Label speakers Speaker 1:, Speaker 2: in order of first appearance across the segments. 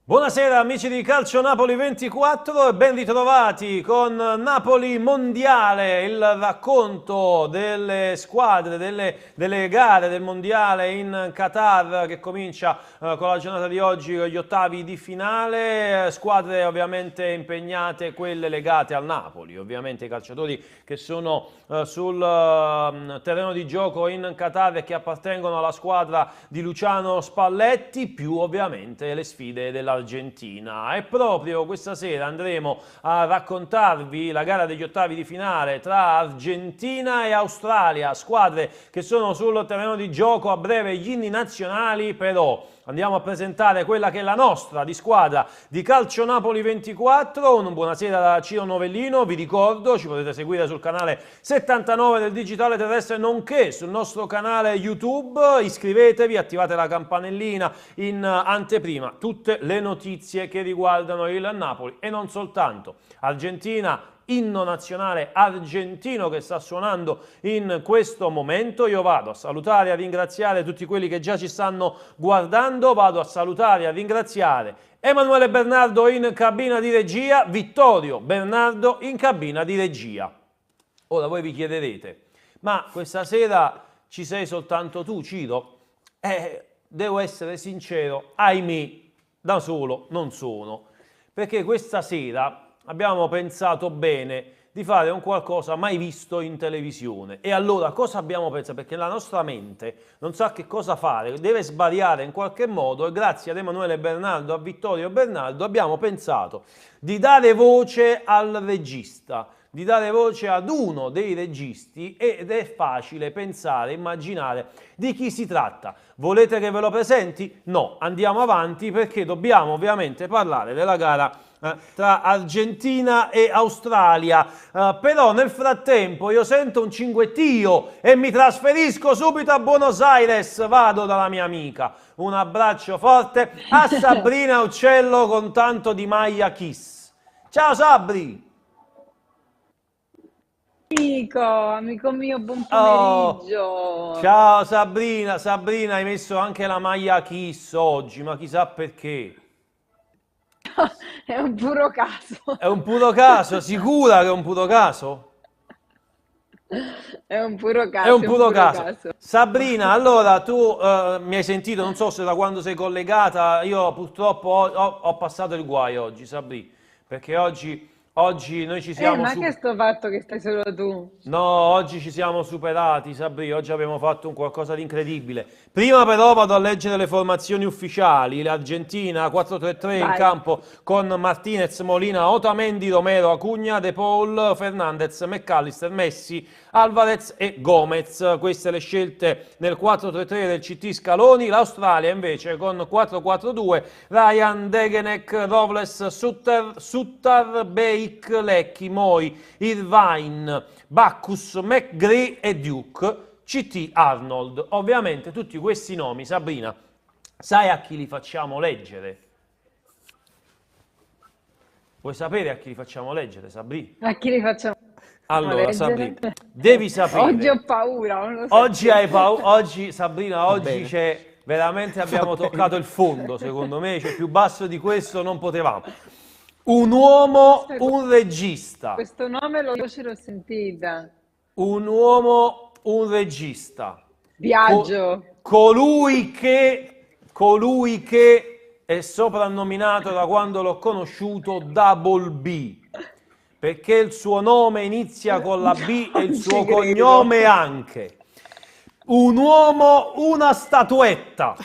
Speaker 1: Buonasera amici di Calcio Napoli 24 e ben ritrovati con Napoli Mondiale, il racconto delle squadre, delle gare del Mondiale in Qatar che comincia con la giornata di oggi, con gli ottavi di finale, squadre ovviamente impegnate, quelle legate al Napoli, ovviamente i calciatori che sono sul terreno di gioco in Qatar e che appartengono alla squadra di Luciano Spalletti, più ovviamente le sfide dell'Argentina. E proprio questa sera andremo a raccontarvi la gara degli ottavi di finale tra Argentina e Australia, squadre che sono sul terreno di gioco. A breve gli inni nazionali, però andiamo a presentare quella che è la nostra di squadra di Calcio Napoli 24. Un buonasera da Ciro Novellino, vi ricordo ci potete seguire sul canale 79 del Digitale Terrestre, nonché sul nostro canale YouTube. Iscrivetevi, attivate la campanellina in anteprima tutte le notizie che riguardano il Napoli e non soltanto. Argentina, inno nazionale argentino che sta suonando in questo momento. Io vado a salutare e a ringraziare tutti quelli che già ci stanno guardando, vado a salutare e a ringraziare Emanuele Bernardo in cabina di regia, Vittorio Bernardo in cabina di regia. Ora voi vi chiederete, ma questa sera ci sei soltanto tu, Ciro? Devo essere sincero, ahimè, da solo non sono, perché questa sera abbiamo pensato bene di fare un qualcosa mai visto in televisione. E allora cosa abbiamo pensato? Perché la nostra mente non sa che cosa fare, deve sbariare in qualche modo, e grazie ad Emanuele Bernardo, a Vittorio Bernardo, abbiamo pensato di dare voce al regista, di dare voce ad uno dei registi, ed è facile pensare, immaginare di chi si tratta. Volete che ve lo presenti? No, andiamo avanti perché dobbiamo ovviamente parlare della gara tra Argentina e Australia, però nel frattempo io sento un cinguettio e mi trasferisco subito a Buenos Aires, vado dalla mia amica, un abbraccio forte a Sabrina Uccello con tanto di maglia Kiss. Ciao Sabri!
Speaker 2: Amico mio, buon
Speaker 1: Oh,
Speaker 2: pomeriggio.
Speaker 1: ciao Sabrina, Sabrina hai messo anche la maglia Kiss oggi, ma chissà perché.
Speaker 2: È un puro caso.
Speaker 1: È un puro caso, sicura che è un puro caso?
Speaker 2: È un puro
Speaker 1: È un
Speaker 2: caso, è un
Speaker 1: puro
Speaker 2: puro
Speaker 1: caso.
Speaker 2: caso.
Speaker 1: Sabrina, allora tu mi hai sentito, non so se da quando sei collegata, io purtroppo ho passato il guaio oggi, Sabrina, perché oggi noi ci siamo
Speaker 2: Ma che sto fatto che stai solo tu?
Speaker 1: No, oggi ci siamo superati, Sabri, oggi abbiamo fatto un qualcosa di incredibile. Prima però vado a leggere le formazioni ufficiali. L'Argentina 4-3-3 in
Speaker 2: Vai.
Speaker 1: campo con Martinez, Molina, Otamendi, Romero, Acugna, De Paul, Fernandez, McAllister, Messi, Alvarez e Gomez. Queste le scelte nel 4-3-3 del CT Scaloni. L'Australia invece con 4-4-2, Ryan, Degenek, Robles, Sutter, Beik, Lecchi, Moi, Irvine, Bacchus, McGree e Duke, CT Arnold. Ovviamente tutti questi nomi, Sabrina, sai a chi li facciamo leggere? Vuoi sapere a chi li facciamo leggere, Sabrina?
Speaker 2: A chi li facciamo
Speaker 1: Allora,
Speaker 2: leggere?
Speaker 1: Sabrina, devi
Speaker 2: Oggi
Speaker 1: sapere.
Speaker 2: ho paura, non lo
Speaker 1: Oggi hai
Speaker 2: sapete.
Speaker 1: paura, oggi Sabrina,
Speaker 3: Va
Speaker 1: oggi
Speaker 3: bene,
Speaker 1: c'è veramente
Speaker 3: va
Speaker 1: abbiamo toccato
Speaker 3: bene.
Speaker 1: il fondo, secondo me, cioè più basso di questo non potevamo. Un uomo,
Speaker 2: Sai,
Speaker 1: un regista.
Speaker 2: questo nome lo ce l'ho sentita.
Speaker 1: Un uomo, un regista.
Speaker 2: Viaggio.
Speaker 1: Colui che è soprannominato da quando l'ho conosciuto Double B, perché il suo nome inizia con la B e il
Speaker 2: Non ci
Speaker 1: suo
Speaker 2: credo.
Speaker 1: cognome anche. Un uomo, una statuetta.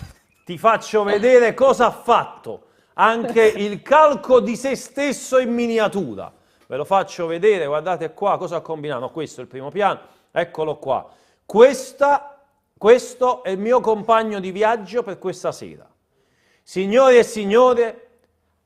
Speaker 1: Ti faccio vedere cosa ha fatto. Anche il calco di se stesso in miniatura. Ve lo faccio vedere, guardate qua cosa ha combinato. Questo è il primo piano, eccolo qua. Questo è il mio compagno di viaggio per questa sera. Signori e signore,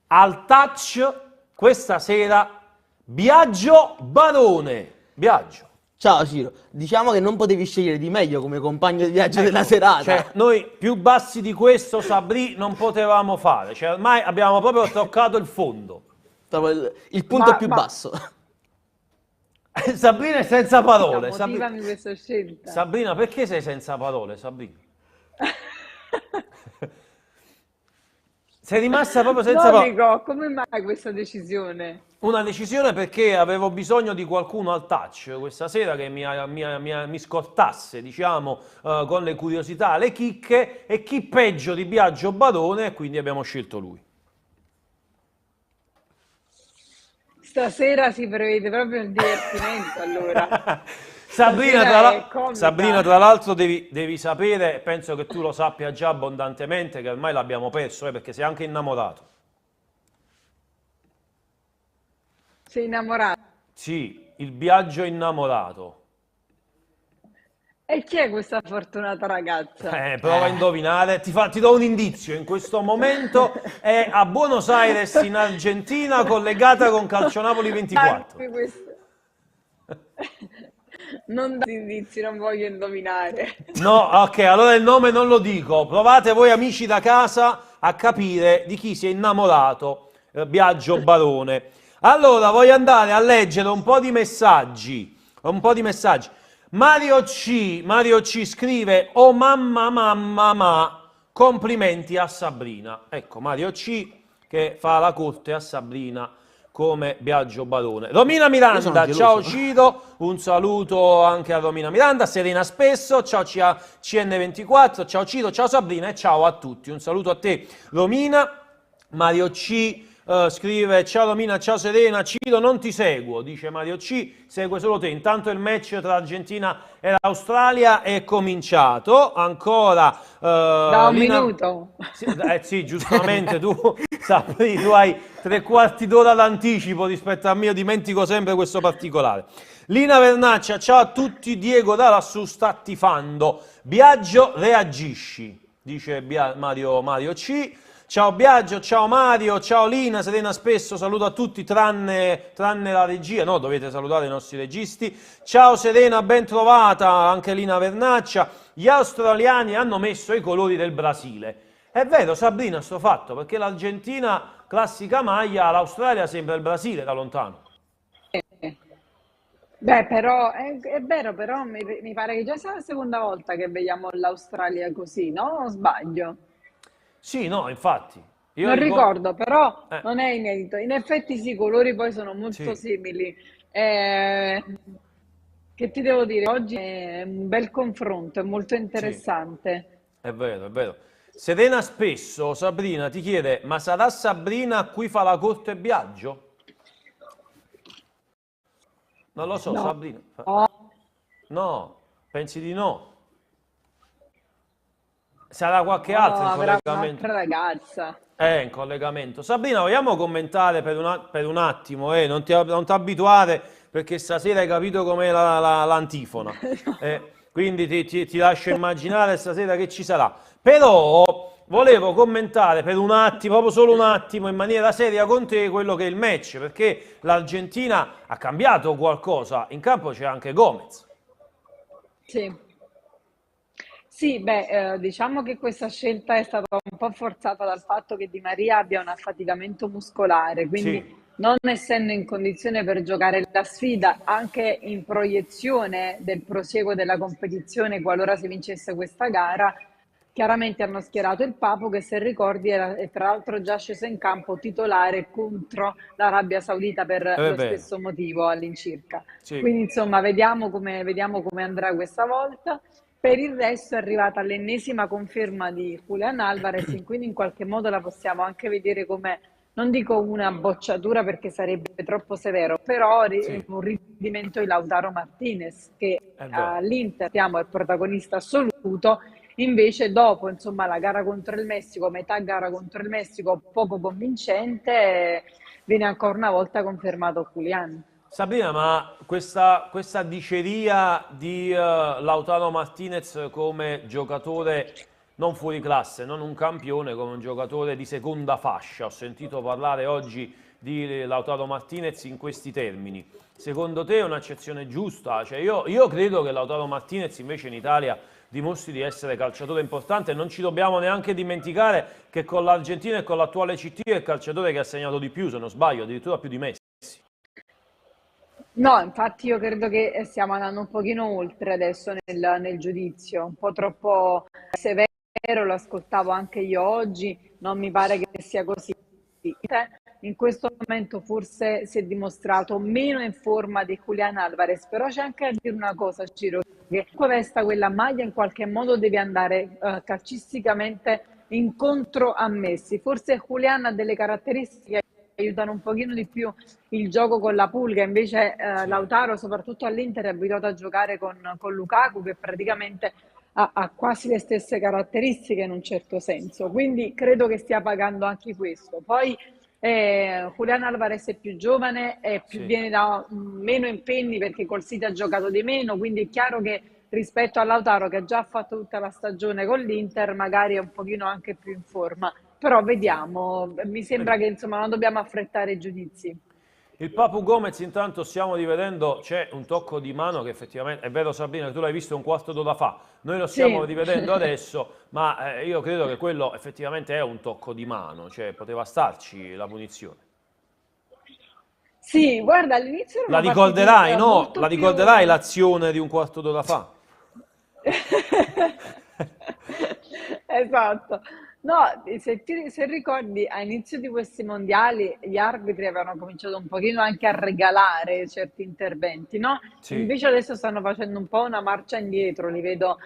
Speaker 1: al touch questa sera Biagio Barone. Biagio.
Speaker 3: Ciao Ciro, diciamo che non potevi scegliere di meglio come compagno di viaggio della
Speaker 1: Ecco,
Speaker 3: serata.
Speaker 1: cioè, noi più bassi di questo, Sabri, non potevamo fare. Cioè, ormai abbiamo proprio toccato il fondo.
Speaker 3: Proprio il punto più
Speaker 2: Ma
Speaker 3: basso.
Speaker 1: Sabrina è senza parole.
Speaker 2: motivami questa scelta.
Speaker 1: Sabrina, perché sei senza parole, Sabrina? Sei rimasta proprio senza
Speaker 2: No,
Speaker 1: parole.
Speaker 2: dico, come mai questa decisione?
Speaker 1: Una decisione perché avevo bisogno di qualcuno al touch questa sera che mi scortasse, diciamo, con le curiosità, le chicche, e chi peggio di Biagio Barone, e quindi abbiamo scelto lui.
Speaker 2: Stasera si prevede proprio il divertimento, allora.
Speaker 1: Sabrina,
Speaker 2: Stasera è comica.
Speaker 1: Sabrina, tra l'altro devi sapere, penso che tu lo sappia già abbondantemente, che ormai l'abbiamo perso, perché sei anche innamorato.
Speaker 2: Sei innamorato.
Speaker 1: Sì, il Biagio innamorato.
Speaker 2: E chi è questa fortunata ragazza?
Speaker 1: Prova a indovinare, ti do un indizio, in questo momento è a Buenos Aires in Argentina collegata con Calcionapoli 24.
Speaker 2: Dammi questo. Non dare indizi, non voglio indovinare.
Speaker 1: No, ok, allora il nome non lo dico, provate voi amici da casa a capire di chi si è innamorato Biagio Barone. Allora, voglio andare a leggere un po' di messaggi, un po' di messaggi. Mario C scrive: "Oh mamma mamma ma, complimenti a Sabrina". Ecco, Mario C che fa la corte a Sabrina come Biagio Barone. Romina
Speaker 3: Io sono
Speaker 1: Miranda, ciao
Speaker 3: geloso.
Speaker 1: Ciro, un saluto anche a Romina Miranda, Serena Spesso, ciao CN24, ciao Ciro, ciao Sabrina e ciao a tutti. Un saluto a te Romina. Mario C scrive: "Ciao Romina, ciao Serena, Ciro non ti seguo", dice Mario C, segue solo te. Intanto il match tra Argentina e l'Australia è cominciato. Ancora
Speaker 2: Da un
Speaker 1: Lina...
Speaker 2: minuto.
Speaker 1: Sì, sì, giustamente, tu sappi, tu hai 3 quarti d'ora d'anticipo rispetto a me, io dimentico sempre questo particolare. Lina Vernaccia, ciao a tutti, Diego da lassù sta tifando. Biagio, reagisci, dice Mario C. Ciao Biagio, ciao Mario, ciao Lina, Serena Spesso, saluto a tutti tranne la regia, no, dovete salutare i nostri registi. Ciao Serena, ben trovata, anche Lina Vernaccia. Gli australiani hanno messo i colori del Brasile. È vero, Sabrina, sto fatto, perché l'Argentina, classica maglia, l'Australia sembra il Brasile da lontano.
Speaker 2: Beh, però è vero, però mi pare che già sia la seconda volta che vediamo l'Australia così, no? O sbaglio?
Speaker 1: Sì, no, infatti. Io
Speaker 2: Non
Speaker 1: ricordo...
Speaker 2: ricordo, però
Speaker 1: Eh,
Speaker 2: non è inedito. In effetti sì, i colori poi sono molto
Speaker 1: sì.
Speaker 2: simili. Eh, che ti devo dire? Oggi è un bel confronto, è molto
Speaker 1: Sì,
Speaker 2: interessante.
Speaker 1: è vero, è vero. Serena Spesso, Sabrina, ti chiede: ma sarà Sabrina a cui fa la corte Biagio? Non lo so,
Speaker 2: No,
Speaker 1: Sabrina.
Speaker 2: no,
Speaker 1: No, pensi di no? Sarà qualche altro in
Speaker 2: avrà
Speaker 1: collegamento?
Speaker 2: un'altra ragazza.
Speaker 1: In collegamento. Sabrina, vogliamo commentare per un attimo, non ti abituare perché stasera hai capito com'è l'antifona. Quindi ti lascio immaginare stasera che ci sarà. Però volevo commentare per un attimo, proprio solo un attimo, in maniera seria con te, quello che è il match, perché l'Argentina ha cambiato qualcosa. In campo c'è anche Gomez.
Speaker 2: Sì. Sì, beh, diciamo che questa scelta è stata un po' forzata dal fatto che Di Maria abbia un affaticamento muscolare, quindi
Speaker 1: Sì,
Speaker 2: non essendo in condizione per giocare la sfida, anche in proiezione del prosieguo della competizione, qualora si vincesse questa gara, chiaramente hanno schierato il Papu che, se ricordi, era e tra l'altro già sceso in campo titolare contro l'Arabia Saudita per
Speaker 1: è
Speaker 2: lo
Speaker 1: vero.
Speaker 2: stesso motivo all'incirca.
Speaker 1: Sì.
Speaker 2: Quindi insomma vediamo come andrà questa volta. Per il resto è arrivata l'ennesima conferma di Julian Alvarez, e quindi in qualche modo la possiamo anche vedere come, non dico una bocciatura perché sarebbe troppo severo, però
Speaker 1: Sì,
Speaker 2: un ridimento di Lautaro Martinez, che
Speaker 1: è vero.
Speaker 2: all'Inter siamo il protagonista assoluto, invece dopo insomma la gara contro il Messico, metà gara contro il Messico poco convincente, viene ancora una volta confermato Julian.
Speaker 1: Sabrina, ma questa diceria di Lautaro Martinez come giocatore non fuori classe, non un campione, come un giocatore di seconda fascia. Ho sentito parlare oggi di Lautaro Martinez in questi termini. Secondo te è un'accezione giusta? Cioè io credo che Lautaro Martinez invece in Italia dimostri di essere calciatore importante. Non ci dobbiamo neanche dimenticare che con l'Argentina e con l'attuale CT è il calciatore che ha segnato di più, se non sbaglio, addirittura più di Messi.
Speaker 2: No, infatti io credo che stiamo andando un pochino oltre adesso nel giudizio, un po' troppo severo, lo ascoltavo anche io oggi, non mi pare che sia così. In questo momento forse si è dimostrato meno in forma di Julián Álvarez, però c'è anche da dire una cosa, Ciro, che comunque vesta quella maglia in qualche modo deve andare calcisticamente incontro a Messi. Forse Julián ha delle caratteristiche che aiutano un pochino di più il gioco con la Pulga, invece
Speaker 1: Sì.
Speaker 2: Lautaro, soprattutto all'Inter, è abituato a giocare con Lukaku, che praticamente ha quasi le stesse caratteristiche in un certo senso, quindi credo che stia pagando anche questo. Poi Julián Álvarez è più giovane e
Speaker 1: Sì.
Speaker 2: viene da meno impegni perché col City ha giocato di meno, quindi è chiaro che rispetto a Lautaro che ha già fatto tutta la stagione con l'Inter magari è un pochino anche più in forma, però vediamo, mi sembra
Speaker 1: Vediamo.
Speaker 2: che insomma non dobbiamo affrettare i giudizi.
Speaker 1: Il Papu Gomez intanto stiamo rivedendo, c'è un tocco di mano che effettivamente, è vero Sabrina che tu l'hai visto un quarto d'ora fa, noi lo stiamo
Speaker 2: Sì.
Speaker 1: rivedendo adesso, ma io credo che quello effettivamente è un tocco di mano, cioè poteva starci la punizione.
Speaker 2: Sì, guarda, all'inizio
Speaker 1: La
Speaker 2: erano partiti
Speaker 1: ricorderai, no?
Speaker 2: molto
Speaker 1: La
Speaker 2: più...
Speaker 1: ricorderai l'azione di un quarto d'ora fa?
Speaker 2: Esatto. No, se ricordi, all'inizio di questi mondiali gli arbitri avevano cominciato un pochino anche a regalare certi interventi, no?
Speaker 1: Sì,
Speaker 2: Invece adesso stanno facendo un po' una marcia indietro, li vedo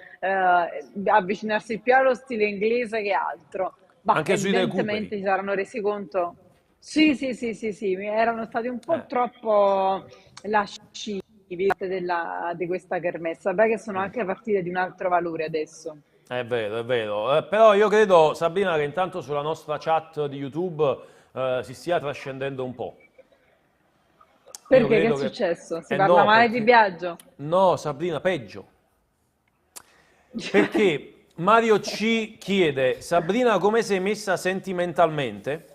Speaker 2: avvicinarsi più allo stile inglese che altro. Ma
Speaker 1: anche sui recuperi.
Speaker 2: evidentemente si saranno resi conto. Sì, sì, sì, sì, sì, erano stati un po'
Speaker 1: Eh.
Speaker 2: troppo lascivi di questa kermesse, perché sono
Speaker 1: Mm.
Speaker 2: anche partite di un altro valore adesso.
Speaker 1: È vero, è vero. Però io credo, Sabrina, che intanto sulla nostra chat di YouTube si stia trascendendo un po'. Io
Speaker 2: Perché che è
Speaker 1: credo che...
Speaker 2: successo? Si
Speaker 1: Eh
Speaker 2: parla
Speaker 1: no,
Speaker 2: male di
Speaker 1: perché...
Speaker 2: Biagio?
Speaker 1: No, Sabrina, peggio. Perché Mario C chiede, Sabrina, come sei messa sentimentalmente?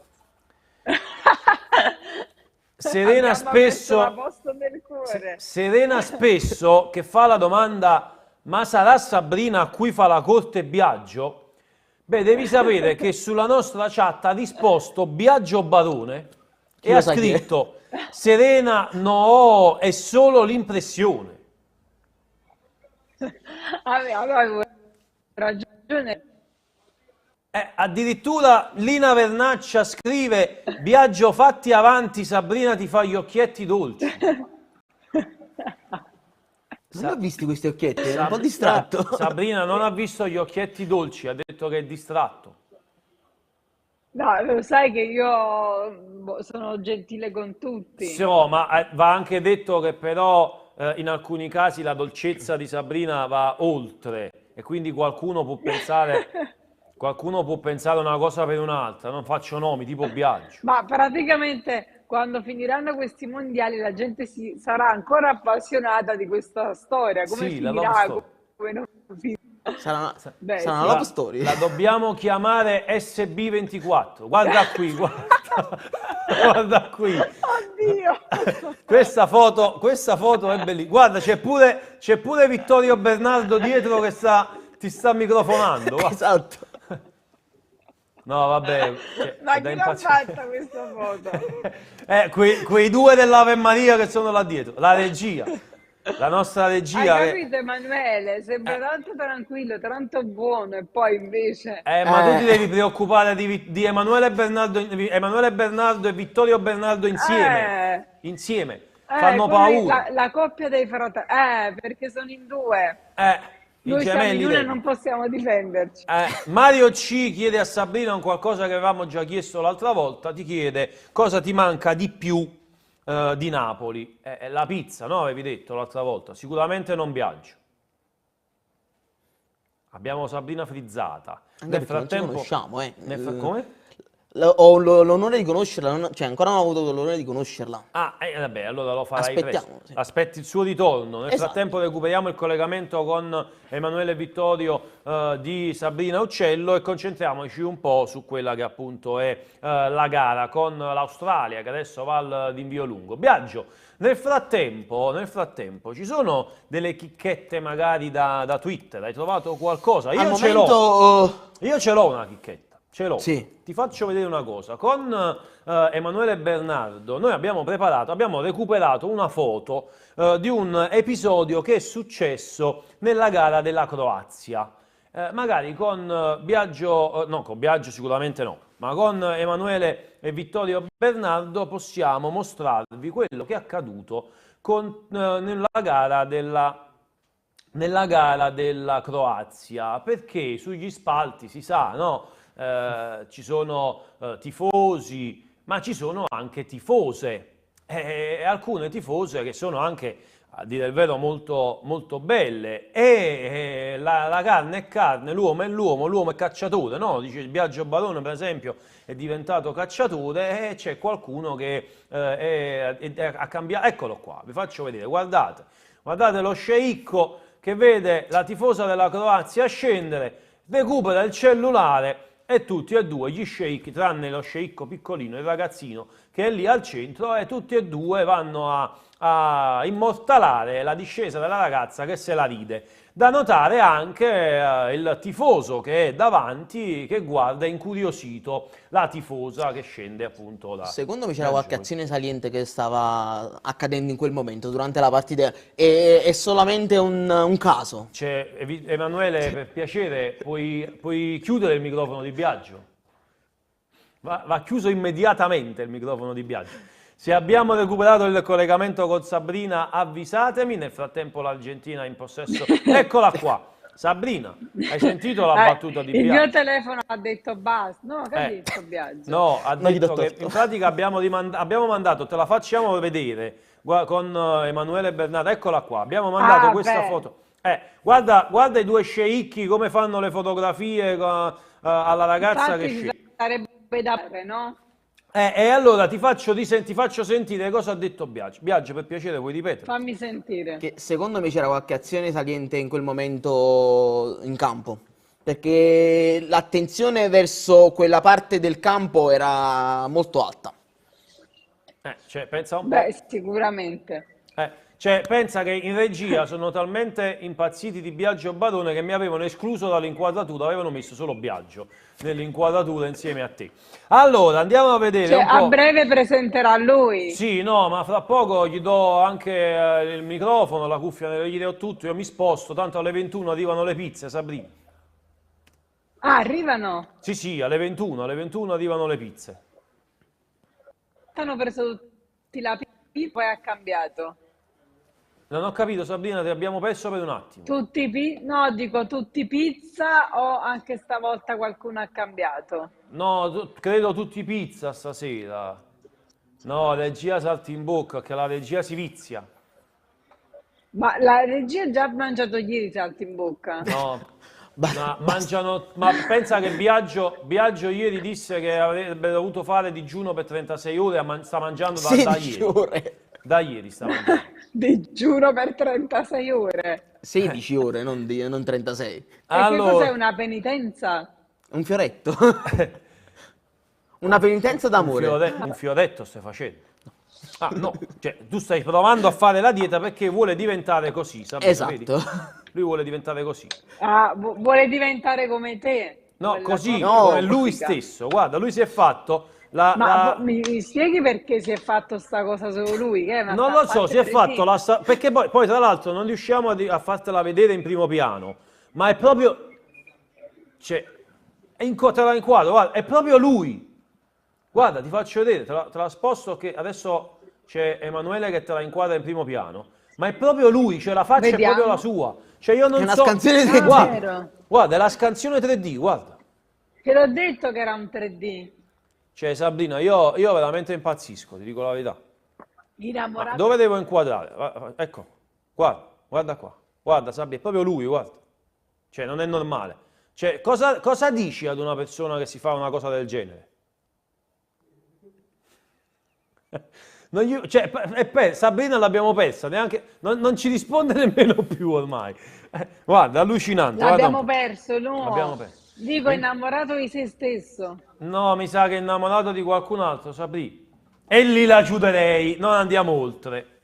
Speaker 1: Serena
Speaker 2: Abbiamo messo la
Speaker 1: spesso,
Speaker 2: posta nel cuore.
Speaker 1: Serena spesso che fa la domanda, ma sarà Sabrina a cui fa la corte Biagio? Beh, devi sapere che sulla nostra chat ha risposto Biagio Barone
Speaker 3: Chi
Speaker 1: e
Speaker 3: lo
Speaker 1: ha
Speaker 3: sa chi è?
Speaker 1: scritto Serena, no, è solo l'impressione.
Speaker 2: Avevo ragione.
Speaker 1: Addirittura Lina Vernaccia scrive Biagio fatti avanti, Sabrina ti fa gli occhietti dolci.
Speaker 3: Non li ho visti questi occhietti, ero un po'
Speaker 1: No,
Speaker 3: distratto.
Speaker 1: Sabrina non ha visto gli occhietti dolci, ha detto che è distratto.
Speaker 2: No, lo sai che io sono gentile con
Speaker 1: Sì,
Speaker 2: tutti.
Speaker 1: no, ma va anche detto che però in alcuni casi la dolcezza di Sabrina va oltre e quindi qualcuno può pensare una cosa per un'altra, non faccio nomi, tipo Biagio.
Speaker 2: Ma praticamente quando finiranno questi mondiali la gente sarà ancora appassionata di questa storia. Come
Speaker 1: Sì, la love
Speaker 2: finirà?
Speaker 1: story.
Speaker 2: Come non finirà? Beh,
Speaker 3: Sarà una
Speaker 2: sì.
Speaker 3: love story.
Speaker 1: La dobbiamo chiamare SB24. Guarda qui, guarda, guarda qui.
Speaker 2: Oddio!
Speaker 1: Questa foto è bellissima. Guarda, c'è pure Vittorio Bernardo dietro che ti sta microfonando. Guarda.
Speaker 3: Esatto.
Speaker 1: No, vabbè,
Speaker 2: Ma
Speaker 1: è da
Speaker 2: chi l'ha
Speaker 1: impazzire.
Speaker 2: fatta questa foto?
Speaker 1: Quei due dell'Ave Maria che sono là dietro, la regia, la nostra
Speaker 2: Hai
Speaker 1: regia.
Speaker 2: capito, Emanuele? Sembra tanto tranquillo, tanto buono, e poi invece...
Speaker 1: Ma tu ti devi preoccupare di Emanuele Bernardo e Vittorio Bernardo insieme.
Speaker 2: Eh,
Speaker 1: Insieme. Fanno
Speaker 2: come
Speaker 1: paura.
Speaker 2: la coppia dei fratelli, perché sono in due.
Speaker 1: I
Speaker 2: Noi siamo in
Speaker 1: gemelli
Speaker 2: uno e
Speaker 1: dei.
Speaker 2: non possiamo difenderci.
Speaker 1: Mario C chiede a Sabrina un qualcosa che avevamo già chiesto l'altra volta, ti chiede cosa ti manca di più di Napoli. La pizza, no? Avevi detto l'altra volta. Sicuramente non Biagio. Abbiamo Sabrina frizzata.
Speaker 3: Anche perché non ci conosciamo,
Speaker 1: Come?
Speaker 3: Ho l'onore di conoscerla, cioè ancora non ho avuto l'onore di conoscerla.
Speaker 1: Vabbè, allora lo farai
Speaker 3: Aspettiamo,
Speaker 1: presto.
Speaker 3: sì.
Speaker 1: Aspetti il suo ritorno. Nel
Speaker 3: Esatto.
Speaker 1: frattempo recuperiamo il collegamento con Emanuele Vittorio di Sabrina Uccello e concentriamoci un po' su quella che appunto è la gara con l'Australia che adesso va all'invio lungo. Biagio, nel frattempo ci sono delle chicchette magari da Twitter? Hai trovato qualcosa?
Speaker 3: Al momento...
Speaker 1: Io ce l'ho una chicchetta. Ce l'ho.
Speaker 3: Sì.
Speaker 1: Ti faccio vedere una cosa. Con Emanuele Bernardo noi abbiamo recuperato una foto di un episodio che è successo nella gara della Croazia. Magari con Biagio, no, con Biagio sicuramente no. ma con Emanuele e Vittorio Bernardo possiamo mostrarvi quello che è accaduto nella gara della Croazia, perché sugli spalti si sa, no? Ci sono tifosi, ma ci sono anche tifose, e alcune tifose che sono anche, a dire il vero, molto, molto belle, e la carne è carne, l'uomo è l'uomo è cacciatore, no? Dice il Biagio Barone, per esempio, è diventato cacciatore, e c'è qualcuno che ha cambiato. Eccolo qua, vi faccio vedere, guardate lo sceicco che vede la tifosa della Croazia scendere, recupera il cellulare, e tutti e due gli sceicchi, tranne lo sceicco piccolino, il ragazzino che è lì al centro, e tutti e due vanno a immortalare la discesa della ragazza che se la ride. Da notare anche il tifoso che è davanti, che guarda incuriosito la tifosa che scende appunto da...
Speaker 3: Secondo me c'era qualche azione saliente che stava accadendo in quel momento durante la partita. È solamente un caso.
Speaker 1: Emanuele, per piacere, puoi chiudere il microfono di Biagio? Va chiuso immediatamente il microfono di Biagio. Se abbiamo recuperato il collegamento con Sabrina, avvisatemi. Nel frattempo l'Argentina è in possesso. Eccola qua. Sabrina, hai sentito la battuta di Biagio?
Speaker 2: Il mio telefono ha detto basta. No, che ha detto Biagio?
Speaker 1: No, ha
Speaker 3: Non gli
Speaker 1: detto
Speaker 3: do
Speaker 1: che
Speaker 3: torto.
Speaker 1: in pratica abbiamo mandato, te la facciamo vedere con Emanuele Bernardo. Eccola qua, abbiamo mandato questa foto. Guarda i due sceicchi come fanno le fotografie alla ragazza
Speaker 2: Infatti
Speaker 1: che
Speaker 2: ci
Speaker 1: scende.
Speaker 2: sarebbe da fare, no?
Speaker 1: E allora ti faccio sentire cosa ha detto Biagio. Biagio, per piacere, vuoi ripetere?
Speaker 2: Fammi sentire.
Speaker 3: Che secondo me c'era qualche azione saliente in quel momento in campo. Perché l'attenzione verso quella parte del campo era molto alta.
Speaker 1: Cioè, pensa un po'.
Speaker 2: Beh, sicuramente.
Speaker 1: Cioè, pensa che in regia sono talmente impazziti di Biagio Barone che mi avevano escluso dall'inquadratura, avevano messo solo Biagio nell'inquadratura insieme a te. Allora, andiamo a vedere
Speaker 2: Cioè,
Speaker 1: un po'.
Speaker 2: a breve presenterà lui.
Speaker 1: Sì, no, ma fra poco gli do anche il microfono, la cuffia, gli do tutto, io mi sposto, tanto alle 21 arrivano le pizze, Sabrina.
Speaker 2: Ah, arrivano.
Speaker 1: Sì, alle 21 arrivano le pizze.
Speaker 2: Hanno preso tutti la pizza, poi ha cambiato.
Speaker 1: Non ho capito, Sabrina, ti abbiamo perso per un attimo.
Speaker 2: No, dico tutti pizza o anche stavolta qualcuno ha cambiato?
Speaker 1: No, credo tutti pizza stasera. No, regia salti in bocca, che la regia si vizia.
Speaker 2: Ma la regia già ha mangiato ieri salti in bocca?
Speaker 1: No, ma pensa che Biagio ieri disse che avrebbe dovuto fare digiuno per 36 ore, sta mangiando da
Speaker 3: 16
Speaker 1: ieri.
Speaker 3: ore.
Speaker 1: Da ieri sta mangiando.
Speaker 2: Digiuno per 36 ore.
Speaker 3: 16 ore, non 36.
Speaker 2: E che
Speaker 1: Allora,
Speaker 2: cos'è una penitenza?
Speaker 3: Un fioretto. Una penitenza d'amore.
Speaker 1: un fioretto stai facendo. Ah, no, cioè tu stai provando a fare la dieta perché vuole diventare così, Sabrina, vedi?
Speaker 3: Esatto.
Speaker 1: Lui vuole diventare così.
Speaker 2: Ah, vuole diventare come te?
Speaker 1: No,
Speaker 2: Quella
Speaker 1: così,
Speaker 2: cosa
Speaker 1: come lui
Speaker 2: tossica.
Speaker 1: stesso. Guarda, lui si è fatto
Speaker 2: Ma mi spieghi perché si è fatto sta cosa solo lui? Che è una
Speaker 1: non lo so,
Speaker 2: stampante
Speaker 1: si è
Speaker 2: 3D?
Speaker 1: fatto perché poi tra l'altro non riusciamo a fartela vedere in primo piano, ma è proprio, cioè, te la inquadro, guarda, è proprio lui. Guarda, ti faccio vedere, te la sposto, che adesso c'è Emanuele che te la inquadra in primo piano, ma è proprio lui, cioè la faccia
Speaker 2: Vediamo.
Speaker 1: è proprio la sua. Cioè io non
Speaker 3: È una
Speaker 1: so...
Speaker 3: scansione 3D.
Speaker 2: vero.
Speaker 1: Guarda, è la scansione 3D, guarda.
Speaker 2: Te l'ho detto che era un 3D.
Speaker 1: Cioè Sabrina, io veramente impazzisco, ti dico la verità. Ma
Speaker 2: Innamorato.
Speaker 1: dove devo inquadrare? Ecco, guarda qua. Guarda Sabri, è proprio lui, guarda. Cioè, non è normale. Cioè, cosa dici ad una persona che si fa una cosa del genere? Sabrina l'abbiamo persa, non ci risponde nemmeno più ormai. Guarda, allucinante. guarda
Speaker 2: L'abbiamo
Speaker 1: un po'.
Speaker 2: perso, no.
Speaker 1: L'abbiamo perso.
Speaker 2: Dico innamorato di se stesso.
Speaker 1: No, mi sa che è innamorato di qualcun altro, Sabrì. E lì la chiuderei, non andiamo oltre.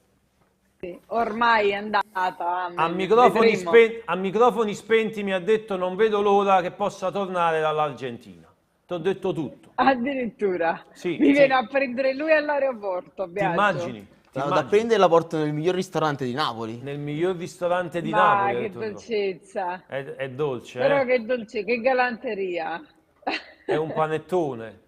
Speaker 2: Sì, ormai è andata.
Speaker 1: A microfoni spenti mi ha detto non vedo l'ora che possa tornare dall'Argentina. Ti ho detto tutto.
Speaker 2: Addirittura.
Speaker 1: Sì,
Speaker 2: Mi
Speaker 1: sì.
Speaker 2: viene a prendere lui all'aeroporto,
Speaker 1: Ti
Speaker 2: Biagio.
Speaker 1: immagini?
Speaker 3: Vado a prendere e la porto nel miglior ristorante di Napoli.
Speaker 1: Nel miglior ristorante di
Speaker 2: Ma
Speaker 1: Napoli. ha
Speaker 2: che
Speaker 1: detto tu.
Speaker 2: dolcezza.
Speaker 1: È dolce,
Speaker 2: Però
Speaker 1: eh?
Speaker 2: che dolce, che galanteria.
Speaker 1: È un panettone.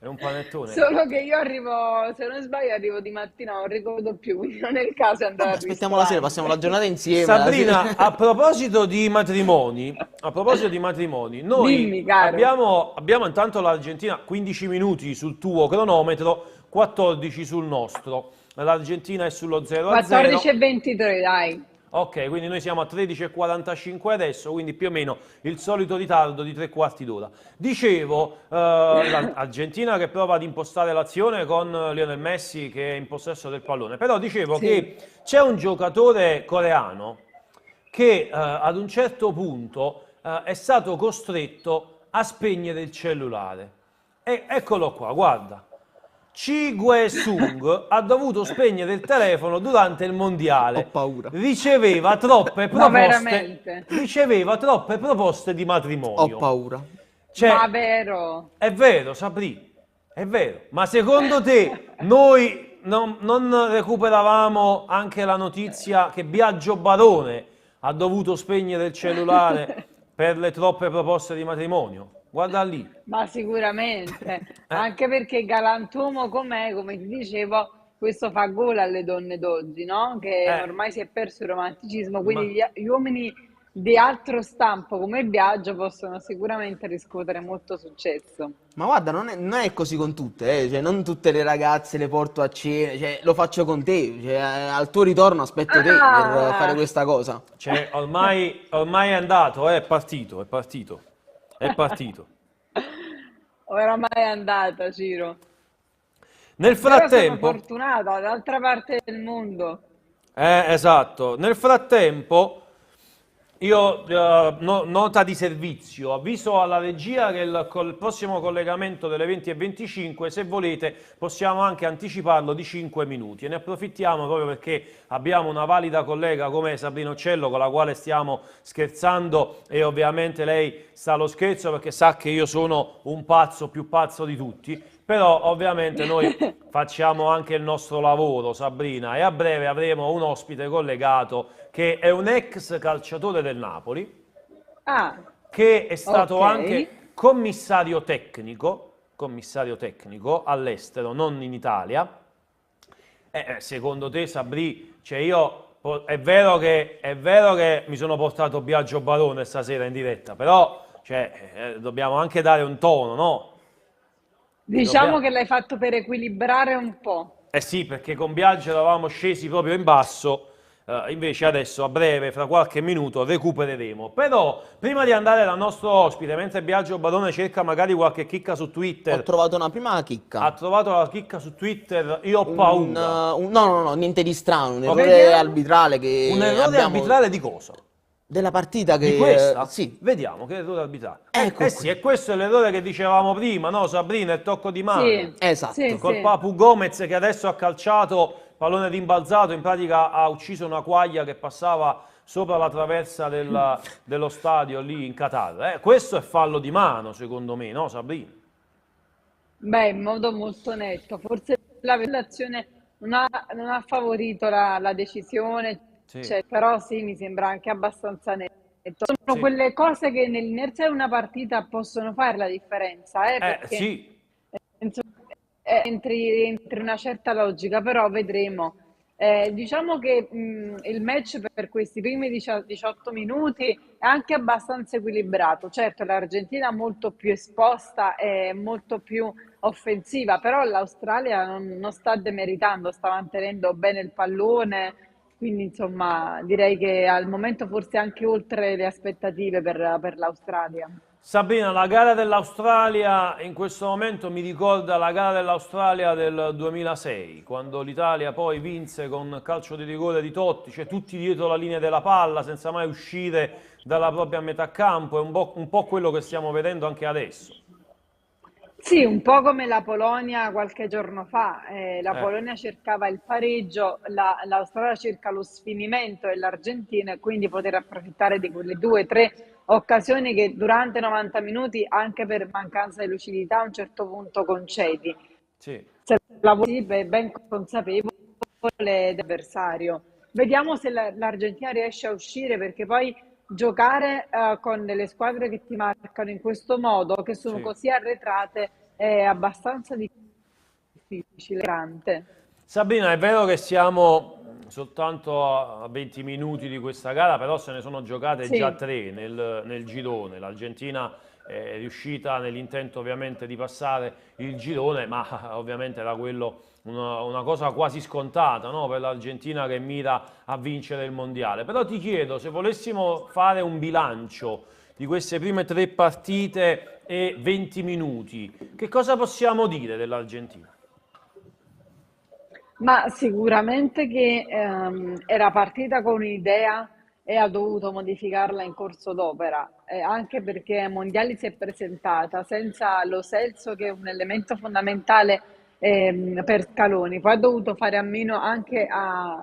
Speaker 1: È un panettone.
Speaker 2: Solo che io arrivo, se non sbaglio, arrivo di mattina, non ricordo più, quindi non è il caso di andare
Speaker 3: Vabbè,
Speaker 2: al
Speaker 3: aspettiamo la sera,
Speaker 2: ristorante.
Speaker 3: passiamo la giornata insieme.
Speaker 1: Sabrina, a proposito di matrimoni, noi
Speaker 2: Dimmi, caro.
Speaker 1: abbiamo intanto l'Argentina 15 minuti sul tuo cronometro, 14 sul nostro. L'Argentina è sullo 0-0.
Speaker 2: 14 e 23, dai.
Speaker 1: Ok, quindi noi siamo a 13:45 adesso, quindi più o meno il solito ritardo di 3/4 d'ora. Dicevo, l'Argentina che prova ad impostare l'azione con Lionel Messi che è in possesso del pallone, però dicevo
Speaker 2: Sì.
Speaker 1: che c'è un giocatore coreano che ad un certo punto è stato costretto a spegnere il cellulare. E eccolo qua, guarda. Chi Sung ha dovuto spegnere il telefono durante il
Speaker 3: Ho
Speaker 1: mondiale.
Speaker 3: paura.
Speaker 1: Riceveva troppe
Speaker 2: Ma
Speaker 1: proposte,
Speaker 2: veramente?
Speaker 1: riceveva troppe proposte di
Speaker 3: Ho
Speaker 1: matrimonio.
Speaker 3: paura.
Speaker 1: Cioè,
Speaker 2: Ma vero?
Speaker 1: è vero, Sabrì, è vero. Ma secondo te noi non recuperavamo anche la notizia che Biagio Barone ha dovuto spegnere il cellulare per le troppe proposte di matrimonio? Guarda lì.
Speaker 2: Ma sicuramente, anche perché galantuomo com'è, come ti dicevo, questo fa gola alle donne d'oggi, no? Che
Speaker 1: Eh,
Speaker 2: ormai si è perso il romanticismo,
Speaker 1: ma
Speaker 2: quindi gli uomini di altro stampo come Biagio possono sicuramente riscuotere molto successo.
Speaker 3: Ma guarda, non è così con tutte, Cioè, non tutte le ragazze le porto a cena, cioè, lo faccio con te, cioè, al tuo ritorno aspetto te per fare
Speaker 2: Ah!
Speaker 3: questa cosa.
Speaker 1: cioè, ormai è andato, è partito, è partito, è partito.
Speaker 2: Oramai è andata, Ciro.
Speaker 1: Nel
Speaker 2: Però sono
Speaker 1: frattempo,
Speaker 2: fortunata, dall'altra parte del mondo.
Speaker 1: esatto, nel frattempo io, nota di servizio, avviso alla regia che col prossimo collegamento delle 20:25, se volete, possiamo anche anticiparlo di 5 minuti e ne approfittiamo proprio perché abbiamo una valida collega come Sabrina Uccello con la quale stiamo scherzando e ovviamente lei sa lo scherzo perché sa che io sono un pazzo più pazzo di tutti, però ovviamente noi facciamo anche il nostro lavoro, Sabrina, e a breve avremo un ospite collegato che è un ex calciatore del Napoli,
Speaker 2: Ah,
Speaker 1: che è stato
Speaker 2: ok.
Speaker 1: anche commissario tecnico all'estero, non in Italia. Secondo te, Sabri, cioè è vero che mi sono portato Biagio Barone stasera in diretta, però dobbiamo anche dare un tono, no?
Speaker 2: Diciamo
Speaker 1: Dobbiamo-
Speaker 2: che l'hai fatto per equilibrare un po'.
Speaker 1: Eh sì, perché con Biagio eravamo scesi proprio in basso, invece adesso a breve, fra qualche minuto, recupereremo. Però, prima di andare dal nostro ospite, mentre Biagio Barone cerca magari qualche chicca su
Speaker 3: Ho
Speaker 1: Twitter,
Speaker 3: trovato una prima
Speaker 1: ha
Speaker 3: chicca.
Speaker 1: trovato la chicca su Twitter, io ho
Speaker 3: Un,
Speaker 1: paura.
Speaker 3: no, niente di strano, un errore
Speaker 2: Vediamo.
Speaker 3: arbitrale
Speaker 1: Un
Speaker 3: che
Speaker 1: errore
Speaker 3: abbiamo
Speaker 1: arbitrale di cosa?
Speaker 3: della partita
Speaker 1: Di
Speaker 3: che
Speaker 1: questa?
Speaker 3: sì,
Speaker 1: Vediamo che errore arbitrale.
Speaker 3: ecco
Speaker 1: Eh
Speaker 3: qui.
Speaker 1: sì, e questo è l'errore che dicevamo prima, no Sabrina, il tocco di mano.
Speaker 2: Sì, sì,
Speaker 3: Esatto.
Speaker 1: Col
Speaker 2: sì.
Speaker 1: Papu Gomez che adesso ha calciato, pallone rimbalzato, in pratica ha ucciso una quaglia che passava sopra la traversa dello stadio lì in Qatar. Questo è fallo di mano, secondo me, no Sabrina?
Speaker 2: Beh, in modo molto netto. Forse la relazione non ha favorito la decisione,
Speaker 1: Sì,
Speaker 2: cioè, però sì, mi sembra anche abbastanza netto. Sono
Speaker 1: sì.
Speaker 2: quelle cose che nell'inerzia di una partita possono fare la differenza, perché
Speaker 1: Sì,
Speaker 2: insomma, entri una certa logica, però vedremo. Diciamo che il match per questi primi 18 minuti è anche abbastanza equilibrato. Certo, l'Argentina è molto più esposta e molto più offensiva, però l'Australia non sta demeritando, sta mantenendo bene il pallone, quindi insomma direi che al momento forse anche oltre le aspettative per l'Australia.
Speaker 1: Sabrina, la gara dell'Australia in questo momento mi ricorda la gara dell'Australia del 2006, quando l'Italia poi vinse con calcio di rigore di Totti, cioè tutti dietro la linea della palla senza mai uscire dalla propria metà campo, è un po' quello che stiamo vedendo anche adesso.
Speaker 2: Sì, un po' come la Polonia qualche giorno fa. La
Speaker 1: Eh,
Speaker 2: Polonia cercava il pareggio, l'Australia cerca lo sfinimento e l'Argentina e quindi poter approfittare di quelle due o tre occasioni che durante 90 minuti, anche per mancanza di lucidità, a un certo punto concedi.
Speaker 1: sì.
Speaker 2: Se la vuoi ben consapevole dell'avversario. Vediamo se l'Argentina riesce a uscire perché poi giocare con delle squadre che ti marcano in questo modo, che sono
Speaker 1: Sì.
Speaker 2: così arretrate, è abbastanza difficile, grande.
Speaker 1: Sabrina, è vero che siamo soltanto a 20 minuti di questa gara, però se ne sono giocate già
Speaker 2: Sì.
Speaker 1: 3 nel girone. L'Argentina è riuscita nell'intento ovviamente di passare il girone, ma ovviamente era quello una cosa quasi scontata, no? Per l'Argentina che mira a vincere il mondiale. Però ti chiedo, se volessimo fare un bilancio di queste prime 3 partite e 20 minuti, che cosa possiamo dire dell'Argentina?
Speaker 2: Ma sicuramente che era partita con un'idea e ha dovuto modificarla in corso d'opera, anche perché ai mondiali si è presentata senza lo Celso, che è un elemento fondamentale per Scaloni. Poi ha dovuto fare a meno anche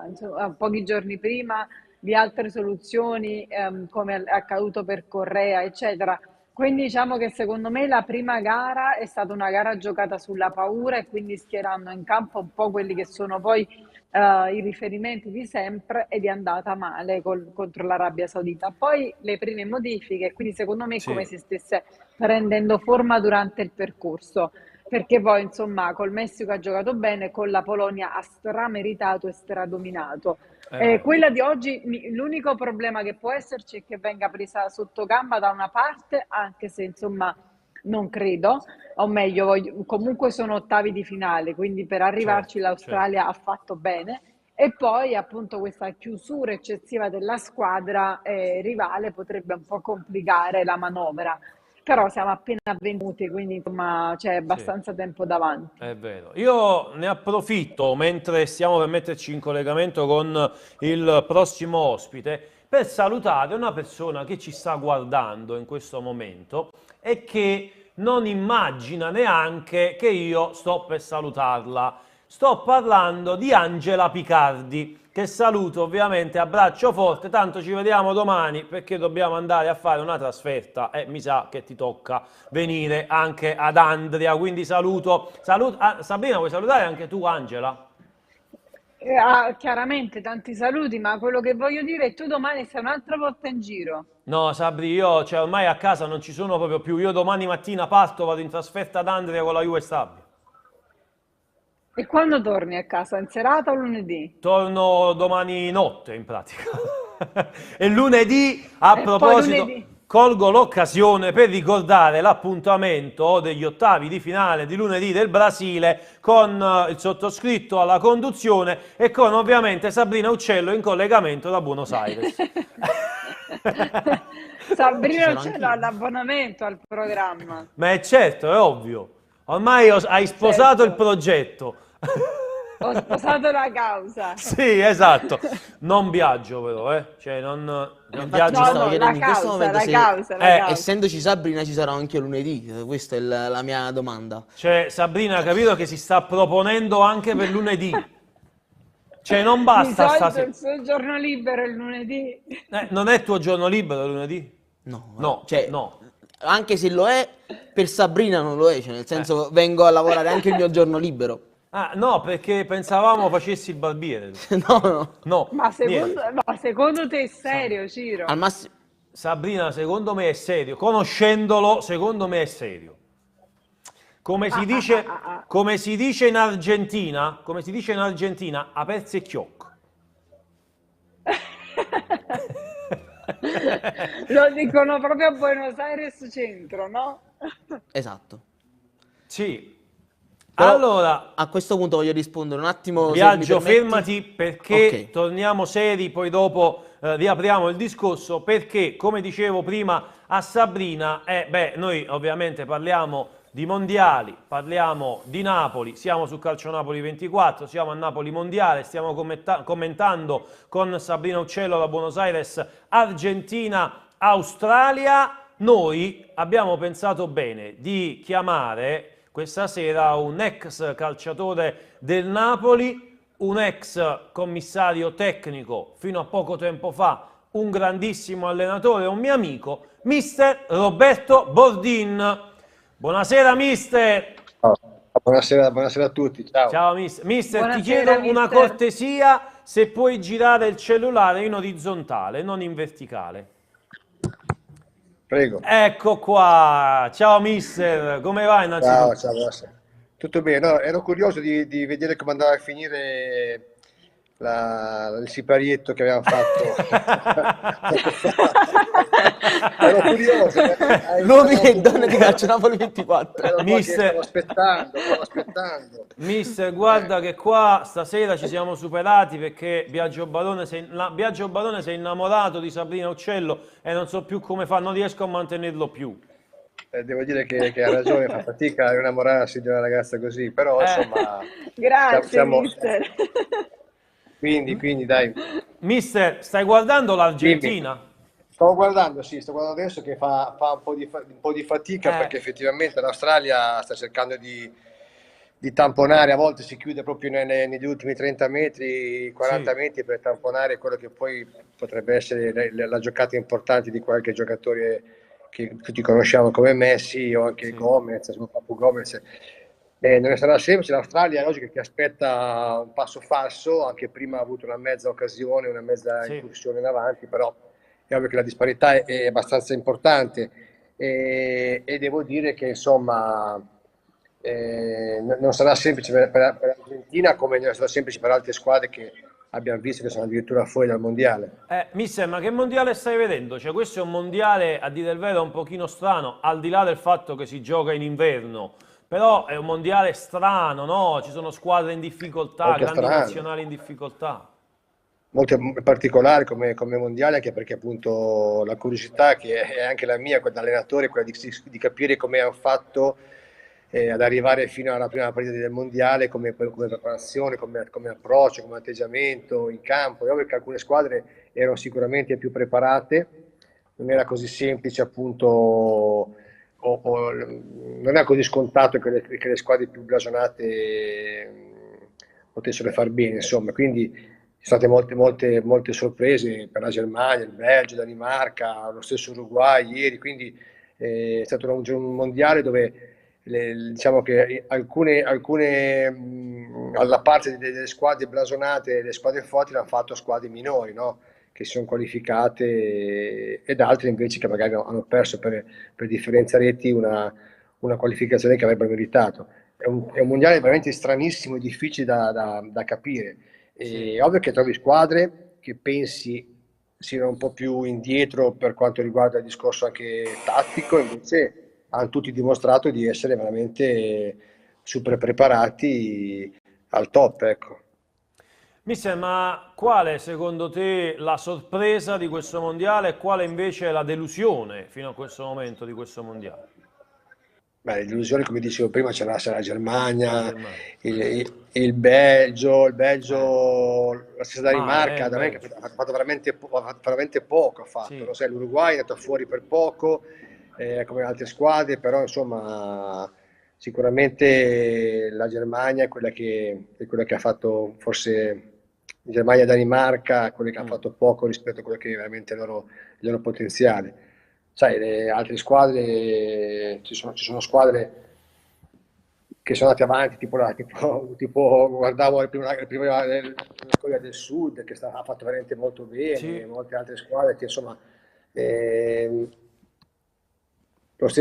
Speaker 2: insomma, a pochi giorni prima di altre soluzioni, come è accaduto per Correa, eccetera. Quindi diciamo che secondo me la prima gara è stata una gara giocata sulla paura e quindi schierando in campo un po' quelli che sono poi i riferimenti di sempre, ed è andata male contro l'Arabia Saudita. Poi le prime modifiche, quindi secondo me è come
Speaker 1: Sì.
Speaker 2: se stesse prendendo forma durante il percorso, perché poi insomma col Messico ha giocato bene, con la Polonia ha strameritato e stradominato.
Speaker 1: È vero.
Speaker 2: Quella di oggi, l'unico problema che può esserci è che venga presa sotto gamba da una parte, anche se insomma non credo, o meglio, comunque sono ottavi di finale, quindi per arrivarci
Speaker 1: Certo, certo.
Speaker 2: l'Australia ha fatto bene. E poi appunto questa chiusura eccessiva della squadra rivale potrebbe un po' complicare la manovra, però siamo appena avvenuti, quindi insomma c'è
Speaker 1: Sì.
Speaker 2: abbastanza tempo davanti.
Speaker 1: È vero. Io ne approfitto mentre stiamo per metterci in collegamento con il prossimo ospite per salutare una persona che ci sta guardando in questo momento e che non immagina neanche che io sto per salutarla. Sto parlando di Angela Picardi, che saluto ovviamente a braccio forte, tanto ci vediamo domani perché dobbiamo andare a fare una trasferta e mi sa che ti tocca venire anche ad Andria, quindi saluto. Sabrina, vuoi salutare anche tu Angela?
Speaker 2: Chiaramente tanti saluti, ma quello che voglio dire è tu domani sei un'altra volta in giro.
Speaker 1: No, Sabri, io cioè, ormai a casa non ci sono proprio più. Io domani mattina parto, vado in trasferta ad Andria con la Juve Stabia.
Speaker 2: E quando torni a casa? In serata o lunedì?
Speaker 1: Torno domani notte in pratica. E lunedì, a
Speaker 2: E poi
Speaker 1: proposito,
Speaker 2: lunedì.
Speaker 1: colgo l'occasione per ricordare l'appuntamento degli ottavi di finale di lunedì del Brasile con il sottoscritto alla conduzione e con ovviamente Sabrina Uccello in collegamento da Buenos Aires.
Speaker 3: Ci
Speaker 2: Sabrina
Speaker 3: sarò
Speaker 2: Uccello ha
Speaker 3: anch'io.
Speaker 2: l'abbonamento al programma.
Speaker 1: Ma è certo, è ovvio. Ormai hai sposato il
Speaker 2: Certo,
Speaker 1: progetto.
Speaker 2: ho sposato la causa.
Speaker 1: Sì, esatto. Non viaggio però, eh. Cioè, non
Speaker 3: Infatti mi
Speaker 1: viaggio.
Speaker 2: No,
Speaker 3: stavo
Speaker 2: no,
Speaker 3: chiedendo
Speaker 2: la
Speaker 3: in questo
Speaker 2: causa,
Speaker 3: momento
Speaker 2: la
Speaker 3: se,
Speaker 2: causa, la causa.
Speaker 3: essendoci Sabrina, ci sarà anche lunedì. Questa è la mia domanda.
Speaker 1: Cioè, Sabrina ha capito che si sta proponendo anche per lunedì. Cioè, non
Speaker 2: Di
Speaker 1: basta
Speaker 2: solito
Speaker 1: stasera.
Speaker 2: il suo giorno libero è il lunedì.
Speaker 1: Non è tuo giorno libero lunedì?
Speaker 3: No,
Speaker 1: No,
Speaker 3: cioè,
Speaker 1: no.
Speaker 3: anche se lo è, per Sabrina non lo è, cioè, nel
Speaker 1: Eh.
Speaker 3: senso vengo a lavorare anche il mio giorno libero.
Speaker 1: Ah, no, perché pensavamo facessi il barbiere.
Speaker 3: No, no.
Speaker 1: No, niente.
Speaker 2: Ma secondo te è serio,
Speaker 3: Al
Speaker 2: Ciro?
Speaker 3: massimo,
Speaker 1: Sabrina, secondo me è serio. Conoscendolo, secondo me è serio.
Speaker 2: Ah, ah, ah, ah, ah.
Speaker 1: Come si dice in Argentina, come si dice in Argentina, a pezzi e chiocco.
Speaker 2: Lo dicono proprio a Buenos Aires centro, no?
Speaker 3: esatto.
Speaker 1: Sì.
Speaker 3: Però
Speaker 1: Allora,
Speaker 3: a questo punto voglio rispondere un attimo, se mi
Speaker 1: Biagio,
Speaker 3: permetti.
Speaker 1: fermati perché
Speaker 3: Ok.
Speaker 1: torniamo seri, poi dopo riapriamo il discorso, perché come dicevo prima a Sabrina, noi ovviamente parliamo di mondiali, parliamo di Napoli, siamo su Calcio Napoli 24, siamo a Napoli Mondiale, stiamo commentando con Sabrina Uccello da Buenos Aires, Argentina, Australia. Noi abbiamo pensato bene di chiamare questa sera un ex calciatore del Napoli, un ex commissario tecnico fino a poco tempo fa, un grandissimo allenatore, un mio amico, mister Roberto Bordin. Buonasera mister.
Speaker 4: Ciao. Buonasera a tutti, ciao.
Speaker 1: Ciao mister. Mister, ti
Speaker 2: Buonasera,
Speaker 1: chiedo una
Speaker 2: mister.
Speaker 1: cortesia, se puoi girare il cellulare in orizzontale, non in verticale.
Speaker 4: Prego.
Speaker 1: Ecco qua, ciao mister, come va
Speaker 4: Ciao,
Speaker 1: innanzitutto?
Speaker 4: ciao, buonasera. Tutto bene? No, ero curioso di vedere come andava a finire il siparietto che avevamo fatto poco fa. Ero curioso,
Speaker 3: Uomini
Speaker 4: ero
Speaker 3: e donne di
Speaker 4: curioso.
Speaker 3: Calcio Napoli 24.
Speaker 4: Ero qua che stavo
Speaker 1: Mister,
Speaker 4: aspettando, stavo aspettando.
Speaker 1: mister, guarda che qua stasera ci siamo superati perché Biagio Barone si è innamorato di Sabrina Uccello e non so più come fa, non riesco a mantenerlo più.
Speaker 4: Devo dire che ha ragione, fa fatica a innamorarsi di una ragazza così, però
Speaker 1: Eh.
Speaker 4: insomma,
Speaker 2: Grazie,
Speaker 4: siamo.
Speaker 2: mister.
Speaker 4: Quindi dai.
Speaker 1: Mister, stai guardando
Speaker 4: Dimmi.
Speaker 1: l'Argentina?
Speaker 4: Stavo guardando, sì, sto guardando adesso che fa un po' di fatica
Speaker 1: Eh,
Speaker 4: perché effettivamente l'Australia sta cercando di tamponare, a volte si chiude proprio negli ultimi 30 metri, 40
Speaker 1: sì,
Speaker 4: metri per tamponare quello che poi potrebbe essere la giocata importante di qualche giocatore che tutti conosciamo come Messi o anche
Speaker 1: sì,
Speaker 4: Gomez, insomma, Papu Gomez. Non ne sarà semplice, l'Australia è logico che aspetta un passo falso, anche prima ha avuto una mezza occasione, una mezza
Speaker 1: sì.
Speaker 4: incursione in avanti, però è ovvio che la disparità è abbastanza importante e devo dire che insomma non sarà semplice per l'Argentina come non sarà semplice per altre squadre che abbiamo visto che sono addirittura fuori dal mondiale.
Speaker 1: Mister, ma che mondiale stai vedendo? Cioè, questo è un mondiale, a dire il vero, un pochino strano, al di là del fatto che si gioca in inverno. Però è un mondiale strano, no? Ci sono squadre in difficoltà,
Speaker 4: Molto
Speaker 1: grandi
Speaker 4: strano,
Speaker 1: nazionali in difficoltà.
Speaker 4: molto particolare come mondiale, anche perché appunto la curiosità che è anche la mia, da allenatore, è quella di capire come hanno fatto ad arrivare fino alla prima partita del mondiale, come preparazione, come approccio, come atteggiamento in campo. È ovvio che alcune squadre erano sicuramente più preparate, non era così semplice appunto, non era così scontato che le squadre più blasonate potessero far bene, insomma, quindi ci sono state molte sorprese per la Germania, il Belgio, la Danimarca, lo stesso Uruguay ieri, quindi è stato un mondiale dove diciamo che alcune alla parte delle squadre blasonate, le squadre forti hanno fatto squadre minori, no? Che si sono qualificate ed altre invece che magari hanno perso per differenza reti una qualificazione che avrebbero meritato. È un mondiale veramente stranissimo e difficile da capire.
Speaker 1: Sì.
Speaker 4: È ovvio che trovi squadre che pensi siano un po' più indietro per quanto riguarda il discorso anche tattico, invece hanno tutti dimostrato di essere veramente super preparati al top, ecco.
Speaker 1: Mister, ma quale secondo te la sorpresa di questo mondiale e quale invece la delusione fino a questo momento di questo mondiale?
Speaker 4: Beh, le delusioni, come dicevo prima, c'era la
Speaker 1: La
Speaker 4: Germania,
Speaker 1: Germania.
Speaker 4: il Belgio, la stessa
Speaker 1: Male,
Speaker 4: Danimarca,
Speaker 1: il
Speaker 4: la Danimarca
Speaker 1: Belgio.
Speaker 4: ha fatto veramente poco, ha fatto,
Speaker 1: Sì.
Speaker 4: lo sai, l'Uruguay è andato fuori per poco, come altre squadre, però insomma sicuramente la Germania è quella che ha fatto forse Germania-Danimarca, quelle che ha
Speaker 1: Mm.
Speaker 4: fatto poco rispetto a quello che è veramente il loro potenziale. Sai, le altre squadre, ci sono squadre che sono andate avanti, tipo guardavo la Corea del Sud che ha fatto veramente molto bene,
Speaker 1: Sì.
Speaker 4: molte altre squadre che insomma ehm,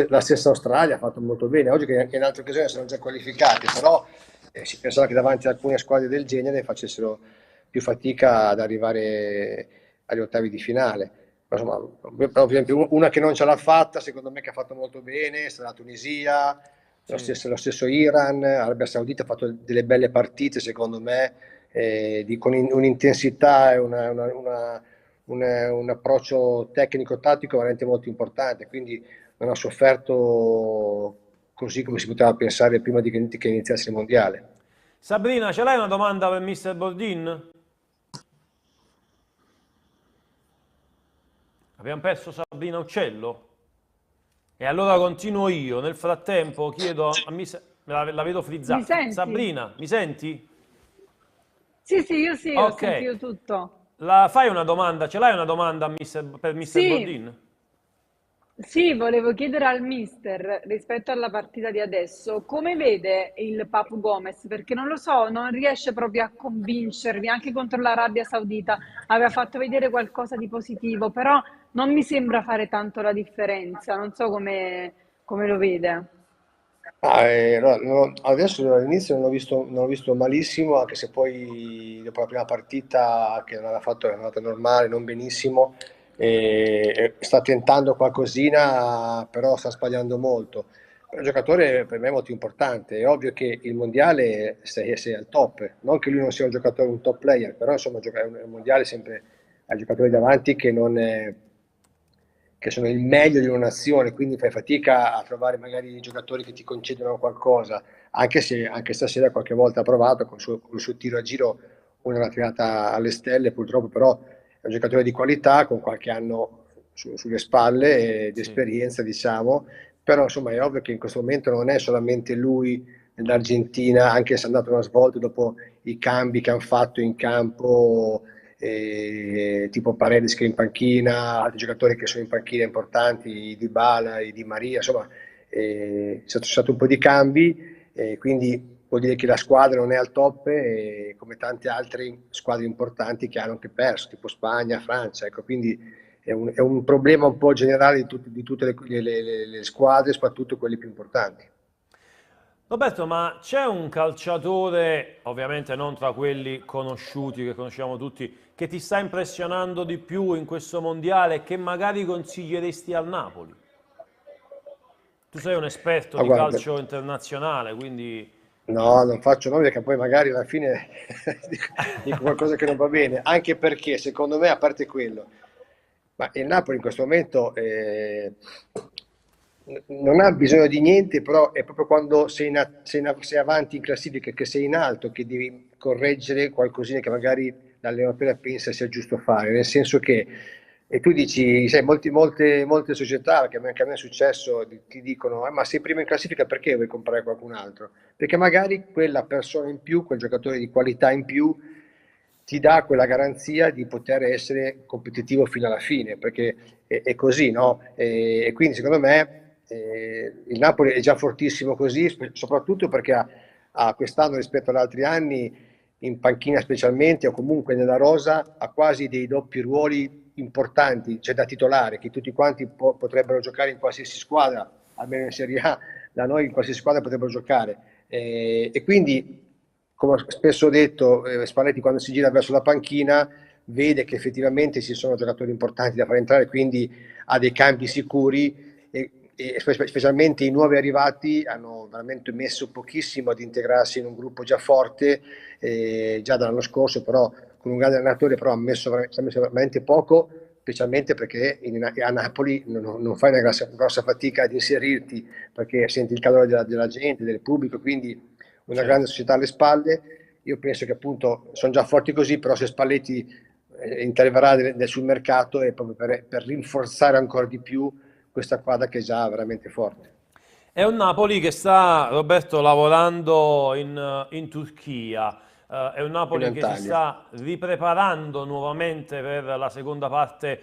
Speaker 4: la stessa Australia ha fatto molto bene, oggi che in altre occasioni sono già qualificati, però si pensava che davanti ad alcune squadre del genere facessero più fatica ad arrivare agli ottavi di finale. Ma, insomma, per esempio, una che non ce l'ha fatta, secondo me che ha fatto molto bene, è stata la Tunisia, lo
Speaker 1: Sì.
Speaker 4: stesso, lo stesso Iran, Arabia Saudita ha fatto delle belle partite, secondo me, con un'intensità e un approccio tecnico-tattico veramente molto importante, quindi non ha sofferto così come si poteva pensare prima che iniziasse il mondiale.
Speaker 1: Sabrina, ce l'hai una domanda per Mister Bordin? Abbiamo perso Sabrina Uccello? E allora continuo io. Nel frattempo chiedo a Mister... La vedo
Speaker 2: Mi
Speaker 1: frizzata.
Speaker 2: senti?
Speaker 1: Sabrina, mi senti?
Speaker 2: Sì, ho
Speaker 1: Ok.
Speaker 2: sentito tutto.
Speaker 1: Fai una domanda? Ce l'hai una domanda per Mister
Speaker 2: Sì,
Speaker 1: Bordin?
Speaker 2: sì, volevo chiedere al mister rispetto alla partita di adesso, come vede il Papu Gomez? Perché non lo so, non riesce proprio a convincermi, anche contro l'Arabia Saudita aveva fatto vedere qualcosa di positivo, però non mi sembra fare tanto la differenza, non so come lo vede.
Speaker 4: Allora, adesso all'inizio non l'ho visto malissimo, anche se poi dopo la prima partita che non aveva fatto è andata normale, non benissimo, e sta tentando qualcosina, però sta sbagliando molto. È un giocatore per me molto importante, è ovvio che il mondiale sei al top, non che lui non sia un giocatore, un top player, però insomma è un mondiale sempre ai giocatori davanti che sono il meglio di una nazione, quindi fai fatica a trovare magari giocatori che ti concedono qualcosa, anche se anche stasera qualche volta ha provato con il suo tiro a giro, una l'ha tirata alle stelle purtroppo, però è un giocatore di qualità con qualche anno sulle spalle di
Speaker 1: Sì.
Speaker 4: esperienza, diciamo, però insomma è ovvio che in questo momento non è solamente lui nell'Argentina, anche se è andato una svolta dopo i cambi che hanno fatto in campo, tipo Paredes che è in panchina, altri giocatori che sono in panchina importanti, i Dybala, i Di Maria, insomma, c'è stato un po' di cambi, quindi vuol dire che la squadra non è al top, come tante altre squadre importanti che hanno anche perso, tipo Spagna, Francia, ecco, quindi è un problema un po' generale di tutte le squadre, soprattutto quelle più importanti.
Speaker 1: Roberto, ma c'è un calciatore, ovviamente non tra quelli conosciuti, che conosciamo tutti, che ti sta impressionando di più in questo mondiale e che magari consiglieresti al Napoli? Tu sei un esperto
Speaker 4: Ma
Speaker 1: di
Speaker 4: guarda,
Speaker 1: calcio internazionale, quindi
Speaker 4: no, non faccio nomi perché poi magari alla fine dico qualcosa che non va bene, anche perché secondo me, a parte quello, ma il Napoli in questo momento non ha bisogno di niente, però è proprio quando sei avanti in classifica, che sei in alto, che devi correggere qualcosina che magari l'allenatore pensa sia giusto fare, nel senso che, e tu dici, sai, molte società, che anche a me è successo, ti dicono, ma sei primo in classifica perché vuoi comprare qualcun altro? Perché magari quella persona in più, quel giocatore di qualità in più, ti dà quella garanzia di poter essere competitivo fino alla fine, perché è così, no? E quindi secondo me il Napoli è già fortissimo così, soprattutto perché ha quest'anno rispetto ad altri anni, in panchina specialmente, o comunque nella rosa, ha quasi dei doppi ruoli importanti, c'è da titolare, che tutti quanti potrebbero giocare in qualsiasi squadra, almeno in Serie A, da noi in qualsiasi squadra potrebbero giocare. E quindi, come ho spesso detto, Spalletti quando si gira verso la panchina vede che effettivamente ci sono giocatori importanti da far entrare, quindi ha dei cambi sicuri e specialmente i nuovi arrivati hanno veramente messo pochissimo ad integrarsi in un gruppo già forte, già dall'anno scorso, però con un grande allenatore, però ci ha messo veramente poco, specialmente perché a Napoli non fai una grossa fatica ad inserirti, perché senti il calore della gente, del pubblico, quindi una grande
Speaker 1: certo.
Speaker 4: società alle spalle. Io penso che appunto sono già forti così, però se Spalletti interverrà sul mercato è proprio per rinforzare ancora di più questa squadra che è già veramente forte.
Speaker 1: È un Napoli che sta, Roberto, lavorando in Turchia. È un
Speaker 4: In
Speaker 1: Napoli che si
Speaker 4: Antalya.
Speaker 1: sta ripreparando nuovamente per la seconda parte,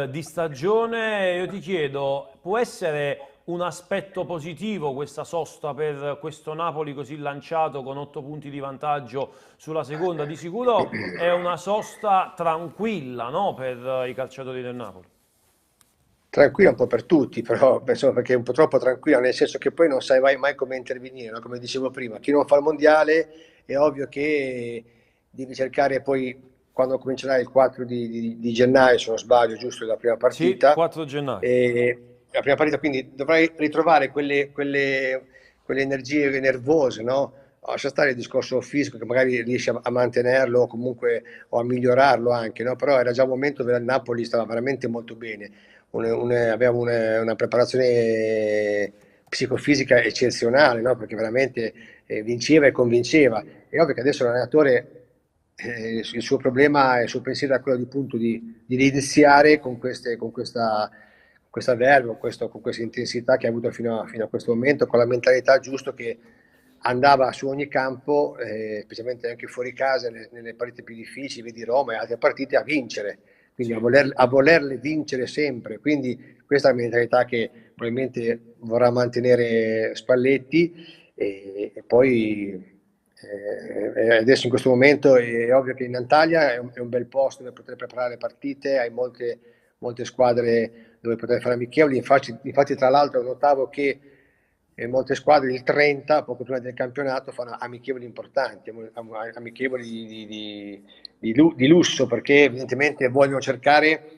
Speaker 1: di stagione. Io ti chiedo, può essere un aspetto positivo questa sosta per questo Napoli così lanciato con 8 punti di vantaggio sulla seconda? Di sicuro è una sosta tranquilla, no, per i calciatori del Napoli.
Speaker 4: Tranquilla un po' per tutti, però insomma, perché è un po' troppo tranquilla, nel senso che poi non sai mai come intervenire, no? Come dicevo prima, chi non fa il mondiale è ovvio che devi cercare poi, quando comincerà il 4 di gennaio, se non sbaglio, giusto, la prima
Speaker 1: Sì,
Speaker 4: partita,
Speaker 1: 4 gennaio.
Speaker 4: la prima partita, quindi dovrai ritrovare quelle energie nervose, no? Lascia stare il discorso fisico che magari riesci a mantenerlo o comunque o a migliorarlo anche, no? Però era già un momento dove il Napoli stava veramente molto bene, aveva una preparazione psicofisica eccezionale, no? Perché veramente vinceva e convinceva. È ovvio che adesso l'allenatore, il suo problema, il suo pensiero è quello di, appunto, di iniziare con questa verve, con questa intensità che ha avuto fino a questo momento, con la mentalità giusto che andava su ogni campo, specialmente anche fuori casa, nelle partite più difficili, vedi Roma e altre partite, a vincere, quindi a,
Speaker 1: Sì.
Speaker 4: voler, a volerle vincere sempre. Quindi questa è la mentalità che probabilmente vorrà mantenere Spalletti e poi adesso in questo momento è ovvio che in Antalya è un bel posto dove poter preparare le partite, hai molte squadre dove poter fare amichevoli. Infatti tra l'altro notavo che molte squadre il 30, poco prima del campionato, fanno amichevoli importanti, amichevoli di lusso, perché evidentemente vogliono cercare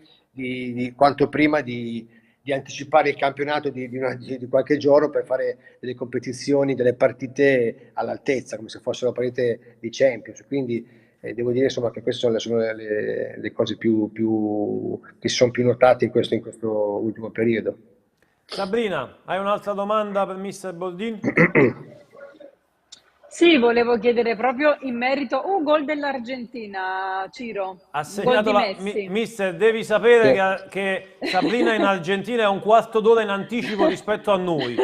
Speaker 4: quanto prima di anticipare il campionato di qualche giorno per fare delle competizioni, delle partite all'altezza, come se fossero partite di Champions. Quindi devo dire insomma che queste sono le cose che sono più notate in questo ultimo periodo.
Speaker 1: Sabrina, hai un'altra domanda per Mister Boldin?
Speaker 2: Sì, volevo chiedere proprio in merito un gol dell'Argentina, Ciro,
Speaker 1: Ha
Speaker 2: un gol
Speaker 1: segnato
Speaker 2: di Messi.
Speaker 1: Mister, devi sapere
Speaker 4: Sì.
Speaker 1: che Sabrina in Argentina è un quarto d'ora in anticipo rispetto a noi.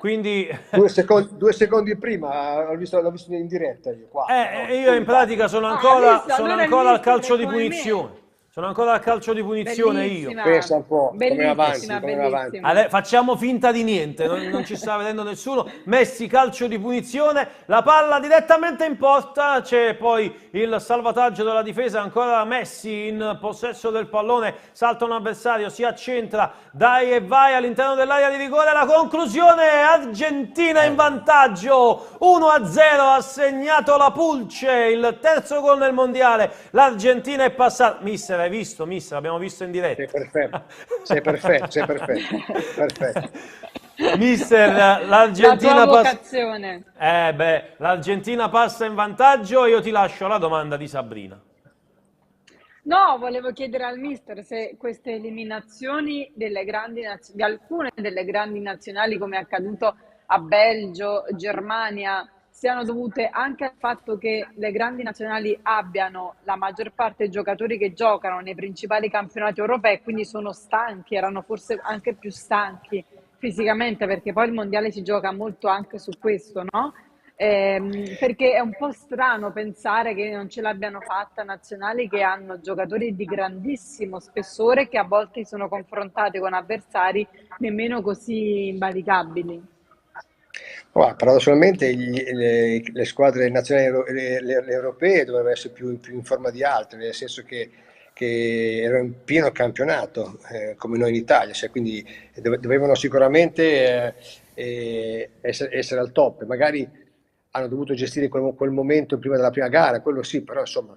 Speaker 1: Quindi
Speaker 4: 2 secondi prima l'ho visto in diretta io, 4, no,
Speaker 1: io in pratica sono
Speaker 2: Ah,
Speaker 1: ancora,
Speaker 2: visto? Allora il
Speaker 1: al
Speaker 2: mister
Speaker 1: calcio
Speaker 2: è
Speaker 1: di
Speaker 2: come me.
Speaker 1: punizione. Sono ancora al calcio di punizione io.
Speaker 2: Bellissima,
Speaker 4: pensa un po', come avanti,
Speaker 2: bellissima,
Speaker 4: come avanti.
Speaker 2: bellissima.
Speaker 1: Facciamo finta di niente, non ci sta vedendo nessuno. Messi, calcio di punizione, la palla direttamente in porta, c'è poi il salvataggio della difesa, ancora Messi in possesso del pallone, salta un avversario, si accentra, dai e vai all'interno dell'area di rigore, la conclusione, Argentina in vantaggio, 1-0, ha segnato la Pulce, il terzo gol nel mondiale, l'Argentina è passata. Mister, hai visto? Mister, l'abbiamo visto in diretta.
Speaker 4: Sei perfetto, perfetto.
Speaker 1: Mister,
Speaker 2: La tua
Speaker 1: l'Argentina passa.
Speaker 2: vocazione.
Speaker 1: L'Argentina passa in vantaggio. Io ti lascio la domanda di Sabrina.
Speaker 2: No, volevo chiedere al mister se queste eliminazioni di alcune delle grandi nazionali, come è accaduto a Belgio, Germania, siano dovute anche al fatto che le grandi nazionali abbiano la maggior parte dei giocatori che giocano nei principali campionati europei, quindi sono stanchi, erano forse anche più stanchi fisicamente, perché poi il mondiale si gioca molto anche su questo, no? Perché è un po' strano pensare che non ce l'abbiano fatta nazionali che hanno giocatori di grandissimo spessore che a volte sono confrontate con avversari nemmeno così invalicabili.
Speaker 4: Paradossalmente le squadre nazionali le europee dovrebbero essere più in forma di altre, nel senso che erano in pieno campionato, come noi in Italia, cioè, quindi dovevano sicuramente essere al top. Magari hanno dovuto gestire quel momento prima della prima gara, quello sì, però insomma,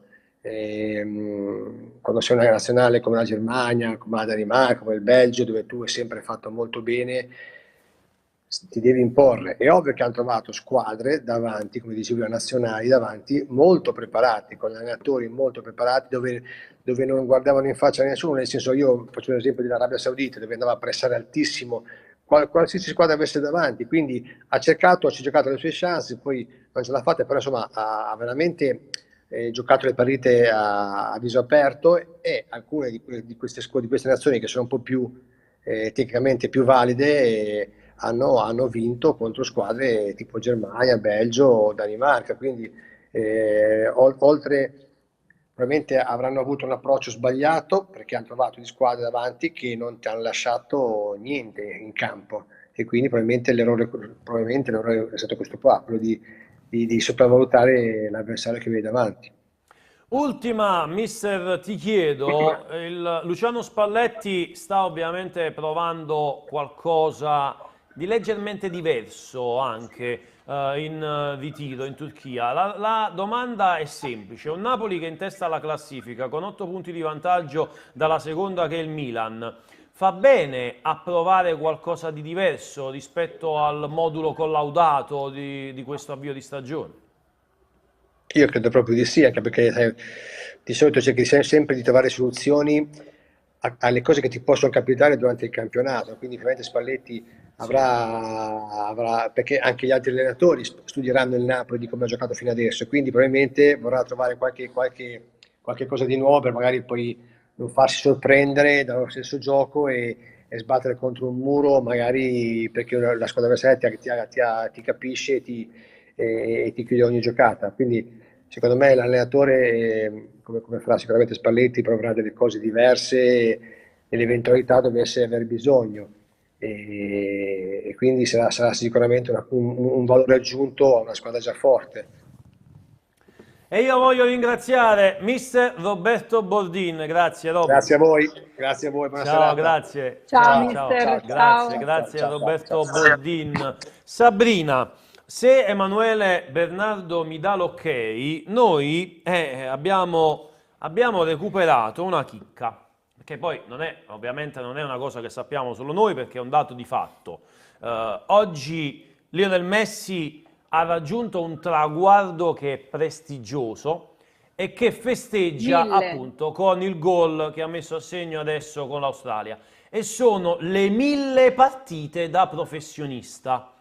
Speaker 4: quando sei una nazionale come la Germania, come la Danimarca, come il Belgio, dove tu hai sempre fatto molto bene, ti devi imporre. È ovvio che hanno trovato squadre davanti, come dicevi, nazionali davanti, molto preparati, con allenatori molto preparati, dove non guardavano in faccia a nessuno, nel senso, io faccio l'esempio dell'Arabia Saudita, dove andava a pressare altissimo qualsiasi squadra avesse davanti, quindi ha giocato le sue chance, poi non ce l'ha fatta, però insomma ha veramente giocato le partite a viso aperto, e alcune di queste nazioni che sono un po' più tecnicamente più valide hanno vinto contro squadre tipo Germania, Belgio, Danimarca, quindi oltre probabilmente avranno avuto un approccio sbagliato perché hanno trovato di squadre davanti che non ti hanno lasciato niente in campo, e quindi probabilmente l'errore è stato questo qua, quello di sopravvalutare l'avversario che vedi davanti.
Speaker 1: Ultima, mister, ti chiedo, Luciano Spalletti sta ovviamente provando qualcosa di leggermente diverso anche in ritiro in Turchia. La domanda è semplice, un Napoli che è in testa alla classifica con 8 punti di vantaggio dalla seconda che è il Milan, fa bene a provare qualcosa di diverso rispetto al modulo collaudato di questo avvio di stagione?
Speaker 4: Io credo proprio di sì, anche perché di solito cerchi sempre di trovare soluzioni alle cose che ti possono capitare durante il campionato, quindi ovviamente Spalletti avrà, perché anche gli altri allenatori studieranno il Napoli di come ha giocato fino adesso, quindi probabilmente vorrà trovare qualche cosa di nuovo per magari poi non farsi sorprendere dallo stesso gioco e sbattere contro un muro, magari perché la squadra avversaria ti capisce e ti chiude ogni giocata. Quindi secondo me l'allenatore, come farà sicuramente Spalletti, proverà delle cose diverse nell'eventualità dovesse aver bisogno, e quindi sarà sicuramente un valore aggiunto a una squadra già forte.
Speaker 1: E io voglio ringraziare mister Roberto Bordin, grazie Rob.
Speaker 4: Grazie a voi, buona
Speaker 1: Ciao,
Speaker 4: serata.
Speaker 1: grazie.
Speaker 2: Ciao, mister, ciao.
Speaker 1: Grazie a
Speaker 4: ciao,
Speaker 1: Roberto
Speaker 4: ciao.
Speaker 1: Bordin. Sabrina, se Emanuele Bernardo mi dà l'ok, noi abbiamo recuperato una chicca, che poi ovviamente non è una cosa che sappiamo solo noi perché è un dato di fatto. Oggi Lionel Messi ha raggiunto un traguardo che è prestigioso e che festeggia
Speaker 2: 1000.
Speaker 1: appunto con il gol che ha messo a segno adesso con l'Australia. E sono le 1000 partite da professionista.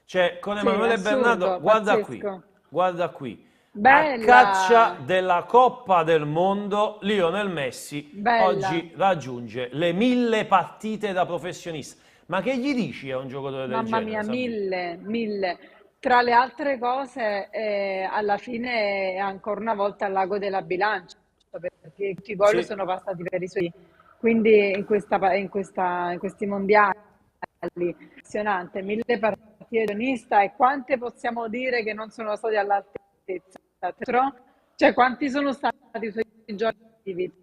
Speaker 1: Cioè, con
Speaker 2: Sì,
Speaker 1: Emanuele
Speaker 2: assurdo,
Speaker 1: Bernardo,
Speaker 2: pazzesco.
Speaker 1: guarda qui. A
Speaker 2: Bella.
Speaker 1: caccia della Coppa del Mondo, Lionel Messi
Speaker 2: Bella.
Speaker 1: oggi raggiunge le 1000 partite da professionista. Ma che gli dici a un giocatore del
Speaker 2: Mamma
Speaker 1: genere,
Speaker 2: mia,
Speaker 1: Sabrina?
Speaker 2: 1000. Tra le altre cose, alla fine è ancora una volta al lago della bilancia, perché tutti i gol
Speaker 1: Sì.
Speaker 2: sono passati per i suoi. Quindi in questi mondiali, impressionante, 1000 partite da onista, e quante possiamo dire che non sono stati all'altezza? Cioè, quanti sono stati i suoi giorni attivi?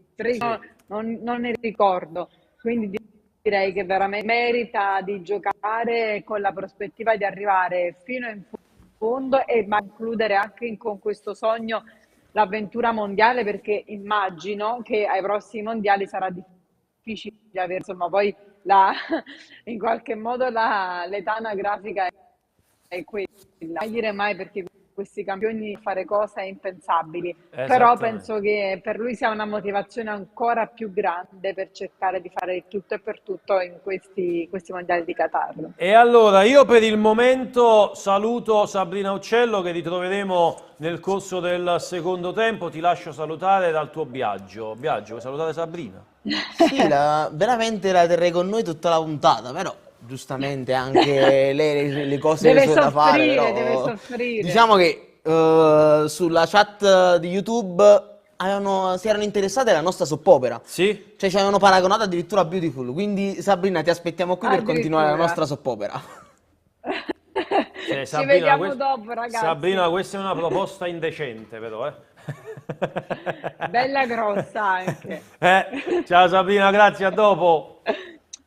Speaker 2: Non ne ricordo. Quindi direi che veramente merita di giocare con la prospettiva di arrivare fino in fondo e ma concludere anche con questo sogno l'avventura mondiale, perché immagino che ai prossimi mondiali sarà difficile avere, insomma, poi in qualche modo l'età anagrafica è quella, mai dire mai, perché questi campioni fare cose impensabili, però
Speaker 1: Esattamente.
Speaker 2: penso che per lui sia una motivazione ancora più grande per cercare di fare il tutto e per tutto in questi mondiali di Qatar.
Speaker 1: E allora io per il momento saluto Sabrina Uccello, che ritroveremo nel corso del secondo tempo. Ti lascio salutare dal tuo Biagio. Biagio, vuoi salutare Sabrina?
Speaker 3: Sì, veramente la terrei con noi tutta la puntata, però giustamente anche lei le cose
Speaker 2: Deve
Speaker 3: sue da fare,
Speaker 2: soffrire,
Speaker 3: però
Speaker 2: deve soffrire.
Speaker 3: diciamo che sulla chat di YouTube si erano interessate alla nostra soppopera,
Speaker 1: Sì?
Speaker 3: cioè ci avevano paragonato addirittura a Beautiful, quindi Sabrina ti aspettiamo qui per continuare la
Speaker 2: Addirittura.
Speaker 3: nostra soppopera.
Speaker 1: Cioè,
Speaker 2: Ci vediamo dopo, ragazzi.
Speaker 1: Sabrina, questa è una proposta indecente, però,
Speaker 2: Bella grossa anche.
Speaker 1: Ciao Sabrina, grazie, a dopo.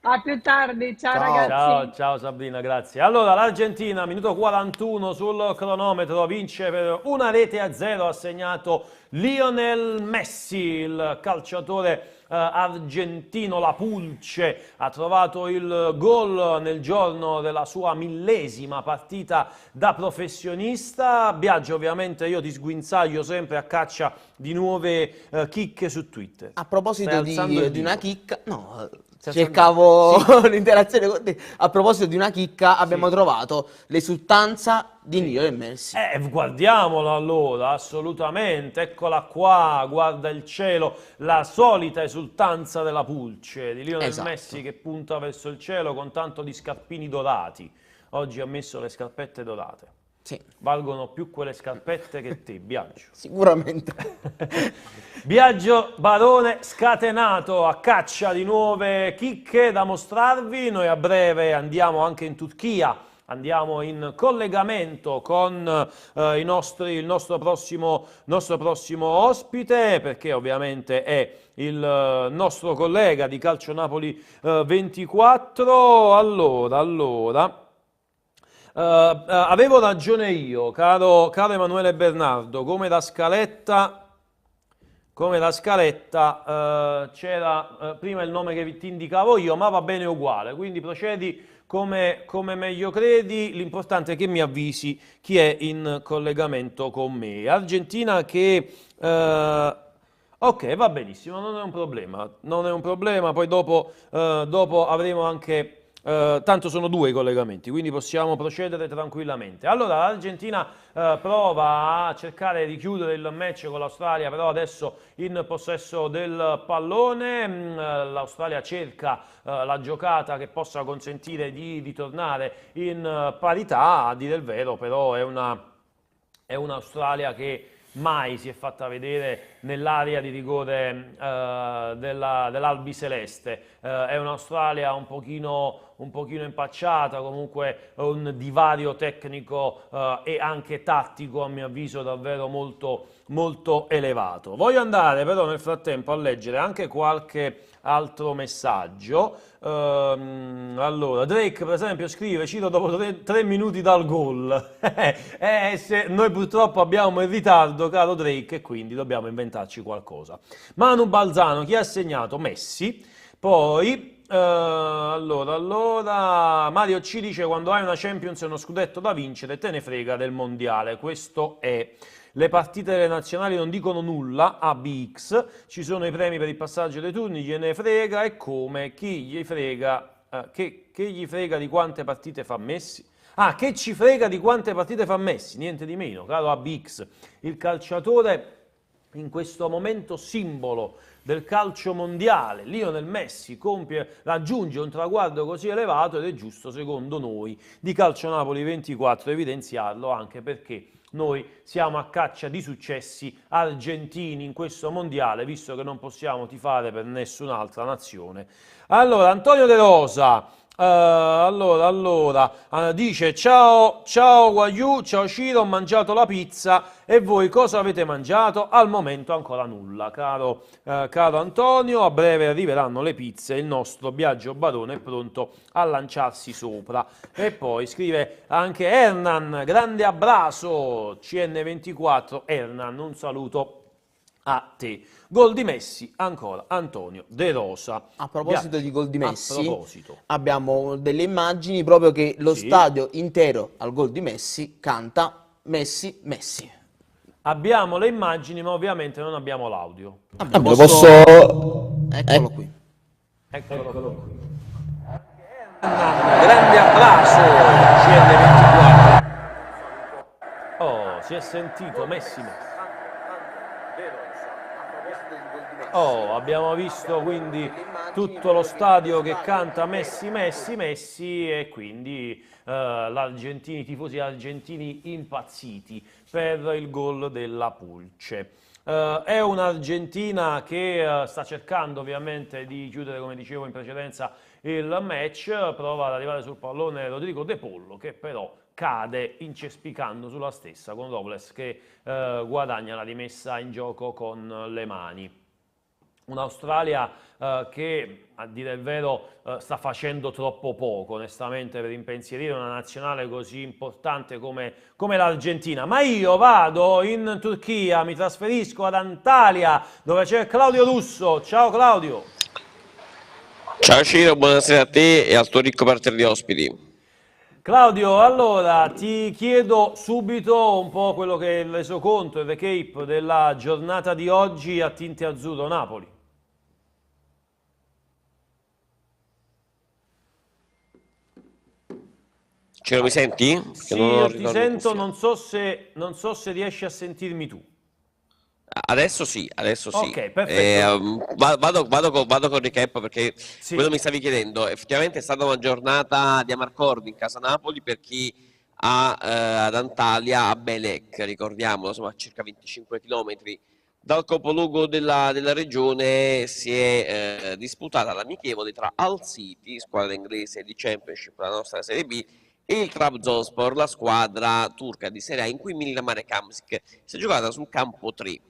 Speaker 2: A più tardi, ciao
Speaker 3: Ciao.
Speaker 2: ragazzi.
Speaker 1: Ciao Sabrina, grazie. Allora, l'Argentina, minuto 41 sul cronometro, vince per 1-0, ha segnato Lionel Messi, il calciatore argentino. La Pulce ha trovato il gol nel giorno della sua 1000ª partita da professionista. Biagio, ovviamente io ti sguinzaglio sempre a caccia di nuove chicche su Twitter.
Speaker 3: A proposito
Speaker 1: Stai alzando il
Speaker 3: di una
Speaker 1: dito.
Speaker 3: chicca, no,
Speaker 1: Stai
Speaker 3: cercavo l'interazione con te. A proposito di una chicca, abbiamo trovato l'esultanza di Lionel Messi.
Speaker 1: Guardiamola allora, assolutamente, eccola qua, guarda il cielo, la solita esultanza della Pulce, di Lionel
Speaker 3: Esatto.
Speaker 1: Messi che punta verso il cielo con tanto di scarpini dorati. Oggi ha messo le scarpette dorate,
Speaker 3: Sì,
Speaker 1: valgono più quelle scarpette che te, Biagio.
Speaker 3: sicuramente.
Speaker 1: Biagio Barone scatenato a caccia di nuove chicche da mostrarvi. Noi a breve andiamo anche in Turchia, andiamo in collegamento con il nostro prossimo ospite, perché ovviamente è il nostro collega di Calcio Napoli 24. Allora. Avevo ragione io, caro Emanuele Bernardo, come da scaletta c'era prima il nome che ti indicavo io, ma va bene uguale, quindi procedi come meglio credi, l'importante è che mi avvisi chi è in collegamento con me. Argentina che... ok, va benissimo, non è un problema, poi dopo avremo anche... tanto sono 2 i collegamenti, quindi possiamo procedere tranquillamente. Allora, l'Argentina prova a cercare di chiudere il match con l'Australia, però adesso in possesso del pallone. L'Australia cerca la giocata che possa consentire di ritornare in parità. A dire il vero, però è un'Australia che mai si è fatta vedere nell'area di rigore dell'albiceleste. È un'Australia un pochino impacciata, comunque un divario tecnico e anche tattico, a mio avviso, davvero molto molto elevato. Voglio andare però nel frattempo a leggere anche qualche altro messaggio. Allora, Drake per esempio scrive: cito dopo 3 minuti dal gol. Noi purtroppo abbiamo il ritardo, caro Drake, e quindi dobbiamo inventarci qualcosa. Manu Balzano, chi ha segnato? Messi. Poi allora Mario ci dice: quando hai una Champions e uno scudetto da vincere te ne frega del mondiale. Questo è. Le partite delle nazionali non dicono nulla, ABX, ci sono i premi per il passaggio dei turni, gliene frega, e come, chi gli frega, che gli frega di quante partite fa Messi? Ah, che ci frega di quante partite fa Messi, niente di meno, caro ABX. Il calciatore in questo momento simbolo del calcio mondiale, Lionel Messi, raggiunge un traguardo così elevato ed è giusto, secondo noi, di Calcio Napoli 24 evidenziarlo, anche perché noi siamo a caccia di successi argentini in questo mondiale, visto che non possiamo tifare per nessun'altra nazione. Allora, Antonio De Rosa, dice: ciao Guaiù, ciao Ciro, ho mangiato la pizza, e voi cosa avete mangiato? Al momento ancora nulla, caro Antonio, a breve arriveranno le pizze, il nostro Biagio Barone è pronto a lanciarsi sopra. E poi scrive anche Hernan: grande abbraccio CN24, Hernan, un saluto a te. Gol di Messi, ancora Antonio De Rosa.
Speaker 3: A proposito di gol di Messi, abbiamo delle immagini proprio che lo stadio intero al gol di Messi canta Messi, Messi.
Speaker 1: Abbiamo le immagini, ma ovviamente non abbiamo l'audio.
Speaker 3: Eccolo qui.
Speaker 1: Eccolo qui. Grande abbraccio CN24. Oh, si è sentito Messi. Oh, abbiamo visto quindi tutto lo stadio che canta Messi, Messi, Messi, e quindi i tifosi argentini impazziti per il gol della Pulce. È un'Argentina che sta cercando ovviamente di chiudere, come dicevo in precedenza, il match. Prova ad arrivare sul pallone Rodrigo De Pollo, che però cade incespicando sulla stessa, con Robles che guadagna la rimessa in gioco con le mani. Un'Australia che, a dire il vero, sta facendo troppo poco, onestamente, per impensierire una nazionale così importante come l'Argentina. Ma io vado in Turchia, mi trasferisco ad Antalya, dove c'è Claudio Russo. Ciao Claudio.
Speaker 5: Ciao Ciro, buonasera a te e al tuo ricco parterre di ospiti.
Speaker 1: Claudio, allora ti chiedo subito un po' quello che è il resoconto, il recap della giornata di oggi a tinte azzurro-Napoli.
Speaker 5: Ciro, mi senti?
Speaker 1: Sì, io ti sento, non so se riesci a sentirmi tu.
Speaker 5: Adesso sì.
Speaker 1: Ok, perfetto.
Speaker 5: Vado con recap perché
Speaker 1: Sì.
Speaker 5: quello mi stavi chiedendo. Effettivamente è stata una giornata di Amarcord in casa Napoli per chi ad Antalya, a Belek, ricordiamolo, insomma, a circa 25 km dal capoluogo della regione si è disputata l'amichevole tra Hull City, squadra inglese di Championship, la nostra Serie B, e il Trabzonspor, la squadra turca di Serie A, in cui Milli Marekamsk si è giocata sul campo 3.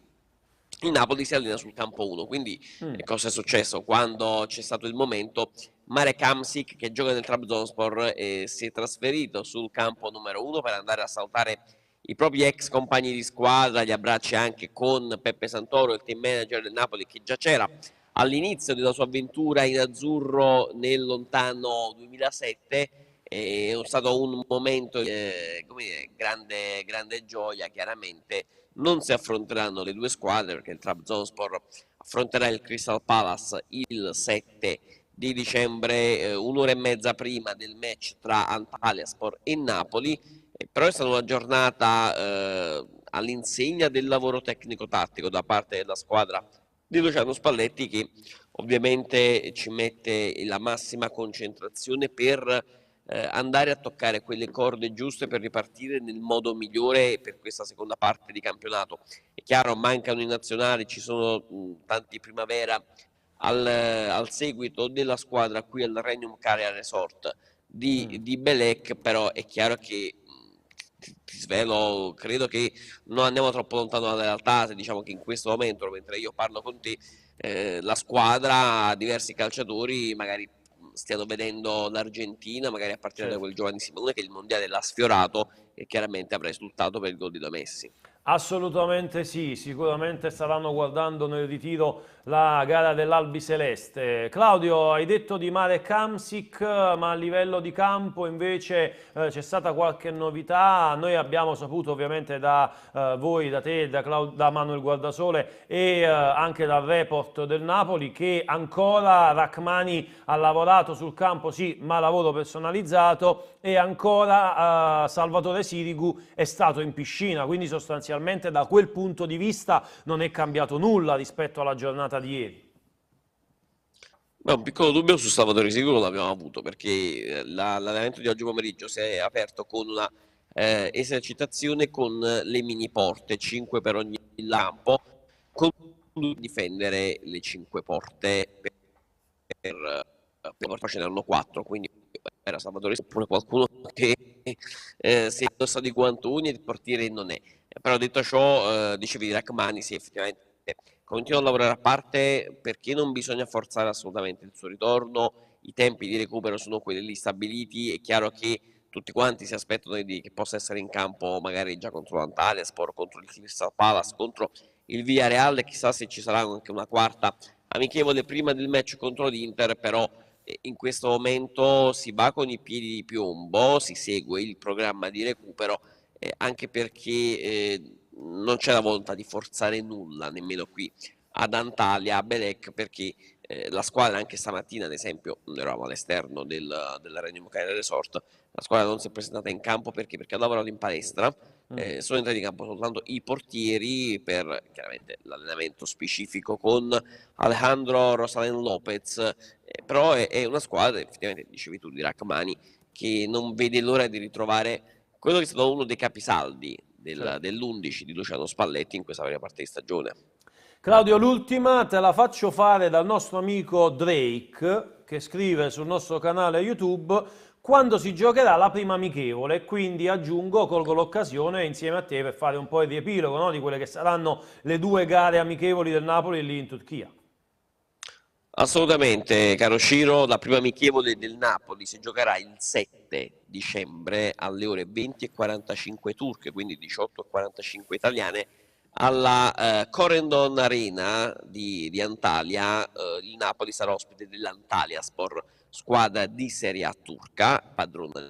Speaker 5: Il Napoli si allena sul campo 1, quindi cosa è successo? Quando c'è stato il momento, Marek Hamsik, che gioca nel Trabzonspor, si è trasferito sul campo numero 1 per andare a salutare i propri ex compagni di squadra, gli abbracci anche con Peppe Santoro, il team manager del Napoli, che già c'era all'inizio della sua avventura in azzurro nel lontano 2007. È stato un momento come dire, grande gioia. Chiaramente non si affronteranno le due squadre perché il Trabzonspor affronterà il Crystal Palace il 7 di dicembre, un'ora e mezza prima del match tra Antalyaspor e Napoli. Però è stata una giornata all'insegna del lavoro tecnico-tattico da parte della squadra di Luciano Spalletti, che ovviamente ci mette la massima concentrazione per andare a toccare quelle corde giuste per ripartire nel modo migliore per questa seconda parte di campionato. È chiaro, mancano i nazionali, ci sono tanti primavera al seguito della squadra qui al Regnum Caria Resort di Belek, però è chiaro che ti svelo, credo che non andiamo troppo lontano dalla realtà se diciamo che in questo momento, mentre io parlo con te, la squadra, diversi calciatori magari stiano vedendo l'Argentina, magari a partire da
Speaker 1: Certo.
Speaker 5: quel Giovanni Simone che il mondiale l'ha sfiorato e chiaramente avrà risultato per il gol di Leo Messi.
Speaker 1: Assolutamente sì, sicuramente staranno guardando nel ritiro la gara dell'Albi Celeste. Claudio, hai detto di Marek Hamsik, ma a livello di campo invece c'è stata qualche novità? Noi abbiamo saputo ovviamente da voi, da te, da Manuel Guardasole e anche dal report del Napoli che ancora Rachmani ha lavorato sul campo, sì, ma lavoro personalizzato, e ancora Salvatore Sirigu è stato in piscina, quindi sostanzialmente da quel punto di vista non è cambiato nulla rispetto alla giornata di ieri.
Speaker 5: Beh, un piccolo dubbio su Salvatore Sicuro l'abbiamo avuto perché l'allenamento di oggi pomeriggio si è aperto con una esercitazione con le mini porte, 5 per ogni lampo, con difendere le 5 porte per ce n'erano 4, quindi era Salvatore oppure qualcuno che si è indossato i guantoni e il portiere non è. Però detto ciò, dicevi di Rachmani, sì, effettivamente continua a lavorare a parte perché non bisogna forzare assolutamente il suo ritorno, i tempi di recupero sono quelli lì stabiliti, è chiaro che tutti quanti si aspettano che possa essere in campo magari già contro l'Antalyaspor, contro il Crystal Palace, contro il Villarreal, chissà se ci sarà anche una quarta amichevole prima del match contro l'Inter, però in questo momento si va con i piedi di piombo, si segue il programma di recupero, anche perché non c'è la volontà di forzare nulla, nemmeno qui ad Antalya, a Belek, perché la squadra anche stamattina, ad esempio, noi eravamo all'esterno del Regnum Cagliari Resort, la squadra non si è presentata in campo perché ha lavorato in palestra, sono entrati in campo soltanto i portieri per chiaramente l'allenamento specifico con Alejandro Rosalen Lopez, però è una squadra, effettivamente dicevi tu, di Rachmani, che non vede l'ora di ritrovare quello che è stato uno dei capisaldi dell'11 di Luciano Spalletti in questa prima parte di stagione.
Speaker 1: Claudio, l'ultima te la faccio fare dal nostro amico Drake, che scrive sul nostro canale YouTube quando si giocherà la prima amichevole, quindi aggiungo, colgo l'occasione insieme a te per fare un po' il riepilogo, no, di quelle che saranno le 2 gare amichevoli del Napoli lì in Turchia.
Speaker 5: Assolutamente, caro Ciro, la prima amichevole del Napoli si giocherà il 7 dicembre alle ore 20:45 turche, quindi 18:45 italiane, alla Corendon Arena di Antalya. Il Napoli sarà ospite dell'Antalyaspor, squadra di Serie A turca, padrona.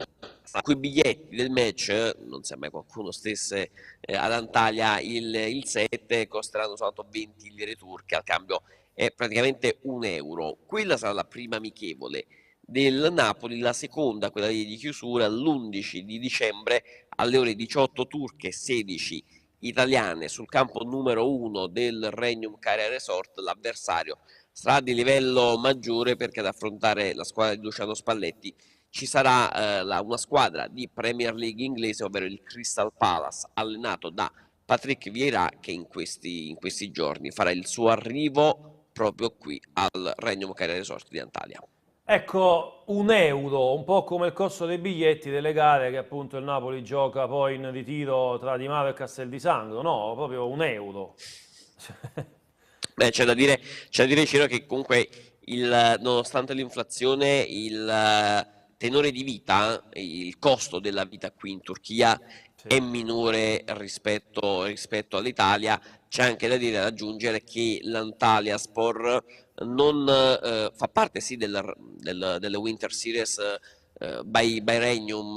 Speaker 5: Con i biglietti del match, non sembra qualcuno stesse ad Antalya il 7, costeranno soltanto 20 lire turche, al cambio è praticamente €1. Quella sarà la prima amichevole del Napoli, la seconda, quella di chiusura, l'11 di dicembre alle ore 18 turche, 16 italiane, sul campo numero 1 del Regnum Cagliari Resort. L'avversario sarà di livello maggiore perché ad affrontare la squadra di Luciano Spalletti ci sarà una squadra di Premier League inglese, ovvero il Crystal Palace, allenato da Patrick Vieira, che in questi giorni farà il suo arrivo proprio qui al Regnum Cagliari Resort di Antalya.
Speaker 1: Ecco, €1, un po' come il costo dei biglietti delle gare che appunto il Napoli gioca poi in ritiro tra Di Maio e Castel di Sangro, no, proprio €1.
Speaker 5: Beh, c'è da dire, Ciro, che comunque nonostante l'inflazione, il tenore di vita, il costo della vita qui in Turchia
Speaker 1: Sì.
Speaker 5: è minore rispetto all'Italia. C'è anche da dire, da aggiungere, che l'Antalyaspor non fa parte sì delle Winter Series by Regnum,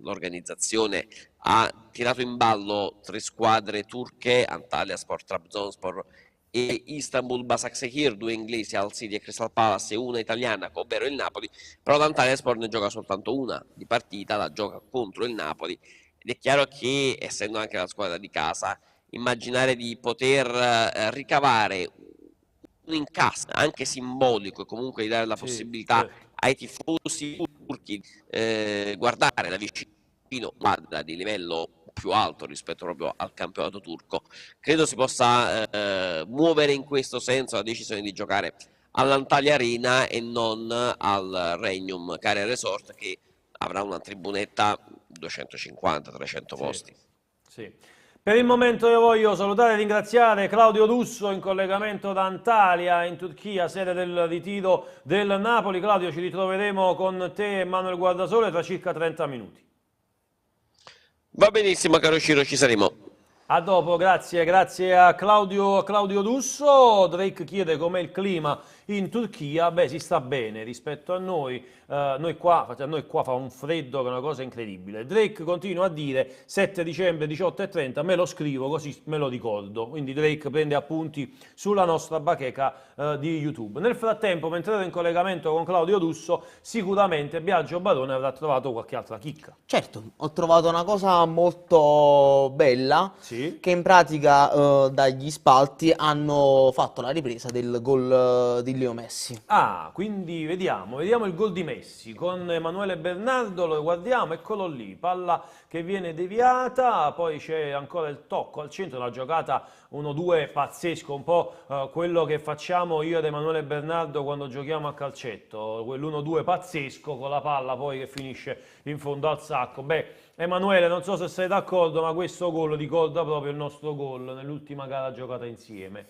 Speaker 5: l'organizzazione ha tirato in ballo 3 squadre turche, Antalyaspor, Trabzonspor e Istanbul Başakşehir, 2 inglesi, Al City e Crystal Palace, e una italiana, ovvero il Napoli, però l'Antalyaspor ne gioca soltanto una di partita, la gioca contro il Napoli, ed è chiaro che, essendo anche la squadra di casa, immaginare di poter ricavare un incasso anche simbolico e comunque di dare la
Speaker 1: Sì,
Speaker 5: possibilità
Speaker 1: certo.
Speaker 5: ai tifosi turchi guardare da vicino squadra di livello più alto rispetto proprio al campionato turco, credo si possa muovere in questo senso la decisione di giocare all'Antalya Arena e non al Regnum Cagliari Resort, che avrà una tribunetta 250-300 posti.
Speaker 1: Sì. Per il momento io voglio salutare e ringraziare Claudio Russo in collegamento da Antalya in Turchia, sede del ritiro del Napoli. Claudio, ci ritroveremo con te e Manuel Guardasole tra circa 30 minuti.
Speaker 5: Va benissimo, caro Ciro, ci saremo.
Speaker 1: A dopo, grazie a Claudio Russo. Drake chiede com'è il clima in Turchia. Beh, si sta bene rispetto a noi. A noi qua fa un freddo che è una cosa incredibile. Drake continua a dire 7 dicembre 18:30, me lo scrivo così me lo ricordo. Quindi Drake prende appunti sulla nostra bacheca di YouTube. Nel frattempo, mentre ero in collegamento con Claudio Russo, sicuramente Biagio Barone avrà trovato qualche altra chicca.
Speaker 3: Certo, ho trovato una cosa molto bella,
Speaker 1: Sì?
Speaker 3: che in pratica dagli spalti hanno fatto la ripresa del gol di Leo Messi.
Speaker 1: Ah, quindi vediamo il gol di Messi con Emanuele Bernardo, lo guardiamo, eccolo lì, palla che viene deviata, poi c'è ancora il tocco al centro, una giocata 1-2 pazzesco, un po' quello che facciamo io ed Emanuele Bernardo quando giochiamo a calcetto, quell'1-2 pazzesco con la palla poi che finisce in fondo al sacco. Beh, Emanuele, non so se sei d'accordo, ma questo gol ricorda proprio il nostro gol nell'ultima gara giocata insieme.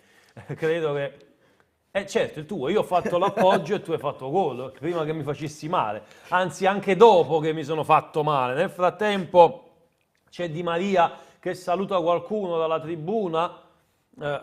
Speaker 1: Credo che... certo, il tuo, io ho fatto l'appoggio e tu hai fatto gol, prima che mi facessi male, anzi anche dopo che mi sono fatto male. Nel frattempo c'è Di Maria che saluta qualcuno dalla tribuna,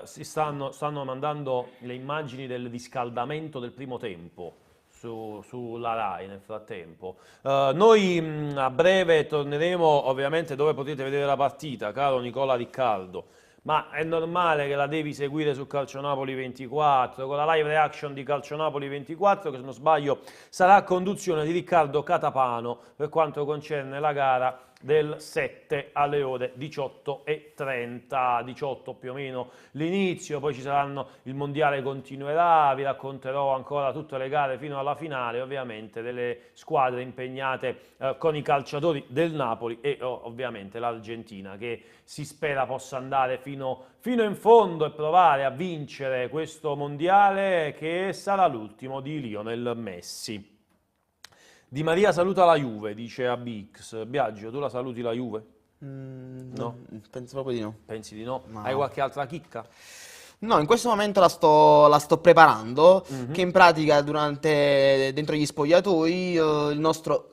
Speaker 1: si stanno mandando le immagini del riscaldamento del primo tempo sulla Rai nel frattempo. Noi a breve torneremo ovviamente dove potete vedere la partita, caro Nicola Riccardo. Ma è normale che la devi seguire su Calcio Napoli 24, con la live reaction di Calcio Napoli 24, che se non sbaglio sarà a conduzione di Riccardo Catapano per quanto concerne la gara del 7 alle ore 18:30, 18 più o meno l'inizio, poi ci saranno, il mondiale continuerà, vi racconterò ancora tutte le gare fino alla finale, ovviamente delle squadre impegnate con i calciatori del Napoli e ovviamente l'Argentina che si spera possa andare fino in fondo e provare a vincere questo mondiale che sarà l'ultimo di Lionel Messi. Di Maria saluta la Juve, dice ABX. Biagio, tu la saluti la Juve? No?
Speaker 3: Penso proprio di no.
Speaker 1: Pensi di no?
Speaker 3: No.
Speaker 1: Hai qualche altra chicca?
Speaker 3: No, in questo momento la sto preparando, che in pratica dentro gli spogliatoi il nostro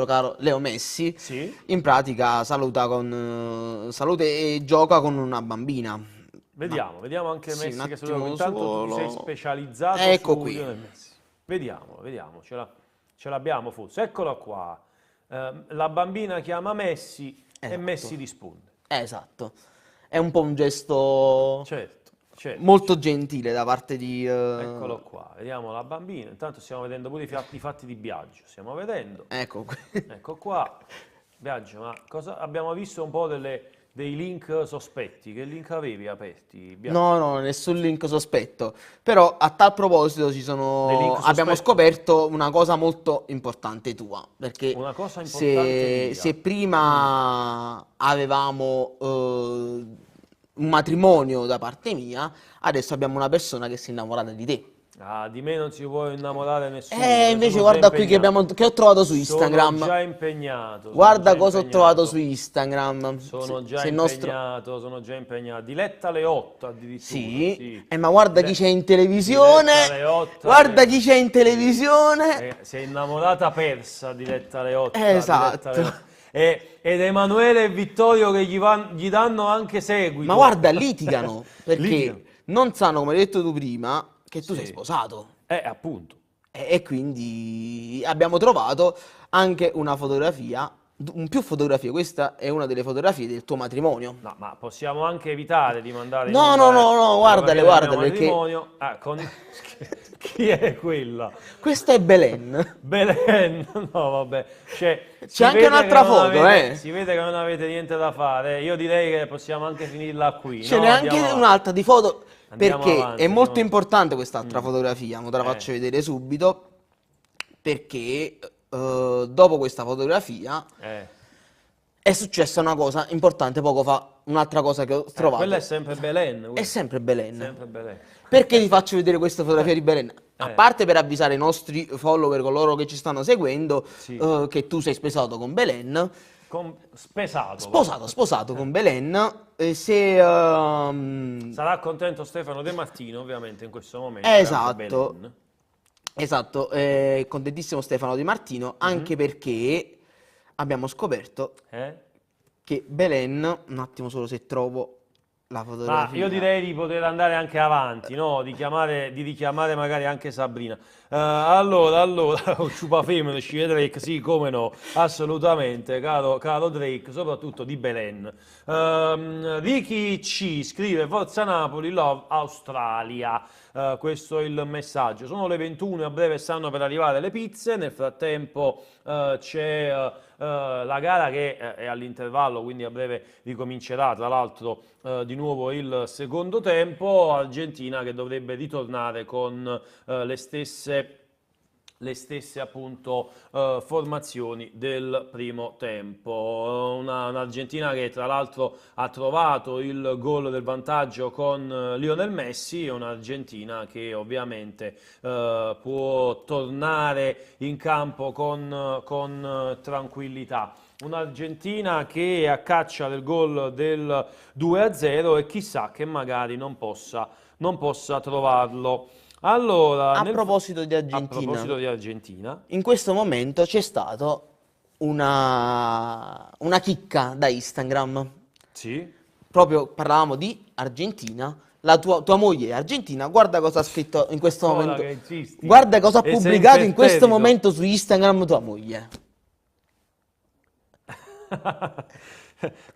Speaker 3: caro Leo Messi,
Speaker 1: Sì.
Speaker 3: in pratica saluta e gioca con una bambina.
Speaker 1: Vediamo anche
Speaker 3: Sì,
Speaker 1: Messi
Speaker 3: un
Speaker 1: che saluta.
Speaker 3: attimo
Speaker 1: Intanto tu
Speaker 3: solo.
Speaker 1: sei specializzato
Speaker 3: Ecco
Speaker 1: su
Speaker 3: qui.
Speaker 1: Lionel Messi. Vediamo, ce l'abbiamo forse. Eccola qua. La bambina chiama Messi e
Speaker 3: Esatto.
Speaker 1: Messi risponde.
Speaker 3: Esatto. È un po' un gesto
Speaker 1: Certo.
Speaker 3: molto gentile da parte di...
Speaker 1: Eccolo qua, vediamo la bambina. Intanto stiamo vedendo pure i fatti di Biagio. Stiamo vedendo.
Speaker 3: Ecco qui.
Speaker 1: Ecco qua. Biagio, ma cosa abbiamo visto un po' dei link sospetti? Che link avevi aperti, Biagio?
Speaker 3: No, nessun link sospetto. Però a tal proposito
Speaker 1: Dei link sospetti?
Speaker 3: abbiamo scoperto una cosa molto importante tua. Perché
Speaker 1: Una cosa importante mia.
Speaker 3: se prima avevamo un matrimonio da parte mia, adesso abbiamo una persona che si è innamorata di te.
Speaker 1: Ah, di me non si può innamorare nessuno.
Speaker 3: Invece
Speaker 1: sono
Speaker 3: guarda
Speaker 1: già
Speaker 3: qui
Speaker 1: impegnato.
Speaker 3: che ho trovato su Instagram.
Speaker 1: Sono già impegnato.
Speaker 3: Guarda
Speaker 1: sono già
Speaker 3: cosa ho
Speaker 1: impegnato.
Speaker 3: trovato su Instagram.
Speaker 1: Sono già
Speaker 3: Se il
Speaker 1: impegnato, sono già impegnato. Diletta Leotta addirittura.
Speaker 3: Sì, ma guarda chi c'è in televisione.
Speaker 1: Diletta Leotta,
Speaker 3: Guarda chi c'è in televisione.
Speaker 1: Si è innamorata persa Diletta Leotta.
Speaker 3: Esatto.
Speaker 1: Diletta Leotta. Ed Emanuele e Vittorio che gli danno anche seguito.
Speaker 3: Ma guarda, litigano perché
Speaker 1: Litigano.
Speaker 3: non sanno, come hai detto tu prima, che tu
Speaker 1: Sì.
Speaker 3: sei sposato.
Speaker 1: Appunto.
Speaker 3: E quindi abbiamo trovato anche una fotografia, più fotografie. Questa è una delle fotografie del tuo matrimonio.
Speaker 1: No, ma possiamo anche evitare di mandare...
Speaker 3: No,
Speaker 1: in
Speaker 3: no,
Speaker 1: onda,
Speaker 3: no, guardale,
Speaker 1: fotografie del mio
Speaker 3: perché-
Speaker 1: matrimonio. Chi è quella?
Speaker 3: Questa è Belen.
Speaker 1: Belen, no vabbè, si
Speaker 3: anche
Speaker 1: vede
Speaker 3: un'altra
Speaker 1: che non
Speaker 3: foto,
Speaker 1: avete- Si vede che non avete niente da fare, io direi che possiamo anche finirla qui.
Speaker 3: Ce
Speaker 1: no?
Speaker 3: n'è anche
Speaker 1: Andiamo avanti.
Speaker 3: un'altra di foto,
Speaker 1: Andiamo
Speaker 3: perché
Speaker 1: avanti,
Speaker 3: è molto
Speaker 1: andiamo-
Speaker 3: importante quest'altra fotografia, mo te la faccio vedere subito, perché dopo questa fotografia è successa una cosa importante poco fa, un'altra cosa che ho trovato.
Speaker 1: Quella è sempre Belen.
Speaker 3: È
Speaker 1: quella.
Speaker 3: sempre Belen.
Speaker 1: Sempre Belen.
Speaker 3: Perché ti faccio vedere questa fotografia di Belen? A
Speaker 1: Eh.
Speaker 3: parte per avvisare i nostri follower, coloro che ci stanno seguendo,
Speaker 1: Sì.
Speaker 3: che tu sei sposato con Belen, Sposato con Belen.
Speaker 1: Sarà contento Stefano De Martino, ovviamente, in questo momento.
Speaker 3: Esatto, contentissimo Stefano Di Martino, anche perché abbiamo scoperto che Belen, un attimo solo se trovo la fotografia.
Speaker 1: Ma io direi di poter andare anche avanti, no? Di richiamare magari anche Sabrina. Allora, ciupa femmina, ci Drake, sì, come no, assolutamente, caro Drake, soprattutto di Belen. Ricky C scrive: Forza Napoli, love Australia. Questo è il messaggio. Sono le 21, a breve stanno per arrivare le pizze. Nel frattempo c'è la gara che è all'intervallo, quindi a breve ricomincerà, tra l'altro, di nuovo il secondo tempo. Argentina che dovrebbe ritornare con le stesse appunto formazioni del primo tempo. Un'Argentina che tra l'altro ha trovato il gol del vantaggio con Lionel Messi, un'Argentina che ovviamente può tornare in campo con tranquillità. Un'Argentina che è a caccia del gol del 2-0 e chissà che magari non possa trovarlo. Allora,
Speaker 3: a proposito di
Speaker 1: Argentina,
Speaker 3: in questo momento c'è stata una chicca da Instagram.
Speaker 1: Sì.
Speaker 3: Proprio parlavamo di Argentina. Tua moglie è argentina, guarda cosa ha scritto in questo momento. Guarda cosa ha pubblicato in questo momento su Instagram tua moglie.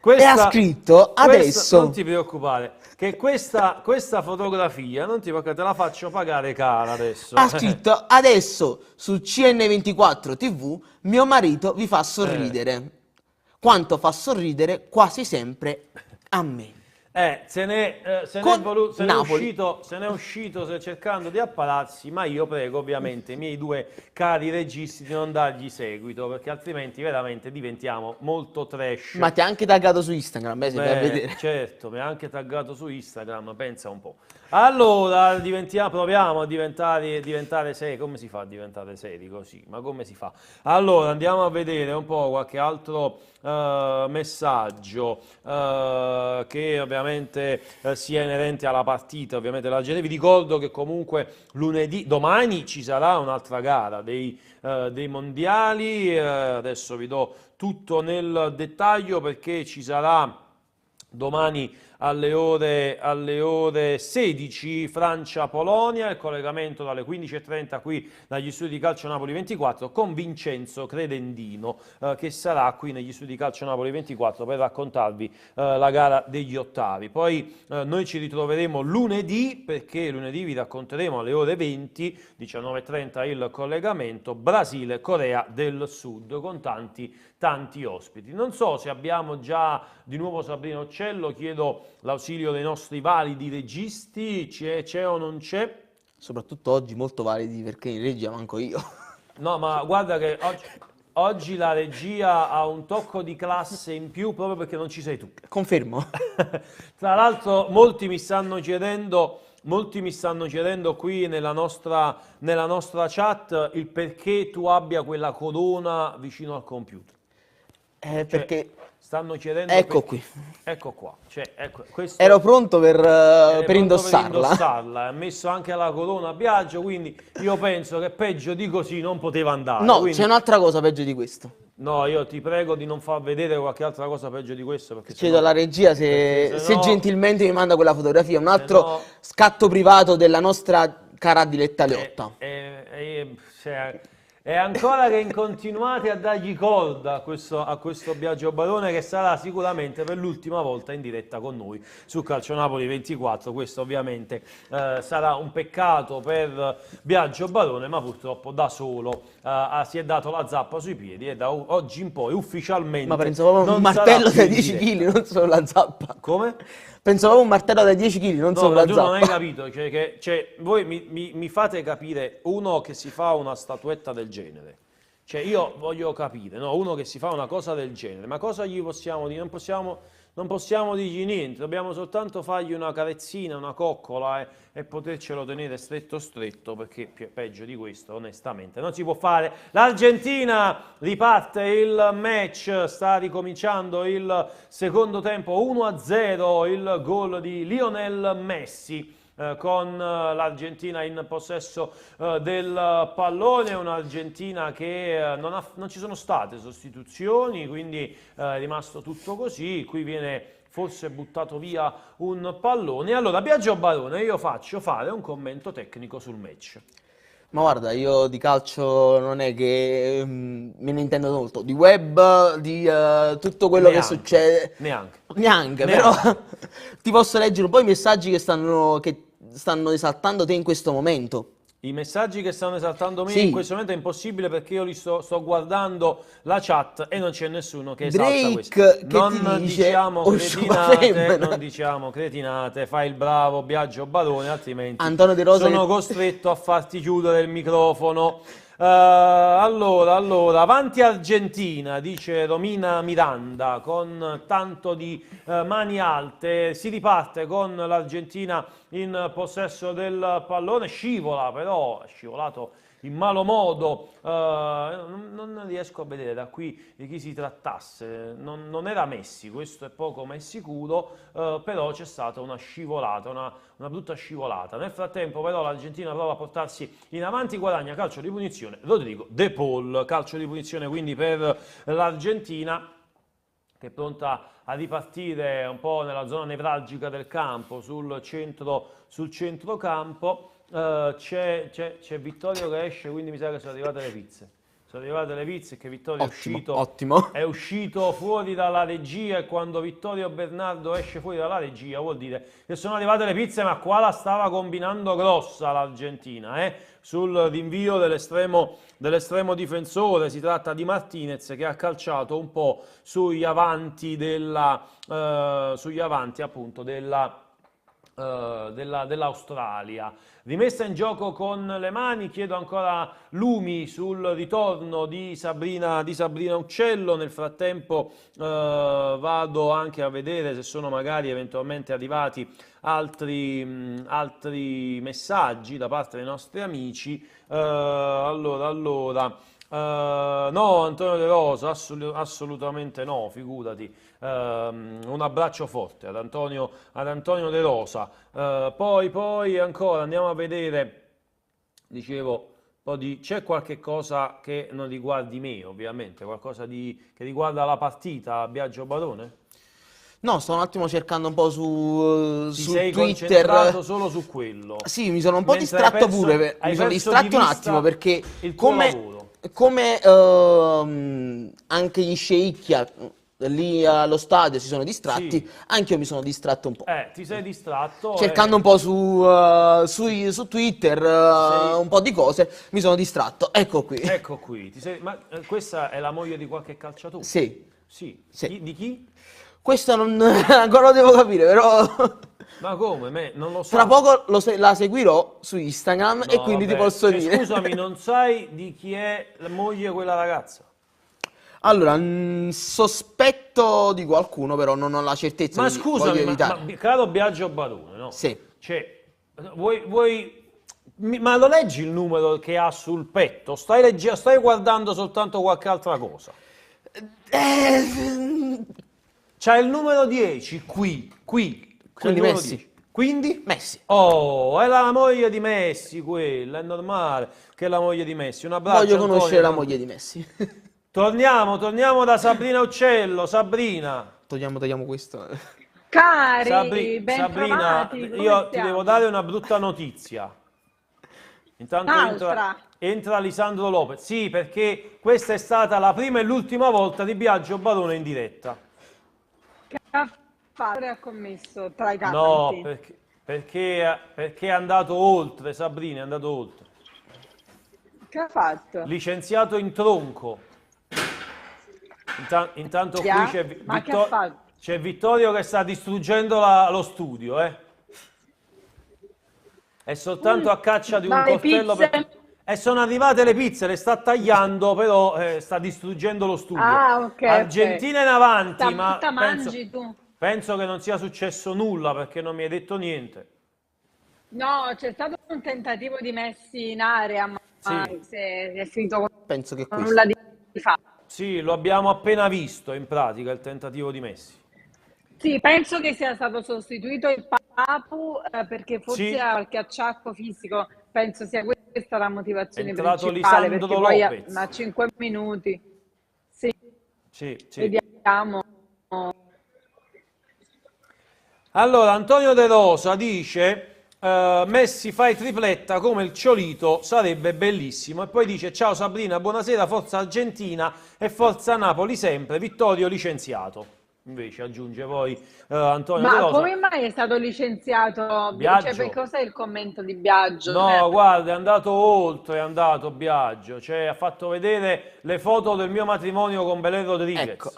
Speaker 3: E ha scritto adesso.
Speaker 1: Non ti preoccupare, che questa fotografia non ti preoccupare, te la faccio pagare cara adesso.
Speaker 3: Ha scritto adesso su CN24 TV mio marito vi fa sorridere. Quanto fa sorridere quasi sempre a me.
Speaker 1: Se ne è uscito cercando di appararsi, ma io prego ovviamente i miei due cari registi di non dargli seguito, perché altrimenti veramente diventiamo molto trash.
Speaker 3: Ma ti ha anche taggato su Instagram, se vai a vedere.
Speaker 1: Certo, mi ha anche taggato su Instagram, pensa un po'. Allora, proviamo a diventare seri. Come si fa a diventare seri così? Ma come si fa? Allora, andiamo a vedere un po' qualche altro messaggio che ovviamente sia inerente alla partita, ovviamente la gente. Vi ricordo che comunque domani ci sarà un'altra gara dei mondiali, adesso vi do tutto nel dettaglio perché ci sarà domani alle ore 16 Francia-Polonia, il collegamento dalle 15:30 qui dagli studi di Calcio Napoli 24 con Vincenzo Credendino che sarà qui negli studi di Calcio Napoli 24 per raccontarvi la gara degli ottavi. Poi noi ci ritroveremo lunedì, perché lunedì vi racconteremo alle ore 20, 19:30 il collegamento Brasile-Corea del Sud con tanti ospiti. Non so se abbiamo già di nuovo Sabrina Uccello, chiedo l'ausilio dei nostri validi registi, c'è o non c'è?
Speaker 3: Soprattutto oggi molto validi perché in regia manco io.
Speaker 1: No, ma guarda che oggi la regia ha un tocco di classe in più proprio perché non ci sei tu.
Speaker 3: Confermo.
Speaker 1: Tra l'altro molti mi stanno chiedendo qui nella nostra chat il perché tu abbia quella corona vicino al computer.
Speaker 3: Perché
Speaker 1: stanno chiedendo
Speaker 3: ecco qui.
Speaker 1: Ecco qua.
Speaker 3: Ero pronto per indossarla.
Speaker 1: Ha messo anche la corona a Biagio, quindi io penso che peggio di così non poteva andare.
Speaker 3: No, c'è un'altra cosa peggio di questo.
Speaker 1: No, io ti prego di non far vedere qualche altra cosa peggio di questo.
Speaker 3: Chiedo alla regia se gentilmente mi manda quella fotografia. Un altro scatto privato della nostra cara Diletta Leotta.
Speaker 1: E ancora che continuate a dargli corda a questo Biagio Barone, che sarà sicuramente per l'ultima volta in diretta con noi su Calcio Napoli 24. Questo ovviamente sarà un peccato per Biagio Barone, ma purtroppo da solo si è dato la zappa sui piedi e da oggi in poi ufficialmente.
Speaker 3: Ma pensavo un martello da 10 kg, non solo la zappa.
Speaker 1: Come?
Speaker 3: Pensavo un martello da 10 kg, non solo la zappa.
Speaker 1: Tu non hai capito, voi mi fate capire uno che si fa una statuetta del genere. Io voglio capire, no? Uno che si fa una cosa del genere, ma cosa gli possiamo dire? Non possiamo Non possiamo dirgli niente, dobbiamo soltanto fargli una carezzina, una coccola e potercelo tenere stretto stretto, perché peggio di questo onestamente non si può fare. L'Argentina riparte il match, sta ricominciando il secondo tempo, 1-0 il gol di Lionel Messi. Con l'Argentina in possesso del pallone, un'Argentina che non ci sono state sostituzioni, quindi è rimasto tutto così. Qui viene forse buttato via un pallone. Allora, Biagio Barone, io faccio fare un commento tecnico sul match.
Speaker 3: Ma guarda, io di calcio non è che me ne intendo molto, di web, di tutto quello che succede. Neanche, però ti posso leggere un po' i messaggi che stanno esaltando te in questo momento.
Speaker 1: I messaggi che stanno esaltando me in questo momento è impossibile, perché io sto guardando la chat e non c'è nessuno che esalta questo. Non diciamo cretinate, fai il bravo Biagio Barone, altrimenti
Speaker 3: Antonio De Rosa
Speaker 1: sono costretto a farti chiudere il microfono. Allora, avanti Argentina, dice Romina Miranda, con tanto di mani alte. Si riparte con l'Argentina in possesso del pallone, scivola, però è scivolato in malo modo, non riesco a vedere da qui di chi si trattasse, non era Messi, questo è poco ma è sicuro, però c'è stata una scivolata, una brutta scivolata. Nel frattempo però l'Argentina prova a portarsi in avanti, guadagna calcio di punizione Rodrigo De Paul, calcio di punizione quindi per l'Argentina, che è pronta a ripartire un po' nella zona nevralgica del campo, sul centrocampo. C'è Vittorio che esce, quindi mi sa che sono arrivate le pizze. Sono arrivate le pizze, che Vittorio è uscito fuori dalla regia, e quando Vittorio Bernardo esce fuori dalla regia vuol dire che sono arrivate le pizze, ma qua la stava combinando grossa l'Argentina, sul rinvio dell'estremo difensore. Si tratta di Martinez, che ha calciato un po' sugli avanti appunto dell'Australia. Rimessa in gioco con le mani, chiedo ancora lumi sul ritorno di Sabrina Uccello. Nel frattempo vado anche a vedere se sono magari eventualmente arrivati altri messaggi da parte dei nostri amici. No, Antonio De Rosa, assolutamente no, figurati. Un abbraccio forte ad Antonio De Rosa. Poi ancora andiamo a vedere, dicevo, c'è qualche cosa che non riguardi me, ovviamente, qualcosa che riguarda la partita, Biagio Barone?
Speaker 3: No, sto un attimo cercando un po' su
Speaker 1: sei
Speaker 3: Twitter.
Speaker 1: Concentrato solo su quello.
Speaker 3: Sì, mi sono un po' distratto pure. Mi sono distratto un attimo perché come anche gli sceicchi lì allo stadio si sono distratti, sì. Anche io mi sono distratto un po'.
Speaker 1: Ti sei distratto?
Speaker 3: Cercando un po' su Twitter un po' di cose, mi sono distratto. Ecco qui.
Speaker 1: Ma questa è la moglie di qualche calciatore?
Speaker 3: Sì.
Speaker 1: Di chi?
Speaker 3: Questo ancora lo devo capire, però...
Speaker 1: Ma come? Non lo so.
Speaker 3: Tra poco la seguirò su Instagram e quindi ti posso dire.
Speaker 1: Scusami, non sai di chi è la moglie di quella ragazza?
Speaker 3: Allora, sospetto di qualcuno, però non ho la certezza.
Speaker 1: Ma scusami, ma caro Biagio Barone, no?
Speaker 3: Sì.
Speaker 1: Ma lo leggi il numero che ha sul petto? Stai guardando soltanto qualche altra cosa? C'ha il numero 10 qui.
Speaker 3: Quindi Messi.
Speaker 1: 10. Quindi?
Speaker 3: Messi.
Speaker 1: Oh, è la moglie di Messi quella, è normale che è la moglie di Messi. Un abbraccio,
Speaker 3: voglio conoscere la moglie di Messi.
Speaker 1: Torniamo da Sabrina Uccello. Sabrina.
Speaker 3: Togliamo questo.
Speaker 2: Cari,
Speaker 1: Sabrina, io ti devo dare una brutta notizia. Intanto entra Lisandro Lopez. Sì, perché questa è stata la prima e l'ultima volta di Biagio Barone in diretta.
Speaker 2: Che ha commesso tra i tanti?
Speaker 1: No, perché è andato oltre, Sabrina, è andato oltre.
Speaker 2: Che ha fatto?
Speaker 1: Licenziato in tronco. Intanto qui c'è Vittorio che sta distruggendo lo studio, È soltanto a caccia di un coltello e sono arrivate le pizze, le sta tagliando, però sta distruggendo lo studio.
Speaker 2: Ah, ok.
Speaker 1: Argentina in avanti,
Speaker 2: ma mangi tu.
Speaker 1: Penso che non sia successo nulla perché non mi hai detto niente.
Speaker 2: No, c'è stato un tentativo di Messi in area, ma
Speaker 1: Sì,
Speaker 2: è finito
Speaker 3: Penso che
Speaker 2: con
Speaker 3: questo.
Speaker 2: nulla di fatto.
Speaker 1: sì, lo abbiamo appena visto in pratica il tentativo di Messi.
Speaker 2: Sì, penso che sia stato sostituito il Papu perché forse
Speaker 1: Sì,
Speaker 2: ha qualche acciacco fisico, penso sia questa la
Speaker 1: è
Speaker 2: motivazione
Speaker 1: entrato
Speaker 2: principale, perché
Speaker 1: Lisandro
Speaker 2: poi
Speaker 1: Lopez.
Speaker 2: a 5 minuti, sì,
Speaker 1: Sì, sì.
Speaker 2: vediamo.
Speaker 1: Allora, Antonio De Rosa dice, Messi fai tripletta come il Ciolito, sarebbe bellissimo. E poi dice, ciao Sabrina, buonasera, forza Argentina e forza Napoli sempre, Vittorio licenziato. Invece aggiunge poi Antonio De
Speaker 2: Ma
Speaker 1: Rosa,
Speaker 2: come mai è stato licenziato? Cioè, per
Speaker 1: Biagio.
Speaker 2: cos'è il commento di Biagio?
Speaker 1: No, guarda, è andato oltre, è andato Biagio, cioè ha fatto vedere le foto del mio matrimonio con Belen
Speaker 3: Ecco.
Speaker 1: Rodriguez.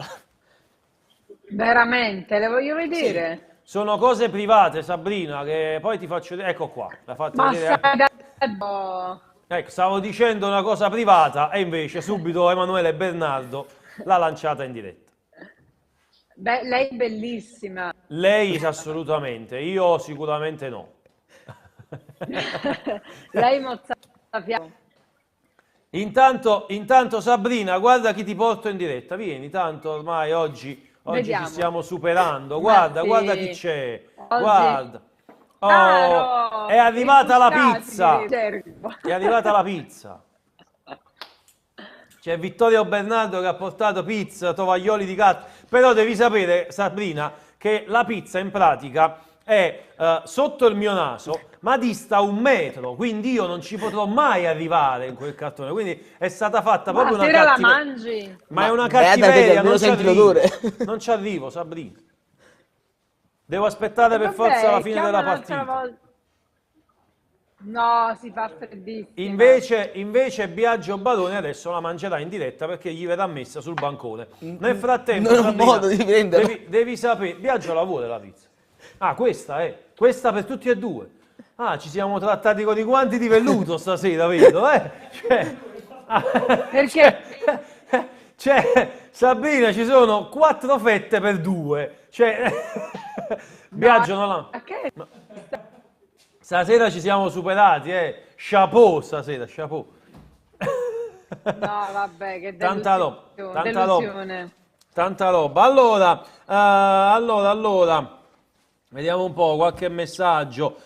Speaker 2: Veramente, le voglio
Speaker 1: Sì,
Speaker 2: vedere.
Speaker 1: sono cose private, Sabrina, che poi ti faccio vedere. Ecco qua, l'ha fatta
Speaker 2: Ma
Speaker 1: vedere.
Speaker 2: stai da...
Speaker 1: Ecco, stavo dicendo una cosa privata e invece subito Emanuele Bernardo l'ha lanciata in diretta.
Speaker 2: Beh, lei è bellissima.
Speaker 1: Lei assolutamente, io sicuramente no.
Speaker 2: Lei mozzafiato.
Speaker 1: Intanto Sabrina, guarda chi ti porto in diretta. Vieni, tanto ormai oggi ci
Speaker 2: Vediamo.
Speaker 1: stiamo superando.
Speaker 2: Ma
Speaker 1: Guarda chi
Speaker 2: sì,
Speaker 1: c'è.
Speaker 2: oggi...
Speaker 1: Guarda. Oh, è
Speaker 2: Caro,
Speaker 1: arrivata la
Speaker 2: rimbucati di
Speaker 1: pizza.
Speaker 2: riserva.
Speaker 1: È arrivata la pizza. C'è Vittorio Bernardo che ha portato pizza, tovaglioli di gatto. Però devi sapere, Sabrina, che la pizza in pratica è sotto il mio naso, ma dista 1 metro, quindi io non ci potrò mai arrivare in quel cartone. Quindi è stata fatta
Speaker 2: Ma
Speaker 1: proprio una
Speaker 2: sera la
Speaker 1: cattiveria.
Speaker 2: mangi?
Speaker 1: Ma è una
Speaker 3: beata te che
Speaker 1: cattiveria,
Speaker 3: almeno
Speaker 1: non ci
Speaker 3: senti
Speaker 1: arrivo.
Speaker 3: l'odore.
Speaker 1: Non ci arrivo, Sabrina. Devo aspettare
Speaker 2: E
Speaker 1: per forza la
Speaker 2: vabbè,
Speaker 1: fine
Speaker 2: chiama
Speaker 1: della
Speaker 2: un'altra
Speaker 1: partita.
Speaker 2: volta. No, si fa freddissima.
Speaker 1: Invece Biagio Baroni adesso la mangerà in diretta perché gli verrà messa sul bancone. Nel frattempo,
Speaker 3: Non ho
Speaker 1: Sabrina,
Speaker 3: modo di prenderla.
Speaker 1: devi sapere, Biagio la vuole la pizza. Ah, questa per tutti e due. Ah, ci siamo trattati con i guanti di velluto stasera, vedo, Cioè,
Speaker 2: Perché?
Speaker 1: Sabrina, ci sono 4 fette per 2. Cioè, Biagio non la...
Speaker 2: Ma che?
Speaker 1: Stasera ci siamo superati, Chapeau stasera, chapeau.
Speaker 2: No, vabbè, che
Speaker 1: Tanta roba,
Speaker 2: delusione.
Speaker 1: tanta roba,
Speaker 2: Delusione.
Speaker 1: tanta roba. Allora, vediamo un po', qualche messaggio.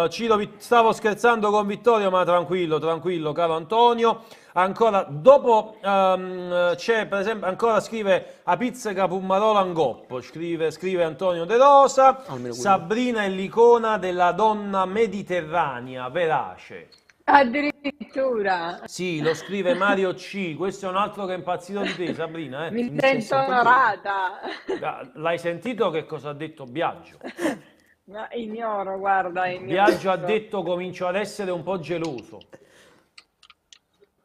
Speaker 1: Ciro, stavo scherzando con Vittorio, ma tranquillo, caro Antonio. Ancora, dopo c'è, per esempio, ancora scrive a pizzica Pummarola Angoppo, scrive Antonio De Rosa.
Speaker 3: Almeno quello.
Speaker 1: Sabrina è l'icona della donna mediterranea, verace.
Speaker 2: Addirittura.
Speaker 1: Sì, lo scrive Mario C. Questo è un altro che è impazzito di te, Sabrina.
Speaker 2: Mi
Speaker 3: Mi stai
Speaker 2: sento
Speaker 3: sentendo?
Speaker 2: onorata.
Speaker 1: L'hai sentito che cosa ha detto Biagio?
Speaker 2: Ma ignoro, guarda,
Speaker 1: Biagio ha
Speaker 2: ignoro.
Speaker 1: detto comincio ad essere un po' geloso.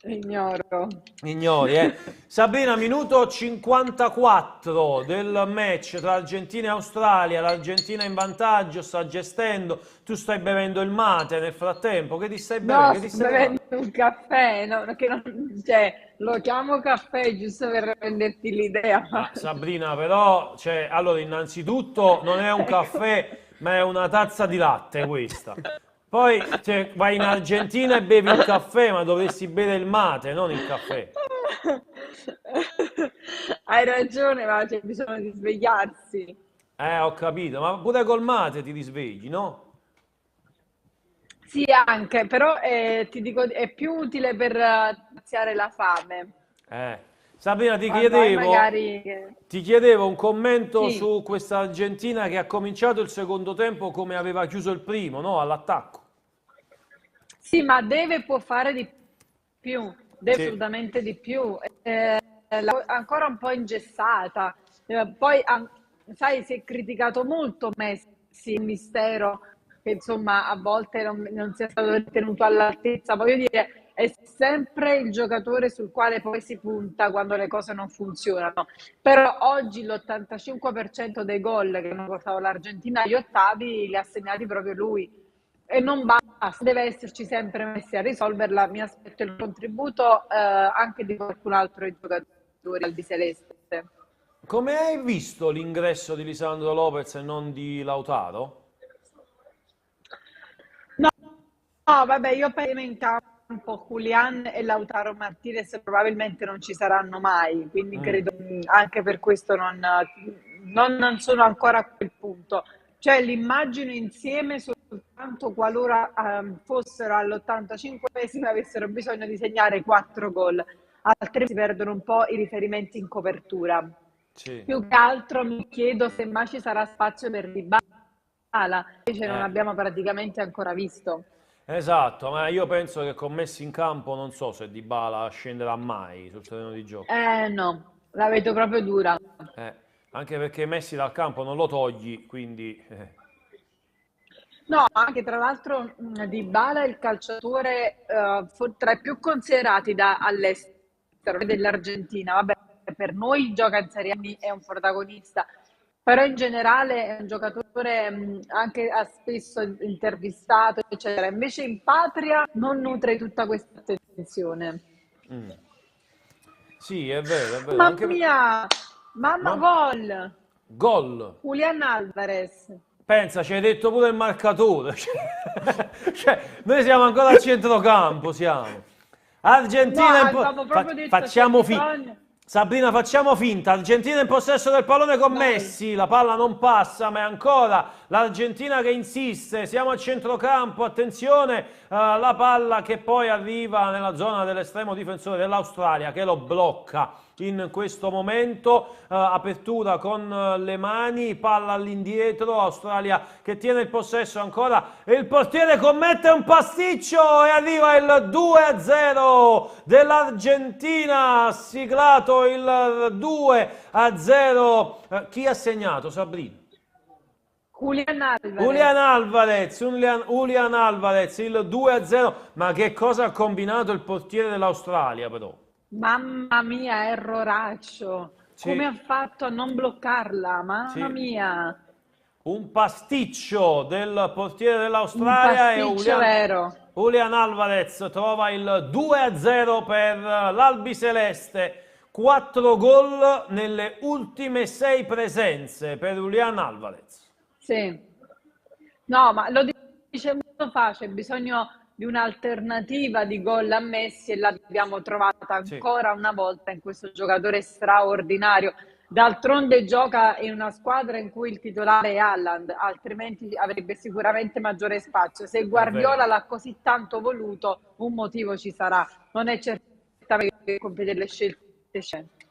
Speaker 2: Ignoro.
Speaker 1: Ignori. Sabrina, minuto 54 del match tra Argentina e Australia. L'Argentina in vantaggio, sta gestendo. Tu stai bevendo il mate nel frattempo. Che ti stai bevendo?
Speaker 2: No,
Speaker 1: Che ti
Speaker 2: sto
Speaker 1: stai
Speaker 2: bevendo un caffè, no, che cioè, lo chiamo caffè giusto per renderti l'idea.
Speaker 1: Sabrina, però, allora, innanzitutto non è un caffè, ma è una tazza di latte questa. Poi vai in Argentina e bevi il caffè, ma dovresti bere il mate, non il caffè.
Speaker 2: Hai ragione, ma c'è bisogno di svegliarsi.
Speaker 1: Ho capito, ma pure col mate ti risvegli, no?
Speaker 2: Sì, anche, però ti dico, è più utile per saziare la fame.
Speaker 1: Sabrina,
Speaker 2: Quando hai magari...
Speaker 1: ti chiedevo un commento
Speaker 2: Sì.
Speaker 1: su questa Argentina che ha cominciato il secondo tempo come aveva chiuso il primo, no? All'attacco.
Speaker 2: Sì, ma può fare di più, deve
Speaker 1: Sì.
Speaker 2: assolutamente di più. Ancora un po' ingessata. Poi, sai, si è criticato molto Messi, il mistero che insomma a volte non sia stato tenuto all'altezza. Voglio dire, è sempre il giocatore sul quale poi si punta quando le cose non funzionano. Però oggi l'85% dei gol che hanno portato l'Argentina agli ottavi li ha segnati proprio lui. E non basta, deve esserci sempre Messi a risolverla. Mi aspetto il contributo anche di qualcun altro dei giocatori albiceleste.
Speaker 1: Come hai visto l'ingresso di Lisandro Lopez e non di Lautaro?
Speaker 2: No, no, vabbè, io penso in campo Julian e Lautaro Martinez probabilmente non ci saranno mai, quindi credo anche per questo non sono ancora a quel punto. Cioè l'immagino insieme soltanto qualora fossero all'85esimo e avessero bisogno di segnare 4 gol, altrimenti si perdono un po' i riferimenti in copertura.
Speaker 1: Sì.
Speaker 2: Più che altro mi chiedo se mai ci sarà spazio per Dybala, invece non abbiamo praticamente ancora visto.
Speaker 1: Esatto, ma io penso che con Messi in campo non so se Dybala scenderà mai sul terreno di gioco.
Speaker 2: No, la vedo proprio dura.
Speaker 1: Anche perché Messi dal campo non lo togli, quindi...
Speaker 2: No, anche tra l'altro Dybala è il calciatore tra i più considerati all'estero dell'Argentina. Vabbè, per noi gioca in Serie A, è un protagonista, però in generale è un giocatore anche spesso intervistato, eccetera. Invece in patria non nutre tutta questa attenzione.
Speaker 1: Sì, è vero, è vero.
Speaker 2: Mamma
Speaker 1: Anche...
Speaker 2: mia, mamma gol!
Speaker 1: Gol!
Speaker 2: Julian Alvarez.
Speaker 1: Pensa, ci hai detto pure il marcatore. Cioè, noi siamo ancora al centrocampo, siamo. Argentina
Speaker 2: No, avevamo proprio detto
Speaker 1: facciamo
Speaker 2: c'è
Speaker 1: finta.
Speaker 2: bisogno.
Speaker 1: Sabrina, facciamo finta. Argentina in possesso del pallone con
Speaker 2: Vai.
Speaker 1: Messi. La palla non passa, ma è ancora l'Argentina che insiste. Siamo al centrocampo. Attenzione, la palla che poi arriva nella zona dell'estremo difensore dell'Australia che lo blocca. In questo momento apertura con le mani, palla all'indietro, Australia che tiene il possesso ancora e il portiere commette un pasticcio e arriva il 2-0 dell'Argentina, siglato il 2-0. Chi ha segnato, Sabrina?
Speaker 2: Julian Alvarez.
Speaker 1: Julian Alvarez, il 2-0, ma che cosa ha combinato il portiere dell'Australia però?
Speaker 2: Mamma mia, erroraccio.
Speaker 1: Sì.
Speaker 2: Come ha fatto a non bloccarla? Mamma
Speaker 1: Sì.
Speaker 2: mia.
Speaker 1: Un pasticcio del portiere
Speaker 2: Un
Speaker 1: dell'Australia e
Speaker 2: pasticcio vero.
Speaker 1: Julian Alvarez trova il 2-0 per l'Albiceleste. 4 gol nelle ultime 6 presenze per Julian Alvarez.
Speaker 2: Sì. No, ma lo dice molto facile, bisogno di un'alternativa di gol a Messi e l'abbiamo trovata ancora una volta in questo giocatore straordinario. D'altronde gioca in una squadra in cui il titolare è Haaland, altrimenti avrebbe sicuramente maggiore spazio. Se Guardiola l'ha così tanto voluto, un motivo ci sarà. Non è certamente che compie delle scelte scelte.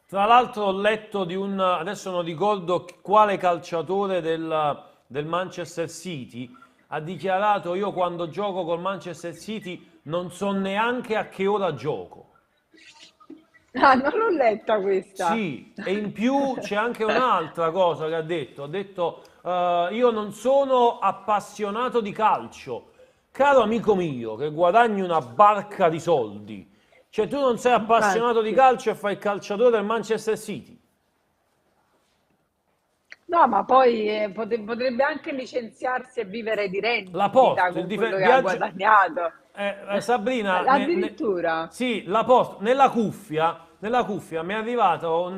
Speaker 1: Tra l'altro ho letto di adesso non ricordo quale calciatore del Manchester City, ha dichiarato: io quando gioco col Manchester City non so neanche a che ora gioco.
Speaker 2: Ah, non l'ho letta questa.
Speaker 1: Sì, e in più c'è anche un'altra cosa che ha detto io non sono appassionato di calcio. Caro amico mio, che guadagni una barca di soldi, cioè tu non sei appassionato di calcio e fai il calciatore del Manchester City.
Speaker 2: No, ma poi potrebbe anche licenziarsi e vivere di rendita
Speaker 1: Laporte,
Speaker 2: con quello che ha guadagnato.
Speaker 1: Sabrina,
Speaker 2: Addirittura?
Speaker 1: sì, Laporte, nella cuffia mi è arrivato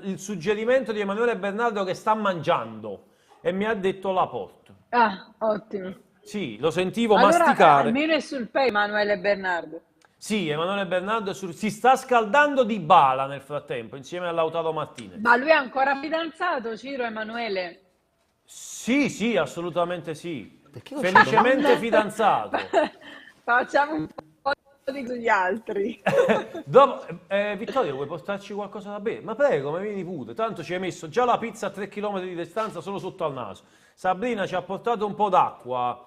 Speaker 1: il suggerimento di Emanuele Bernardo che sta mangiando e mi ha detto Laporte.
Speaker 2: Ah, ottimo.
Speaker 1: Sì, lo sentivo
Speaker 2: Allora,
Speaker 1: masticare.
Speaker 2: almeno è sul pay Emanuele Bernardo.
Speaker 1: Sì, Emanuele Bernardo si sta scaldando Dybala nel frattempo, insieme a Lautaro Martinez.
Speaker 2: Ma lui è ancora fidanzato, Ciro Emanuele?
Speaker 1: Sì, assolutamente sì.
Speaker 3: Perché
Speaker 1: Felicemente fidanzato.
Speaker 2: Facciamo un po' di altri.
Speaker 1: Vittorio, vuoi portarci qualcosa da bere? Ma prego, ma vieni pure. Tanto ci hai messo già la pizza a 3 km di distanza solo sotto al naso. Sabrina ci ha portato un po' d'acqua.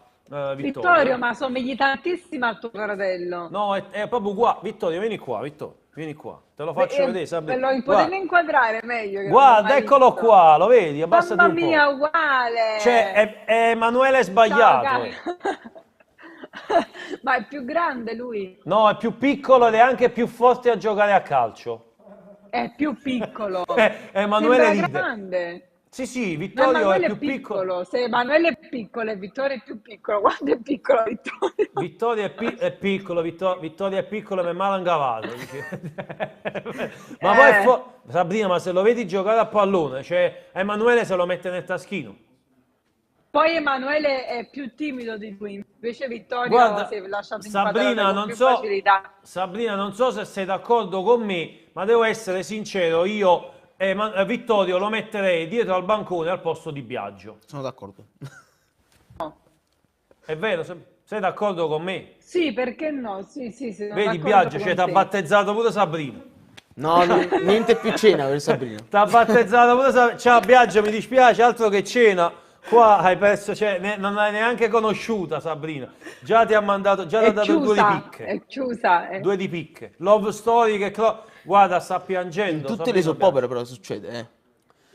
Speaker 2: Vittorio, ma somigli tantissimo al tuo fratello.
Speaker 1: No, è proprio qua. Vittorio, vieni qua, vieni qua. Te lo faccio vedere, Sabrina.
Speaker 2: Potevi inquadrare meglio.
Speaker 1: Guarda, eccolo qua, lo vedi? Abbassati
Speaker 2: Mamma
Speaker 1: un po'.
Speaker 2: mia, uguale.
Speaker 1: Cioè, è Emanuele sbagliato.
Speaker 2: Ma è più grande lui.
Speaker 1: No, è più piccolo ed è anche più forte a giocare a calcio.
Speaker 2: È più piccolo.
Speaker 1: Emanuele
Speaker 2: Sembra
Speaker 1: ride.
Speaker 2: grande.
Speaker 1: Sì, Vittorio è più piccolo.
Speaker 2: Se Emanuele è piccolo e Vittorio è più piccolo, quanto è piccolo Vittorio?
Speaker 1: Vittorio è piccolo, Vittorio è piccolo, ma è malangavato. Ma poi Sabrina, ma se lo vedi giocare a pallone, cioè Emanuele se lo mette nel taschino.
Speaker 2: Poi Emanuele è più timido di lui, invece Vittorio
Speaker 1: Guarda,
Speaker 2: si è lasciato
Speaker 1: Sabrina,
Speaker 2: inquadrare con
Speaker 1: non
Speaker 2: più
Speaker 1: so,
Speaker 2: facilità.
Speaker 1: Sabrina, non so se sei d'accordo con me, ma devo essere sincero, io Vittorio lo metterei dietro al bancone al posto di Biagio.
Speaker 3: Sono d'accordo.
Speaker 1: È vero? Sei d'accordo con me?
Speaker 2: Sì, perché no? Sì, sì, sono
Speaker 1: Vedi
Speaker 2: d'accordo
Speaker 1: Biagio,
Speaker 2: con
Speaker 1: cioè ti ha
Speaker 2: te.
Speaker 1: battezzato pure Sabrina.
Speaker 3: No, niente più cena per Sabrina.
Speaker 1: Ti ha battezzato pure Sabrina. Ciao Biagio, mi dispiace, altro che cena. Qua hai perso, cioè, non l'hai neanche conosciuta Sabrina. Già ti ha mandato, già ti ha
Speaker 2: È
Speaker 1: dato due di
Speaker 2: chiusa,
Speaker 1: picche.
Speaker 2: è chiusa.
Speaker 1: Due di picche. Love story che guarda, sta
Speaker 3: In
Speaker 1: piangendo.
Speaker 3: tutte
Speaker 1: Sabrina
Speaker 3: le soap opere
Speaker 1: Biagio.
Speaker 3: però succede,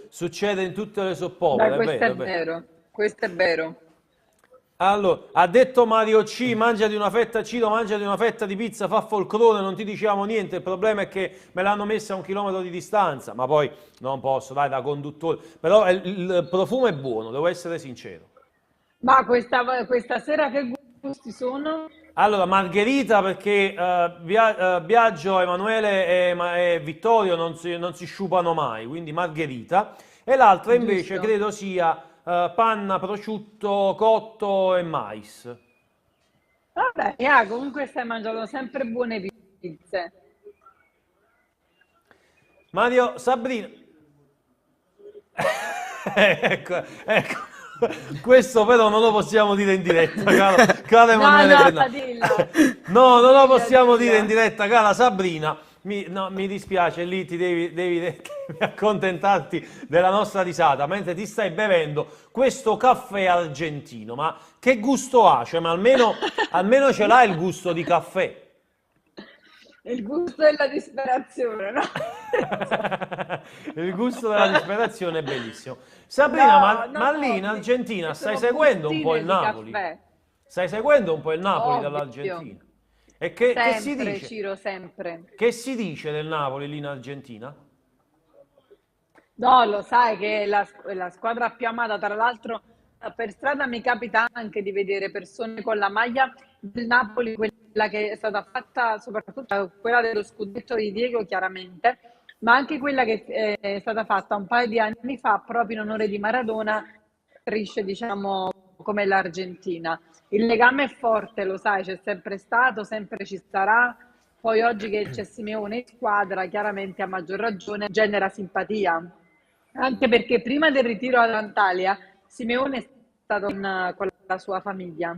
Speaker 1: Succede in tutte le soap
Speaker 2: Dai,
Speaker 1: opere, è
Speaker 2: questo
Speaker 1: vero,
Speaker 2: è
Speaker 1: è vero.
Speaker 2: vero, questo è vero.
Speaker 1: Allora, ha detto Mario C, mangiati una fetta, Ciro, mangiati una fetta di pizza, fa folklore, non ti diciamo niente, il problema è che me l'hanno messa a 1 chilometro di distanza, ma poi non posso, dai, da conduttore, però il profumo è buono, devo essere sincero.
Speaker 2: Ma questa sera che gusti sono?
Speaker 1: Allora, Margherita perché Biagio, Emanuele e Vittorio non si sciupano mai, quindi Margherita, e l'altra invece
Speaker 2: Giusto.
Speaker 1: credo sia panna, prosciutto, cotto e mais.
Speaker 2: Vabbè, comunque stai mangiando sempre buone pizze.
Speaker 1: Mario, Sabrina. Ecco, questo però non lo possiamo dire in diretta, cara Emanuele
Speaker 2: No,
Speaker 1: Brenna.
Speaker 2: dilla.
Speaker 1: No, non lo
Speaker 2: Dilla,
Speaker 1: possiamo dire
Speaker 2: dilla.
Speaker 1: in diretta, cara Sabrina. Mi dispiace, lì ti devi accontentarti della nostra risata, mentre ti stai bevendo questo caffè argentino. Ma che gusto ha? Cioè, ma almeno ce l'ha il gusto di caffè.
Speaker 2: Il gusto della disperazione, no?
Speaker 1: Il gusto della disperazione è bellissimo. Sabrina, ma lì in Argentina stai
Speaker 2: sono
Speaker 1: seguendo un po' il
Speaker 2: bustine di
Speaker 1: Napoli?
Speaker 2: caffè.
Speaker 1: Stai seguendo un po' il Napoli
Speaker 2: Ovvio.
Speaker 1: dall'Argentina? E che si
Speaker 2: Sempre,
Speaker 1: dice?
Speaker 2: Ciro, sempre.
Speaker 1: Che si dice del Napoli lì in Argentina?
Speaker 2: No, lo sai che è la squadra più amata, tra l'altro per strada mi capita anche di vedere persone con la maglia del Napoli, quella che è stata fatta, soprattutto quella dello scudetto di Diego chiaramente, ma anche quella che è stata fatta un paio di anni fa proprio in onore di Maradona, strisce diciamo come l'Argentina. Il legame è forte, lo sai, c'è sempre stato, sempre ci sarà. Poi oggi che c'è Simeone in squadra, chiaramente a maggior ragione genera simpatia. Anche perché prima del ritiro ad Antalya, Simeone è stato con la sua famiglia.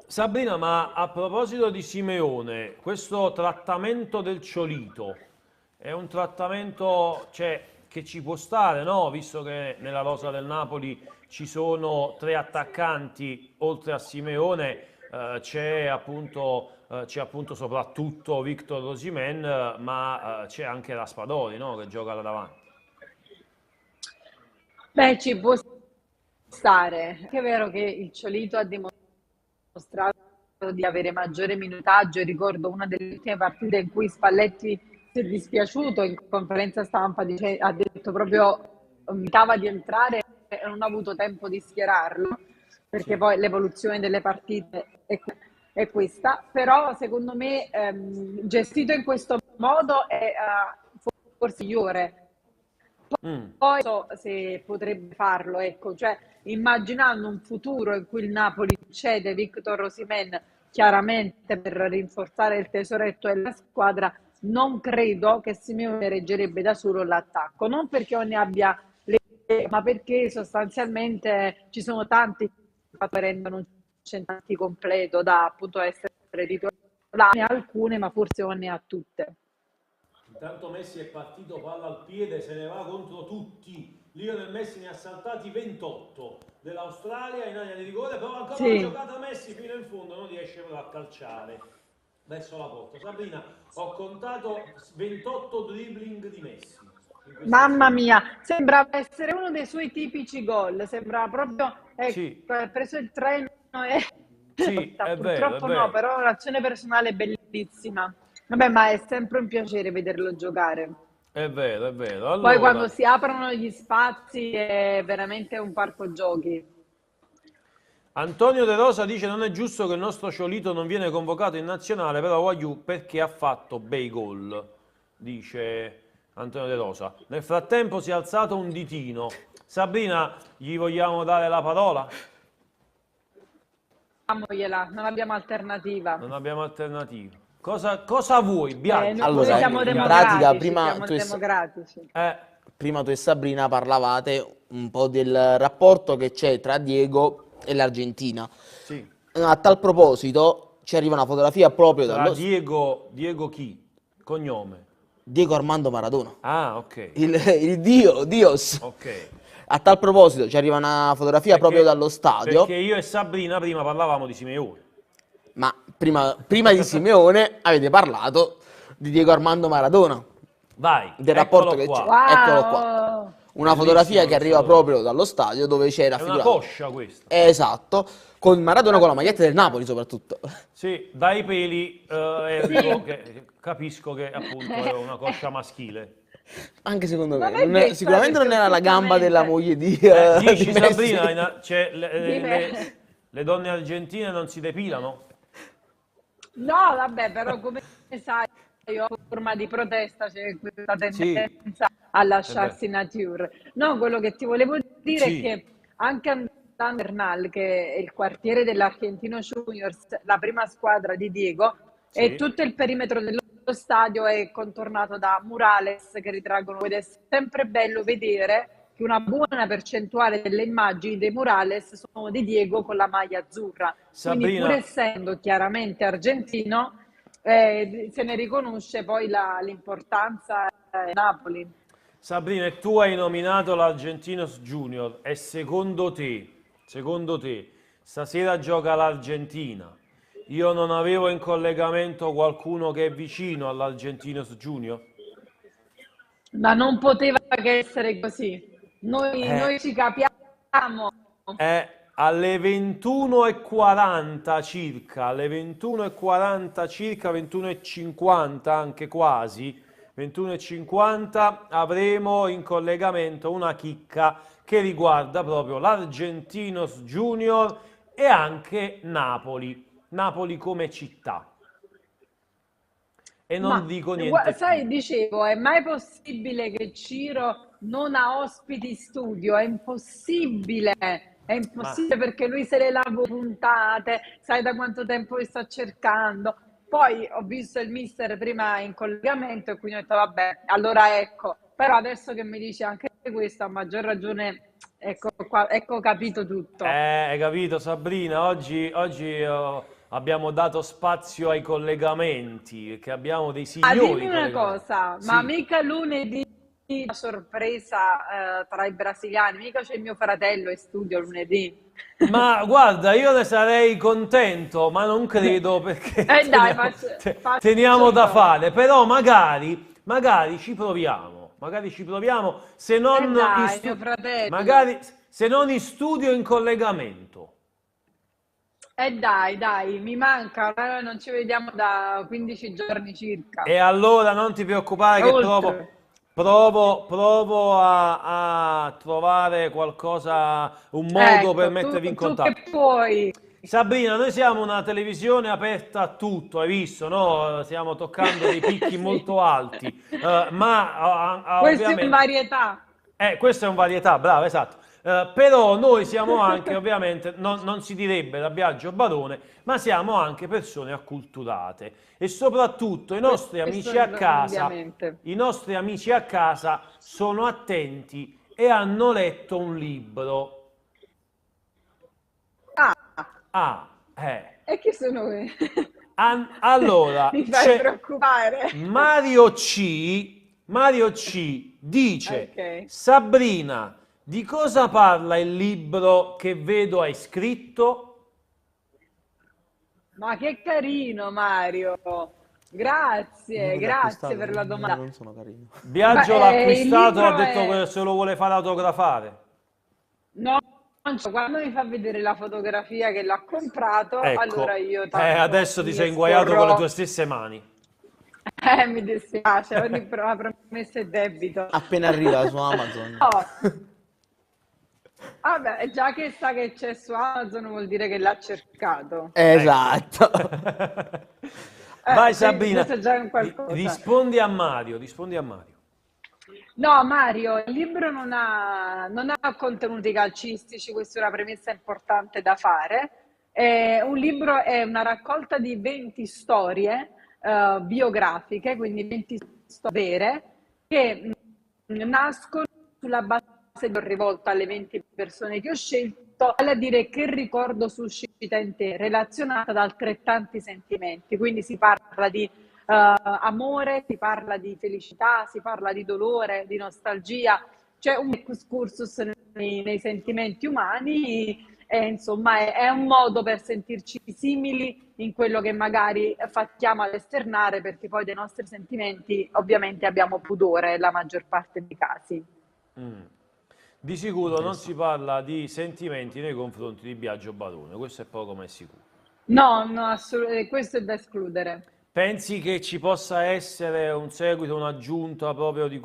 Speaker 1: Sabrina, ma a proposito di Simeone, questo trattamento del Ciolito è un trattamento, cioè, che ci può stare, no? Visto che nella rosa del Napoli ci sono 3 attaccanti, oltre a Simeone c'è appunto soprattutto Victor Osimhen, ma c'è anche Raspadori, no? Che gioca là davanti.
Speaker 2: Beh, ci può stare. È vero che il Ciolito ha dimostrato di avere maggiore minutaggio. Ricordo una delle ultime partite in cui Spalletti si è dispiaciuto in conferenza stampa, ha detto proprio meritava di entrare e non ha avuto tempo di schierarlo, perché poi l'evoluzione delle partite è questa. Però secondo me gestito in questo modo è forse migliore. Poi so se potrebbe farlo, ecco, cioè immaginando un futuro in cui il Napoli cede Victor Osimhen chiaramente per rinforzare il tesoretto della squadra, non credo che Simeone reggerebbe da solo l'attacco, non perché non ne abbia ma perché sostanzialmente ci sono tanti che rendono un centravanti completo da appunto essere titolare, alcune, ma forse non ne ha tutte.
Speaker 1: Intanto Messi è partito, palla al piede, se ne va contro tutti. Lionel Messi ne ha saltati 28 dell'Australia in area di rigore, però ancora
Speaker 2: Sì.
Speaker 1: la giocata Messi fino in fondo, non riesce però a calciare verso la porta. Sabrina, ho contato 28 dribbling di Messi.
Speaker 2: Mamma mia, sembrava essere uno dei suoi tipici gol, sembrava proprio,
Speaker 1: Sì.
Speaker 2: ha preso il treno e
Speaker 1: Sì, è vero,
Speaker 2: purtroppo
Speaker 1: è vero.
Speaker 2: no, però l'azione personale è bellissima. Vabbè, ma è sempre un piacere vederlo giocare.
Speaker 1: È vero, è vero. Allora,
Speaker 2: Poi quando si aprono gli spazi è veramente un parco giochi.
Speaker 1: Antonio De Rosa dice non è giusto che il nostro Ciolito non viene convocato in nazionale, però voglio perché ha fatto bei gol. dice Antonio De Rosa. Nel frattempo si è alzato un ditino. Sabrina, gli vogliamo dare la parola?
Speaker 2: Diamogliela, non abbiamo alternativa.
Speaker 1: Non abbiamo alternativa. Cosa vuoi, Biagio?
Speaker 3: Allora,
Speaker 2: noi siamo
Speaker 3: in
Speaker 2: democratici,
Speaker 3: pratica, prima
Speaker 2: siamo
Speaker 3: tu e-
Speaker 2: democratici.
Speaker 3: Prima tu e Sabrina parlavate un po' del rapporto che c'è tra Diego e l'Argentina.
Speaker 1: Sì.
Speaker 3: A tal proposito ci arriva una fotografia proprio
Speaker 1: Tra
Speaker 3: dallo
Speaker 1: Diego chi? Cognome.
Speaker 3: Diego Armando Maradona,
Speaker 1: Ah, ok.
Speaker 3: il Dios.
Speaker 1: Ok.
Speaker 3: A tal proposito ci arriva una fotografia proprio dallo stadio,
Speaker 1: Perché io e Sabrina prima parlavamo di Simeone.
Speaker 3: ma prima di Simeone avete parlato di Diego Armando Maradona,
Speaker 1: Vai,
Speaker 3: del rapporto
Speaker 1: eccolo
Speaker 3: che
Speaker 1: qua.
Speaker 3: c'è.
Speaker 2: Wow!
Speaker 3: Eccolo qua. Una fotografia che arriva proprio dallo stadio dove c'è
Speaker 1: È una
Speaker 3: raffigurato.
Speaker 1: coscia questa.
Speaker 3: Esatto, con Maradona con la maglietta del Napoli soprattutto.
Speaker 1: Sì, dai peli ergo che capisco che appunto è una coscia maschile.
Speaker 3: Anche secondo me.
Speaker 2: Non è detto,
Speaker 3: Sicuramente non
Speaker 2: perché
Speaker 3: era la gamba della
Speaker 2: ultimamente-
Speaker 3: moglie di,
Speaker 1: Dici
Speaker 3: di Messi.
Speaker 1: Sabrina,
Speaker 2: Di me.
Speaker 1: le donne argentine non si depilano?
Speaker 2: No, vabbè, però come sai, io ho forma di protesta, c'è questa tendenza a lasciarsi nature. No, quello che ti volevo dire
Speaker 1: Sì.
Speaker 2: è che anche a Bernal, che è il quartiere dell'Argentino Juniors, la prima squadra di Diego,
Speaker 1: Sì.
Speaker 2: e tutto il perimetro dello stadio è contornato da murales che ritraggono, ed è sempre bello vedere che una buona percentuale delle immagini dei murales sono di Diego con la maglia azzurra. Quindi,
Speaker 1: Sabrina,
Speaker 2: pur essendo chiaramente argentino, se ne riconosce poi l'importanza Napoli.
Speaker 1: Sabrina, e tu hai nominato l'Argentinos Junior e secondo te, stasera gioca l'Argentina. Io non avevo in collegamento qualcuno che è vicino all'Argentinos Junior?
Speaker 2: Ma non poteva che essere così. Noi ci capiamo.
Speaker 1: È alle 21:40 circa, alle 21:40 circa, 21:50 anche quasi, 21:50 avremo in collegamento una chicca che riguarda proprio l'Argentinos Junior e anche Napoli come città. E non dico niente
Speaker 2: sai,
Speaker 1: più.
Speaker 2: dicevo, è mai possibile che Ciro non ha ospiti in studio? È impossibile. È impossibile perché lui se le lavo puntate, sai da quanto tempo li sto cercando. Poi ho visto il mister prima in collegamento e quindi ho detto vabbè, allora ecco. Però adesso che mi dici anche questo, a maggior ragione, ecco qua, ecco capito tutto.
Speaker 1: Hai capito Sabrina? Oggi abbiamo dato spazio ai collegamenti, perché abbiamo dei signori
Speaker 2: Dimmi una
Speaker 1: collegamenti.
Speaker 2: cosa,
Speaker 1: Sì.
Speaker 2: ma mica lunedì una sorpresa tra i brasiliani, mica c'è mio fratello in studio lunedì.
Speaker 1: Ma guarda, io ne sarei contento, ma non credo perché
Speaker 2: Dai,
Speaker 1: teniamo da
Speaker 2: io.
Speaker 1: fare, però magari ci proviamo, se non
Speaker 2: dai, mio fratello.
Speaker 1: magari se non in studio in collegamento.
Speaker 2: Dai, mi manca, allora non ci vediamo da 15 giorni circa.
Speaker 1: E allora non ti preoccupare che
Speaker 2: Oltre.
Speaker 1: provo a trovare qualcosa, un modo per mettervi in
Speaker 2: Tu
Speaker 1: contatto.
Speaker 2: che puoi.
Speaker 1: Sabrina, noi siamo una televisione aperta a tutto, hai visto, no? Stiamo toccando dei picchi molto alti, ma
Speaker 2: Questo
Speaker 1: ovviamente...
Speaker 2: è in varietà.
Speaker 1: Questo è un varietà, bravo, esatto. Però noi siamo anche, ovviamente, non si direbbe da Biagio Barone, ma siamo anche persone acculturate e soprattutto i nostri amici a casa, sono attenti e hanno letto un libro.
Speaker 2: E chi sono voi?
Speaker 1: Allora,
Speaker 2: Mi fai preoccupare.
Speaker 1: Mario C dice:
Speaker 2: Ok.
Speaker 1: Sabrina, di cosa parla il libro che vedo hai scritto?
Speaker 2: Ma che carino, Mario. Grazie per la domanda.
Speaker 3: Non sono carino.
Speaker 1: Biagio l'ha
Speaker 2: il
Speaker 1: acquistato,
Speaker 2: libro
Speaker 1: ha detto
Speaker 2: è-
Speaker 1: che se lo vuole fare autografare.
Speaker 2: No, quando mi fa vedere la fotografia che l'ha comprato,
Speaker 1: Ecco,
Speaker 2: allora io tanto
Speaker 1: adesso ti
Speaker 2: mi
Speaker 1: sei inguaiato con le
Speaker 2: esporrò.
Speaker 1: tue stesse mani.
Speaker 2: Mi dispiace, ogni promessa è debito.
Speaker 3: Appena arriva su Amazon.
Speaker 2: No. Vabbè, già che sa che c'è su Amazon vuol dire che l'ha cercato.
Speaker 3: Esatto.
Speaker 1: Vai
Speaker 2: sì,
Speaker 1: Sabrina,
Speaker 2: questo è già un qualcosa.
Speaker 1: rispondi a Mario, rispondi a Mario.
Speaker 2: No, Mario, il libro non ha contenuti calcistici, questa è una premessa importante da fare. Un libro è una raccolta di 20 storie biografiche, quindi 20 storie vere, che nascono sulla base di un rivolto alle 20 persone che ho scelto, vale a dire che ricordo suscita in te, relazionata ad altrettanti sentimenti. Quindi si parla di amore, si parla di felicità, si parla di dolore, di nostalgia, c'è un excursus nei sentimenti umani e insomma è un modo per sentirci simili in quello che magari facciamo all'esternare, perché poi dei nostri sentimenti ovviamente abbiamo pudore nella maggior parte dei casi.
Speaker 1: Di sicuro non si parla di sentimenti nei confronti di Biagio Barone, questo è poco ma è sicuro.
Speaker 2: No, no, assolutamente, questo è da escludere.
Speaker 1: Pensi che ci possa essere un seguito, un'aggiunta proprio di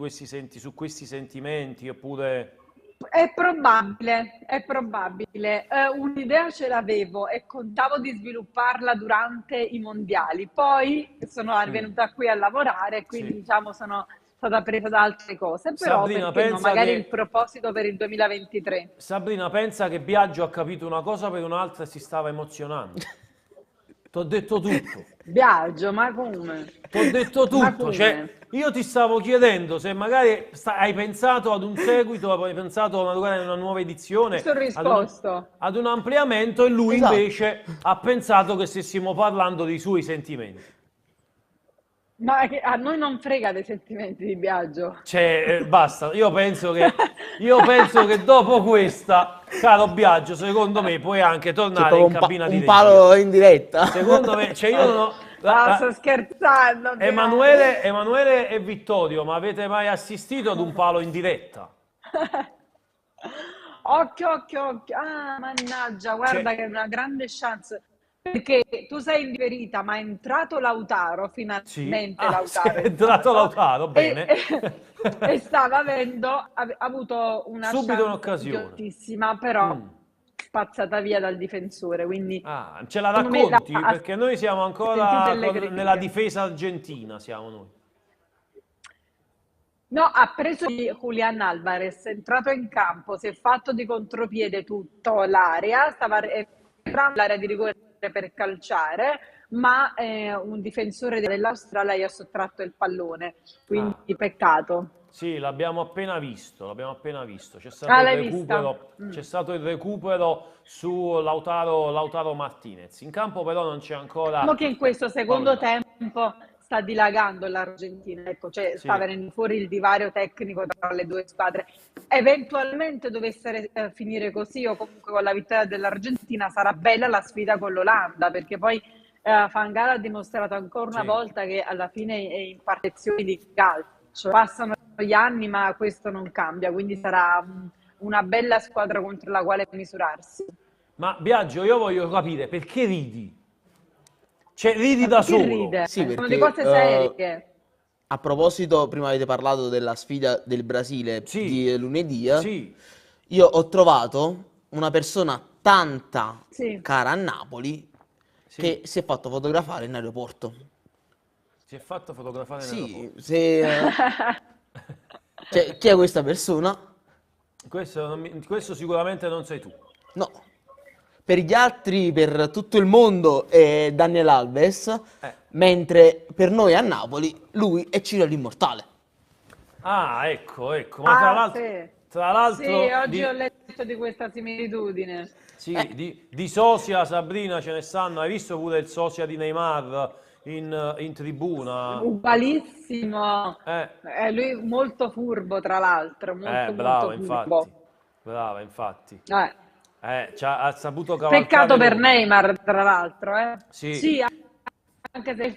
Speaker 1: su questi sentimenti, oppure...
Speaker 2: È probabile, è probabile. Un'idea ce l'avevo e contavo di svilupparla durante i mondiali. Poi sono venuta qui a lavorare e quindi
Speaker 1: Sì.
Speaker 2: diciamo sono stata presa da altre cose. Però
Speaker 1: Sabrina,
Speaker 2: perché no?
Speaker 1: pensa
Speaker 2: Magari
Speaker 1: che...
Speaker 2: il proposito per il 2023.
Speaker 1: Sabrina, pensa che Biagio ha capito una cosa per un'altra e si stava emozionando. T'ho detto tutto.
Speaker 2: Viaggio, ma come?
Speaker 1: T'ho detto
Speaker 2: Ma
Speaker 1: tutto,
Speaker 2: come?
Speaker 1: cioè io ti stavo chiedendo se magari hai pensato ad un seguito, hai pensato magari a una nuova edizione,
Speaker 2: Ti ho risposto.
Speaker 1: ad un ampliamento, e lui
Speaker 3: Esatto.
Speaker 1: invece ha pensato che stessimo parlando dei suoi sentimenti.
Speaker 2: Ma è che a noi non frega dei sentimenti di Biagio.
Speaker 1: Cioè, basta, io penso che dopo questa, caro Biagio, secondo me puoi anche
Speaker 3: C'è
Speaker 1: tornare
Speaker 3: proprio
Speaker 1: in cabina di
Speaker 3: un
Speaker 1: regia.
Speaker 3: palo in diretta.
Speaker 1: Secondo me, cioè io non ho...
Speaker 2: Sto scherzando.
Speaker 1: Emanuele e Vittorio, ma avete mai assistito ad un palo in diretta?
Speaker 2: Occhio, occhio, occhio. Ah, mannaggia, guarda che è una grande chance. Perché tu sei indifferita, ma è entrato Lautaro,
Speaker 1: Sì.
Speaker 2: finalmente
Speaker 1: Ah, sì,
Speaker 2: Lautaro
Speaker 1: è entrato Lautaro,
Speaker 2: E,
Speaker 1: bene.
Speaker 2: e stava ha avuto una
Speaker 1: Subito
Speaker 2: chance
Speaker 1: un'occasione.
Speaker 2: idiotissima, però spazzata via dal difensore, quindi
Speaker 1: Ah, ce la
Speaker 2: secondo me
Speaker 1: racconti?
Speaker 2: ha
Speaker 1: Perché noi siamo
Speaker 2: sentito
Speaker 1: ancora
Speaker 2: delle critiche.
Speaker 1: nella difesa argentina, siamo noi.
Speaker 2: No, ha preso Julián Álvarez, è entrato in campo, si è fatto di contropiede tutto l'area, stava entrando l'area di rigore per calciare, ma un difensore dell'Australia gli ha sottratto il pallone, quindi peccato.
Speaker 1: Sì, l'abbiamo appena visto. C'è stato
Speaker 2: Ah,
Speaker 1: il
Speaker 2: l'hai
Speaker 1: recupero,
Speaker 2: vista?
Speaker 1: c'è stato il recupero su Lautaro Martinez. In campo però non c'è ancora...
Speaker 2: Mo che in questo secondo
Speaker 1: Paolo.
Speaker 2: tempo sta dilagando l'Argentina, ecco, cioè sta
Speaker 1: Sì.
Speaker 2: venendo fuori il divario tecnico tra le due squadre. Eventualmente dovesse finire così o comunque con la vittoria dell'Argentina, sarà bella la sfida con l'Olanda, perché poi Van Gaal ha dimostrato ancora una
Speaker 1: Sì.
Speaker 2: volta che alla fine è in partizioni di calcio. Passano gli anni, ma questo non cambia, quindi sarà una bella squadra contro la quale misurarsi.
Speaker 1: Ma Biagio, io voglio capire perché ridi? Cioè, ridi da
Speaker 2: Chi
Speaker 1: solo.
Speaker 2: ride?
Speaker 3: Sì,
Speaker 2: Sono
Speaker 3: perché,
Speaker 2: di cose serie.
Speaker 3: A proposito, prima avete parlato della sfida del Brasile
Speaker 1: Sì.
Speaker 3: di lunedì.
Speaker 1: Sì.
Speaker 3: Io ho trovato una persona tanta
Speaker 2: Sì.
Speaker 3: cara a Napoli
Speaker 1: Sì.
Speaker 3: che si è fatto fotografare in aeroporto.
Speaker 1: Si è fatto fotografare
Speaker 3: Sì, cioè, chi è questa persona?
Speaker 1: Questo sicuramente non sei tu.
Speaker 3: No. Per gli altri, per tutto il mondo, è Daniel Alves, mentre per noi a Napoli lui è Ciro l'Immortale.
Speaker 1: Ah, ecco. Ma tra l'altro...
Speaker 2: Sì.
Speaker 1: Tra l'altro...
Speaker 2: Sì, oggi ho letto di questa similitudine.
Speaker 1: Sì, di sosia, Sabrina, ce ne stanno. Hai visto pure il sosia di Neymar in tribuna?
Speaker 2: Ugualissimo. È lui molto furbo, tra l'altro, molto
Speaker 1: brava,
Speaker 2: furbo.
Speaker 1: infatti. Ha saputo cavalcare
Speaker 2: Peccato per
Speaker 1: l'onda.
Speaker 2: Neymar, tra l'altro.
Speaker 1: Sì.
Speaker 2: Anche se è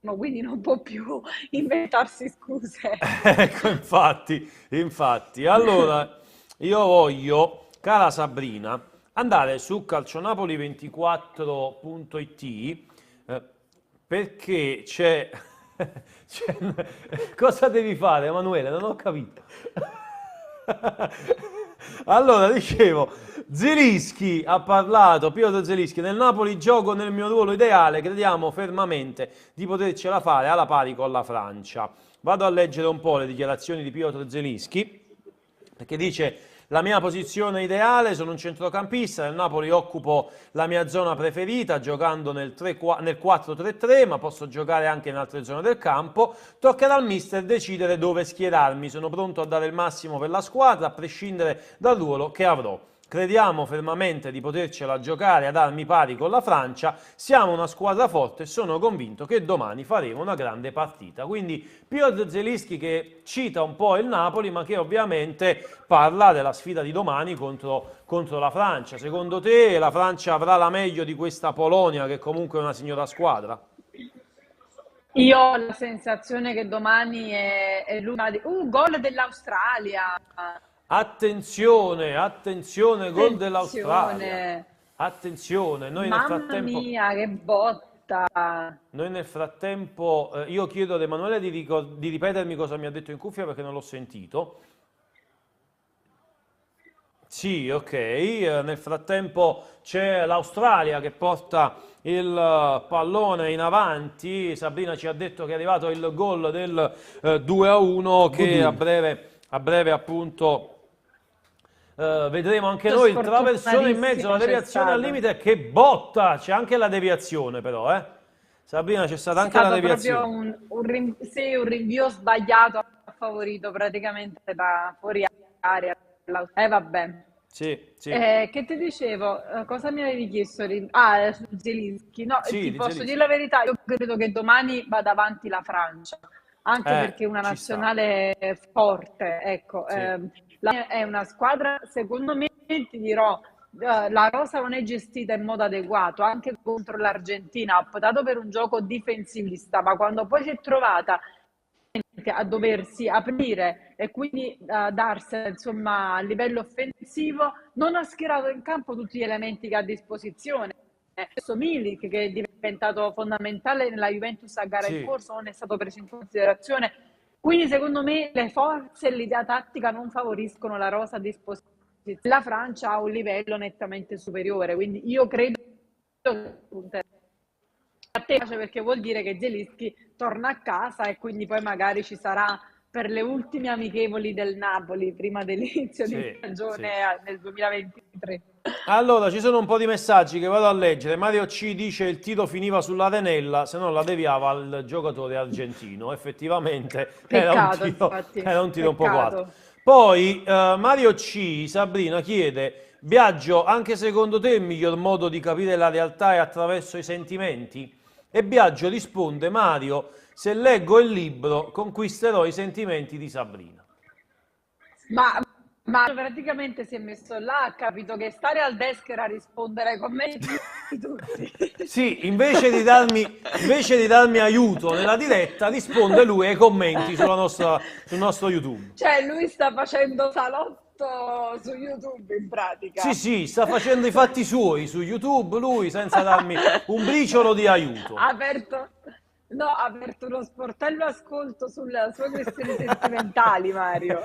Speaker 2: fermo, quindi non può più inventarsi scuse.
Speaker 1: Ecco, infatti. Allora, io voglio, cara Sabrina, andare su calcionapoli24.it perché c'è... Cosa devi fare, Emanuele? Non ho capito. Allora, dicevo, Zelinski ha parlato, Piotr Zelinski, nel Napoli gioco nel mio ruolo ideale, crediamo fermamente di potercela fare alla pari con la Francia. Vado a leggere un po' le dichiarazioni di Piotr Zelinski, perché dice: la mia posizione ideale, sono un centrocampista, nel Napoli occupo la mia zona preferita giocando nel 4-3-3, ma posso giocare anche in altre zone del campo. Toccherà al mister decidere dove schierarmi, sono pronto a dare il massimo per la squadra, a prescindere dal ruolo che avrò. Crediamo fermamente di potercela giocare ad armi pari con la Francia, siamo una squadra forte e sono convinto che domani faremo una grande partita. Quindi Piotr Zelinski che cita un po' il Napoli, ma che ovviamente parla della sfida di domani contro la Francia. Secondo te la Francia avrà la meglio di questa Polonia, che comunque è una signora squadra?
Speaker 2: Io ho la sensazione che domani è l'una di... gol dell'Australia!
Speaker 1: Attenzione, attenzione, gol dell'Australia.
Speaker 2: Attenzione!
Speaker 1: Attenzione, noi nel
Speaker 2: Mamma
Speaker 1: frattempo...
Speaker 2: mia, che botta!
Speaker 1: Noi nel frattempo, io chiedo ad Emanuele di ripetermi cosa mi ha detto in cuffia perché non l'ho sentito. Sì, ok. Nel frattempo c'è l'Australia che porta il pallone in avanti. Sabrina ci ha detto che è arrivato il gol del 2-1 che a breve appunto vedremo anche noi. Il traversone in mezzo, la deviazione al limite. Che botta! C'è anche la deviazione però, Sabrina, c'è stata anche la deviazione.
Speaker 2: Proprio un rinvio sbagliato ha favorito praticamente da fuori area. Vabbè.
Speaker 1: Sì, sì.
Speaker 2: Che ti dicevo? Cosa mi avevi chiesto? Su Zelinski. No,
Speaker 1: Sì,
Speaker 2: ti
Speaker 1: di
Speaker 2: posso
Speaker 1: Zelinski.
Speaker 2: dire la verità, io credo che domani vada avanti la Francia, anche perché è una nazionale forte, ecco.
Speaker 1: Sì.
Speaker 2: È una squadra, secondo me, ti dirò, la rosa non è gestita in modo adeguato, anche contro l'Argentina, ha optato per un gioco difensivista, ma quando poi si è trovata a doversi aprire e quindi darsela insomma a livello offensivo, non ha schierato in campo tutti gli elementi che ha a disposizione. Adesso Milik, che è diventato fondamentale nella Juventus a gara in corso, non è stato preso in considerazione. Quindi secondo me le forze e l'idea tattica non favoriscono la rosa a disposizione. La Francia ha un livello nettamente superiore, quindi io credo che a te piace perché vuol dire che Zelinski torna a casa e quindi poi magari ci sarà per le ultime amichevoli del Napoli prima dell'inizio di stagione nel 2023.
Speaker 1: Allora, ci sono un po' di messaggi che vado a leggere. Mario C dice il tiro finiva sull'Arenella, se no la deviava il giocatore argentino. Effettivamente
Speaker 2: Peccato,
Speaker 1: era un tiro un po' quadro. Poi Mario C, Sabrina, chiede: Biagio, anche secondo te il miglior modo di capire la realtà è attraverso i sentimenti? E Biagio risponde: Mario, se leggo il libro conquisterò i sentimenti di Sabrina.
Speaker 2: Ma praticamente si è messo là, ha capito che stare al desk era rispondere ai commenti di tutti.
Speaker 1: Sì, invece di darmi aiuto nella diretta, risponde lui ai commenti sul nostro YouTube.
Speaker 2: Cioè, lui sta facendo salotto su YouTube in pratica.
Speaker 1: Sì, sta facendo i fatti suoi su YouTube, lui, senza darmi un briciolo di aiuto.
Speaker 2: Ha aperto uno sportello ascolto sulle sue questioni sentimentali, Mario.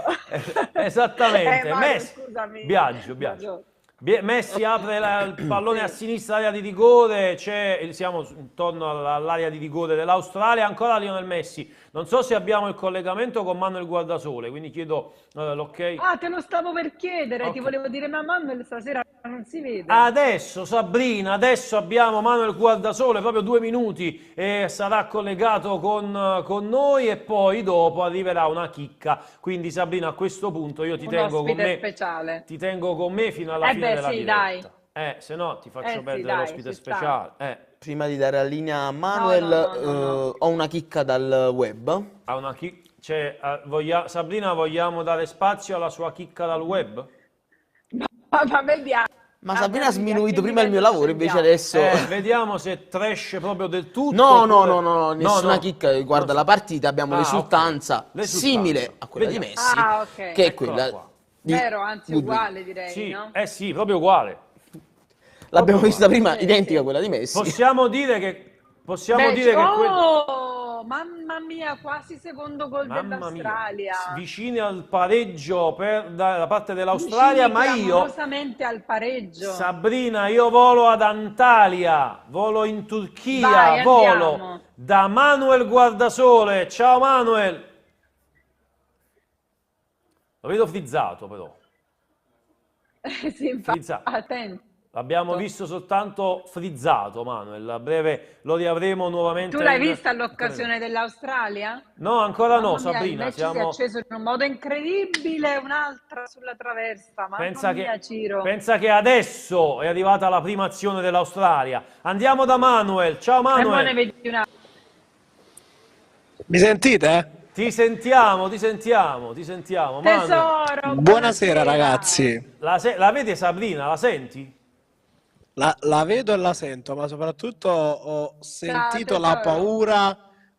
Speaker 1: Esattamente.
Speaker 2: Mario, scusami.
Speaker 1: Biagio. Messi apre il pallone a sinistra, area di rigore, siamo intorno all'area di rigore dell'Australia, ancora Lionel Messi. Non so se abbiamo il collegamento con Manuel Guardasole, quindi chiedo l'ok.
Speaker 2: Ah, te lo stavo per chiedere, okay. Ti volevo dire, ma Manuel stasera non si vede.
Speaker 1: Adesso, Sabrina, abbiamo Manuel Guardasole, proprio 2 minuti, e sarà collegato con noi e poi dopo arriverà una chicca. Quindi Sabrina, a questo punto io ti tengo con me.
Speaker 2: Speciale.
Speaker 1: Ti tengo con me fino alla fine della diretta.
Speaker 2: Dai.
Speaker 1: Se no ti faccio perdere l'ospite speciale.
Speaker 3: Prima di dare la linea a Manuel,
Speaker 2: no.
Speaker 3: ho una chicca dal web.
Speaker 1: Ha una chicca? Sabrina, vogliamo dare spazio alla sua chicca dal web?
Speaker 3: Ma Sabrina ha sminuito prima il mio lavoro, invece adesso...
Speaker 1: Vediamo se trash proprio del tutto.
Speaker 3: No, nessuna chicca riguarda la partita, abbiamo l'esultanza simile a quella di Messi,
Speaker 2: okay.
Speaker 3: che è quella di...
Speaker 2: Vero, anzi uguale direi,
Speaker 1: sì,
Speaker 2: no?
Speaker 1: Sì, proprio uguale.
Speaker 3: L'abbiamo vista prima, identica a quella di Messi.
Speaker 1: Possiamo dire che...
Speaker 2: Mamma mia, quasi secondo gol
Speaker 1: Mamma mia,
Speaker 2: dell'Australia.
Speaker 1: vicini al pareggio da parte dell'Australia, ma io,
Speaker 2: clamorosamente al pareggio.
Speaker 1: Sabrina, io volo ad Antalya, volo in Turchia,
Speaker 2: Vai,
Speaker 1: volo
Speaker 2: andiamo.
Speaker 1: da Manuel Guardasole. Ciao Manuel. Lo vedo frizzato però.
Speaker 2: Sì, infatti,
Speaker 1: Frizzato.
Speaker 2: attento.
Speaker 1: L'abbiamo visto soltanto frizzato, Manuel. A breve lo riavremo nuovamente.
Speaker 2: Tu l'hai vista all'occasione dell'Australia?
Speaker 1: No, ancora no,
Speaker 2: Mamma mia,
Speaker 1: Sabrina.
Speaker 2: invece si è acceso in un modo incredibile, un'altra sulla traversa. Mamma mia, Ciro.
Speaker 1: Pensa che adesso è arrivata la prima azione dell'Australia. Andiamo da Manuel. Ciao
Speaker 2: E poi ne
Speaker 1: Manuel.
Speaker 2: vedi una.
Speaker 6: Mi sentite?
Speaker 1: Ti sentiamo, ti sentiamo, ti sentiamo. Manuel,
Speaker 2: Tesoro,
Speaker 6: Buonasera ragazzi.
Speaker 1: la vedi Sabrina? La senti?
Speaker 6: La vedo e la sento, ma soprattutto ho sentito
Speaker 2: tesoro.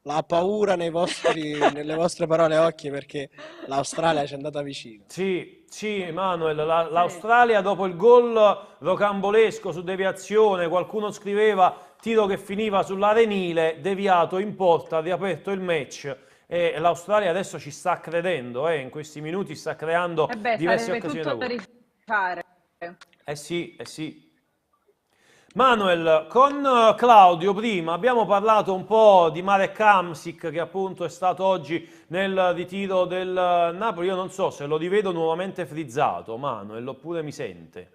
Speaker 6: la paura nelle vostre parole e occhi, perché l'Australia ci è andata vicino.
Speaker 1: Sì, sì, Manuel, l'Australia dopo il gol rocambolesco su deviazione, qualcuno scriveva tiro che finiva sull'arenile, deviato in porta, ha riaperto il match e l'Australia adesso ci sta credendo, in questi minuti sta creando diverse
Speaker 2: sarebbe
Speaker 1: occasioni da
Speaker 2: tutto da
Speaker 1: gol.
Speaker 2: rifare.
Speaker 1: Sì, eh sì. Manuel, con Claudio prima abbiamo parlato un po' di Marek Hamsik che appunto è stato oggi nel ritiro del Napoli. Io non so se lo rivedo nuovamente frizzato, Manuel, oppure mi sente.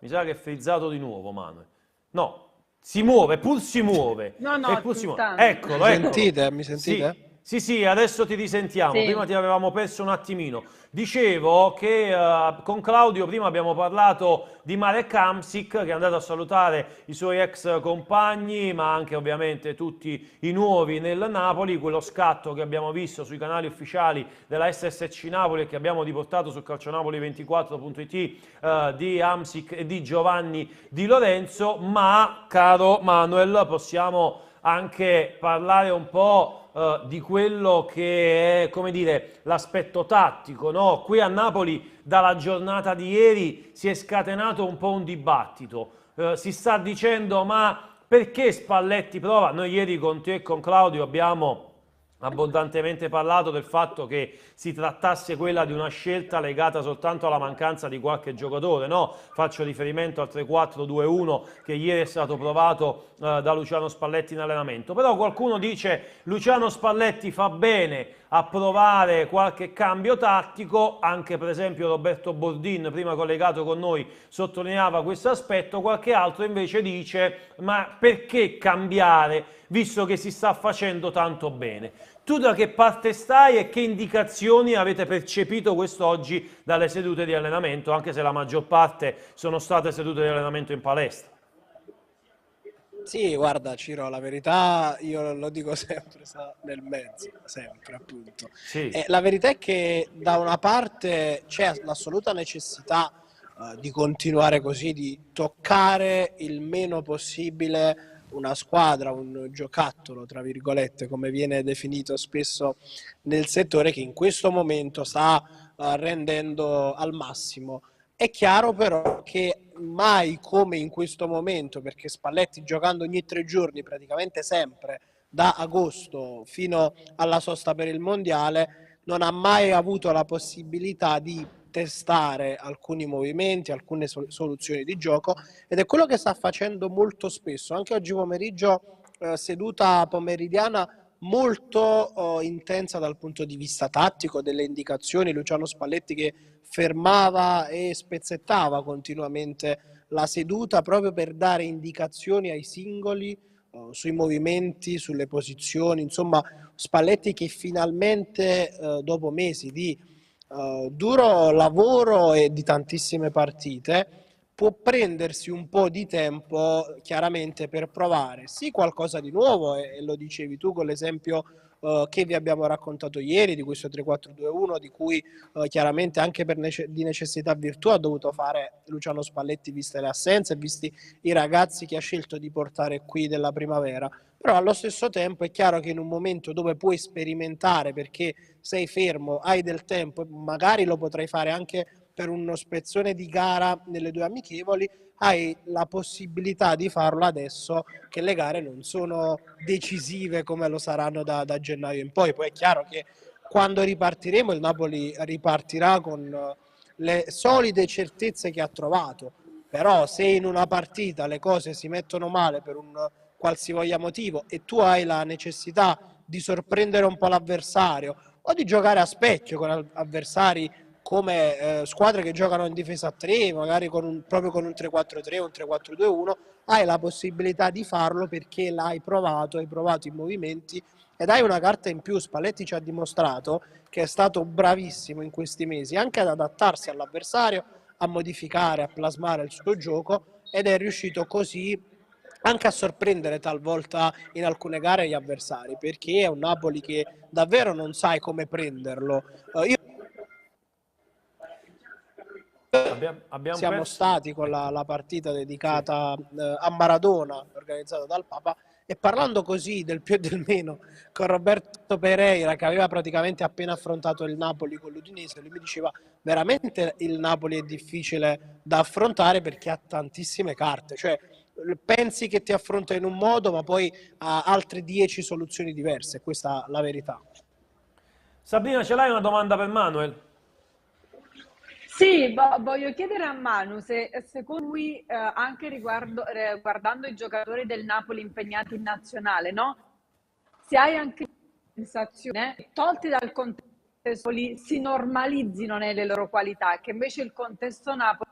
Speaker 1: Mi sa che è frizzato di nuovo, Manuel. No, si muove, pur si muove.
Speaker 2: No,
Speaker 1: Pur si muove.
Speaker 2: intanto.
Speaker 1: Eccolo,
Speaker 6: Mi
Speaker 1: eccolo.
Speaker 6: sentite? Mi sentite?
Speaker 1: Sì, adesso ti risentiamo.
Speaker 2: Sì.
Speaker 1: Prima ti avevamo perso un attimino. Dicevo che con Claudio prima abbiamo parlato di Marek Hamsik che è andato a salutare i suoi ex compagni, ma anche ovviamente tutti i nuovi nel Napoli. Quello scatto che abbiamo visto sui canali ufficiali della SSC Napoli e che abbiamo riportato su calcionapoli24.it di Hamsik e di Giovanni Di Lorenzo. Ma, caro Manuel, possiamo anche parlare un po' di quello che è, come dire, l'aspetto tattico, no? Qui a Napoli dalla giornata di ieri si è scatenato un po' un dibattito, si sta dicendo ma perché Spalletti prova? Noi ieri con te e con Claudio abbiamo abbondantemente parlato del fatto che si trattasse quella di una scelta legata soltanto alla mancanza di qualche giocatore, no? Faccio riferimento al 3-4-2-1 che ieri è stato provato da Luciano Spalletti in allenamento, però qualcuno dice Luciano Spalletti fa bene a provare qualche cambio tattico, anche per esempio Roberto Bordin prima collegato con noi sottolineava questo aspetto, qualche altro invece dice ma perché cambiare visto che si sta facendo tanto bene. Tu da che parte stai e che indicazioni avete percepito quest'oggi dalle sedute di allenamento, anche se la maggior parte sono state sedute di allenamento in palestra?
Speaker 6: Sì, guarda Ciro, la verità io lo dico sempre, sta nel mezzo, sempre appunto.
Speaker 1: Sì.
Speaker 6: La verità è che da una parte c'è l'assoluta necessità di continuare così, di toccare il meno possibile una squadra, un giocattolo, tra virgolette, come viene definito spesso nel settore, che in questo momento sta rendendo al massimo. È chiaro però che mai come in questo momento, perché Spalletti giocando ogni 3 giorni praticamente sempre da agosto fino alla sosta per il mondiale, non ha mai avuto la possibilità di testare alcuni movimenti, alcune soluzioni di gioco, ed è quello che sta facendo molto spesso. Anche oggi pomeriggio, seduta pomeridiana molto intensa dal punto di vista tattico, delle indicazioni, Luciano Spalletti che fermava e spezzettava continuamente la seduta proprio per dare indicazioni ai singoli sui movimenti, sulle posizioni, insomma Spalletti che finalmente dopo mesi di duro lavoro e di tantissime partite può prendersi un po' di tempo chiaramente per provare sì qualcosa di nuovo e lo dicevi tu con l'esempio che vi abbiamo raccontato ieri di questo 3-4-2-1 di cui chiaramente anche per di necessità virtù ha dovuto fare Luciano Spalletti viste le assenze, visti i ragazzi che ha scelto di portare qui della primavera. Però allo stesso tempo è chiaro che in un momento dove puoi sperimentare perché sei fermo, hai del tempo, magari lo potrai fare anche per uno spezzone di gara nelle 2 amichevoli, hai la possibilità di farlo adesso che le gare non sono decisive come lo saranno da gennaio in poi. Poi è chiaro che quando ripartiremo il Napoli ripartirà con le solide certezze che ha trovato, però se in una partita le cose si mettono male per un qualsivoglia motivo e tu hai la necessità di sorprendere un po' l'avversario o di giocare a specchio con avversari come squadre che giocano in difesa a 3, magari proprio con un 3-4-3, un 3-4-2-1, hai la possibilità di farlo perché l'hai provato, hai provato i movimenti ed hai una carta in più. Spalletti ci ha dimostrato che è stato bravissimo in questi mesi anche ad adattarsi all'avversario, a modificare, a plasmare il suo gioco ed è riuscito così anche a sorprendere talvolta in alcune gare gli avversari, perché è un Napoli che davvero non sai come prenderlo. Siamo stati con la partita dedicata a Maradona, organizzata dal Papa, e parlando così del più e del meno con Roberto Pereira, che aveva praticamente appena affrontato il Napoli con l'Udinese, lui mi diceva veramente il Napoli è difficile da affrontare perché ha tantissime carte, cioè pensi che ti affronta in un modo ma poi ha altre 10 soluzioni diverse, questa è la verità.
Speaker 1: Sabrina, ce l'hai una domanda per Manuel?
Speaker 2: Sì, voglio chiedere a Manu se secondo lui, anche guardando i giocatori del Napoli impegnati in nazionale, no? Se hai anche la sensazione, tolti dal contesto, si normalizzino nelle loro qualità, che invece il contesto Napoli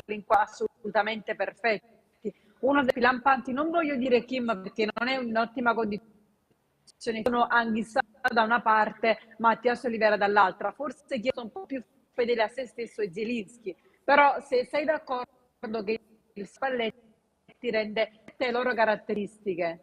Speaker 2: in qua assolutamente perfetti. Uno dei più lampanti, non voglio dire Kim perché non è un'ottima condizione, sono Anghissà da una parte, Mattias Olivera dall'altra, forse chiedo un po' più fedele a se stesso e Zielinski, però se sei d'accordo che il Spalletti rende le loro caratteristiche.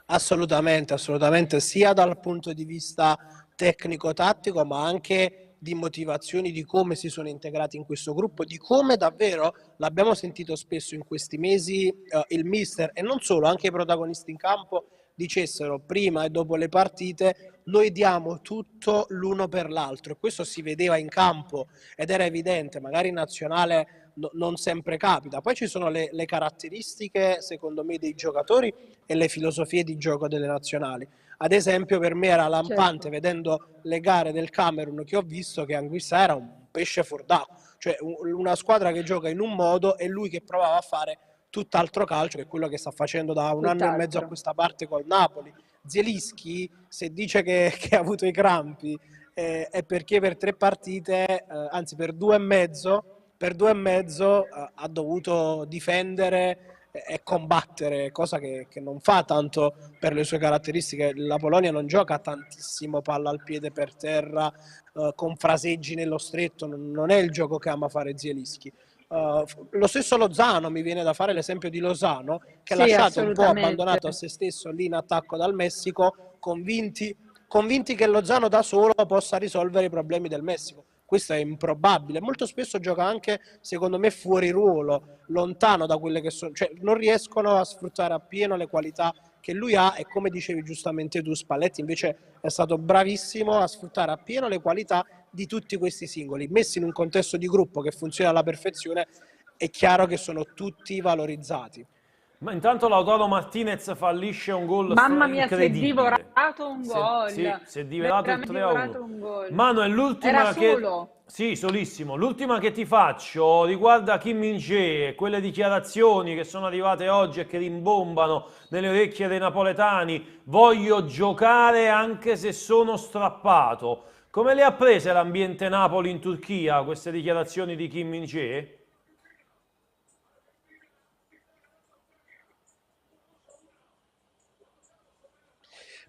Speaker 6: Assolutamente, assolutamente, sia dal punto di vista tecnico-tattico, ma anche di motivazioni, di come si sono integrati in questo gruppo, di come davvero, l'abbiamo sentito spesso in questi mesi, il mister e non solo, anche i protagonisti in campo dicessero prima e dopo le partite noi diamo tutto l'uno per l'altro, e questo si vedeva in campo ed era evidente, magari in nazionale non sempre capita. Poi ci sono le caratteristiche secondo me dei giocatori e le filosofie di gioco delle nazionali. Ad esempio per me era lampante, vedendo le gare del Camerun che ho visto, che Anguissa era un pesce fuor d'acqua, cioè una squadra che gioca in un modo e lui che provava a fare tutt'altro calcio, che è quello che sta facendo da un anno e mezzo a questa parte col Napoli. Zielinski, se dice che ha avuto i crampi, è perché per 3 partite, anzi per 2 e mezzo ha dovuto difendere e combattere, cosa che non fa tanto per le sue caratteristiche. La Polonia non gioca tantissimo palla al piede per terra, con fraseggi nello stretto, non è il gioco che ama fare Zielinski. Lo stesso Lozano, mi viene da fare l'esempio di Lozano, che sì, ha lasciato un po' abbandonato a se stesso lì in attacco dal Messico, convinti che Lozano da solo possa risolvere i problemi del Messico. Questo è improbabile, molto spesso gioca anche, secondo me, fuori ruolo, lontano da quelle che sono, cioè non riescono a sfruttare appieno le qualità che lui ha, e come dicevi giustamente tu, Spalletti invece è stato bravissimo a sfruttare appieno le qualità di tutti questi singoli, messi in un contesto di gruppo che funziona alla perfezione. È chiaro che sono tutti valorizzati.
Speaker 1: Ma intanto Lautaro Martinez fallisce un gol
Speaker 2: Mamma mia,
Speaker 1: incredibile.
Speaker 2: si è divorato un gol.
Speaker 1: Si è divorato il 3-1.
Speaker 2: Manu,
Speaker 1: l'ultima che... Sì, solissimo. L'ultima che ti faccio riguarda Kim Min-jae e quelle dichiarazioni che sono arrivate oggi e che rimbombano nelle orecchie dei napoletani. Voglio giocare anche se sono strappato. Come le ha prese l'ambiente Napoli in Turchia, queste dichiarazioni di Kim Min-jae?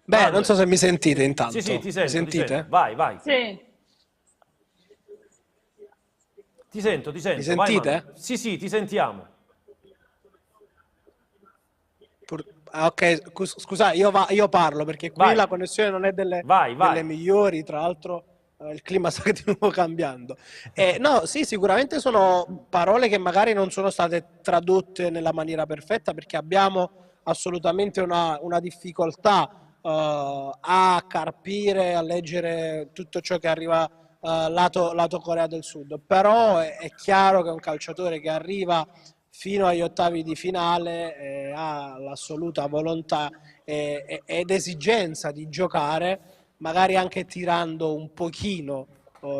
Speaker 6: Beh, non so se mi sentite intanto.
Speaker 1: Sì, ti sento.
Speaker 6: Mi sentite?
Speaker 1: Ti sento. Vai.
Speaker 2: Sì.
Speaker 1: Ti sento.
Speaker 6: Mi sentite?
Speaker 1: Vai, sì, ti sentiamo.
Speaker 6: Ok, scusa, io parlo perché qui la connessione non è delle migliori, tra l'altro il clima sta di nuovo cambiando. No, sì, sicuramente sono parole che magari non sono state tradotte nella maniera perfetta, perché abbiamo assolutamente una difficoltà a carpire, a leggere tutto ciò che arriva lato Corea del Sud. Però è chiaro che è un calciatore che arriva fino agli ottavi di finale, ha l'assoluta volontà ed esigenza di giocare, magari anche tirando un pochino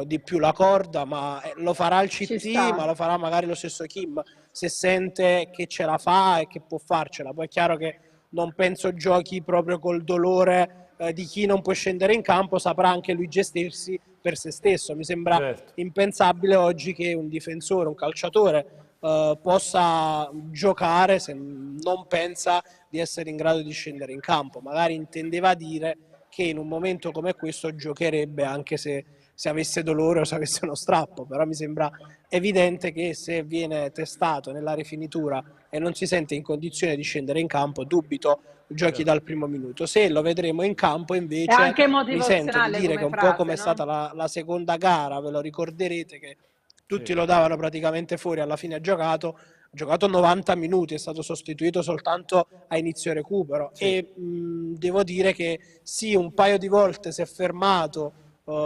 Speaker 6: di più la corda, ma lo farà il CT, ma lo farà magari lo stesso Kim, se sente che ce la fa e che può farcela. Poi è chiaro che non penso giochi proprio col dolore di chi non può scendere in campo, saprà anche lui gestirsi per se stesso. Mi sembra impensabile oggi che un difensore, un calciatore possa giocare se non pensa di essere in grado di scendere in campo. Magari intendeva dire che in un momento come questo giocherebbe anche se avesse dolore o se avesse uno strappo, però mi sembra evidente che se viene testato nella rifinitura e non si sente in condizione di scendere in campo, dubito giochi dal primo minuto. Se lo vedremo in campo invece mi sento di dire che un po' come è stata la seconda gara, ve lo ricorderete che tutti lo davano praticamente fuori, alla fine ha giocato 90 minuti, è stato sostituito soltanto a inizio recupero e devo dire che sì, un paio di volte si è fermato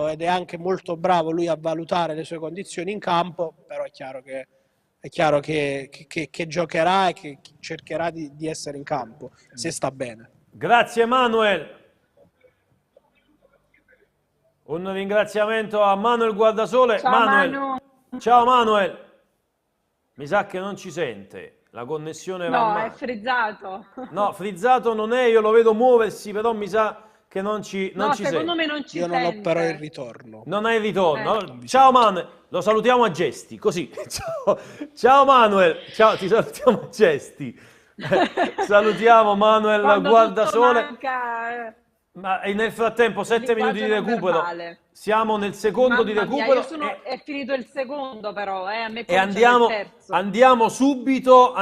Speaker 6: ed è anche molto bravo lui a valutare le sue condizioni in campo, però è chiaro che giocherà e che cercherà di essere in campo se sta bene.
Speaker 1: Grazie Manuel. Un ringraziamento a Manuel Guardasole.
Speaker 2: Ciao
Speaker 1: Manuel.
Speaker 2: Manu.
Speaker 1: Ciao Manuel. Mi sa che non ci sente. La connessione va male.
Speaker 2: No, è frizzato.
Speaker 1: No, frizzato non è, io lo vedo muoversi, però mi sa che non ci
Speaker 2: secondo
Speaker 1: sente.
Speaker 2: me non ci
Speaker 6: Io
Speaker 2: sente.
Speaker 6: non ho però il ritorno.
Speaker 1: Non hai il ritorno. Ciao Manuel, lo salutiamo a gesti, così. Ciao Manuel, ciao, ti salutiamo a gesti. Salutiamo Manuel
Speaker 2: Quando
Speaker 1: Guardasole.
Speaker 2: tutto manca,
Speaker 1: Ma nel frattempo 7 minuti di recupero.
Speaker 2: verbale.
Speaker 1: Siamo nel secondo di
Speaker 2: Mamma mia,
Speaker 1: recupero.
Speaker 2: è finito il secondo però, a me
Speaker 1: E andiamo subito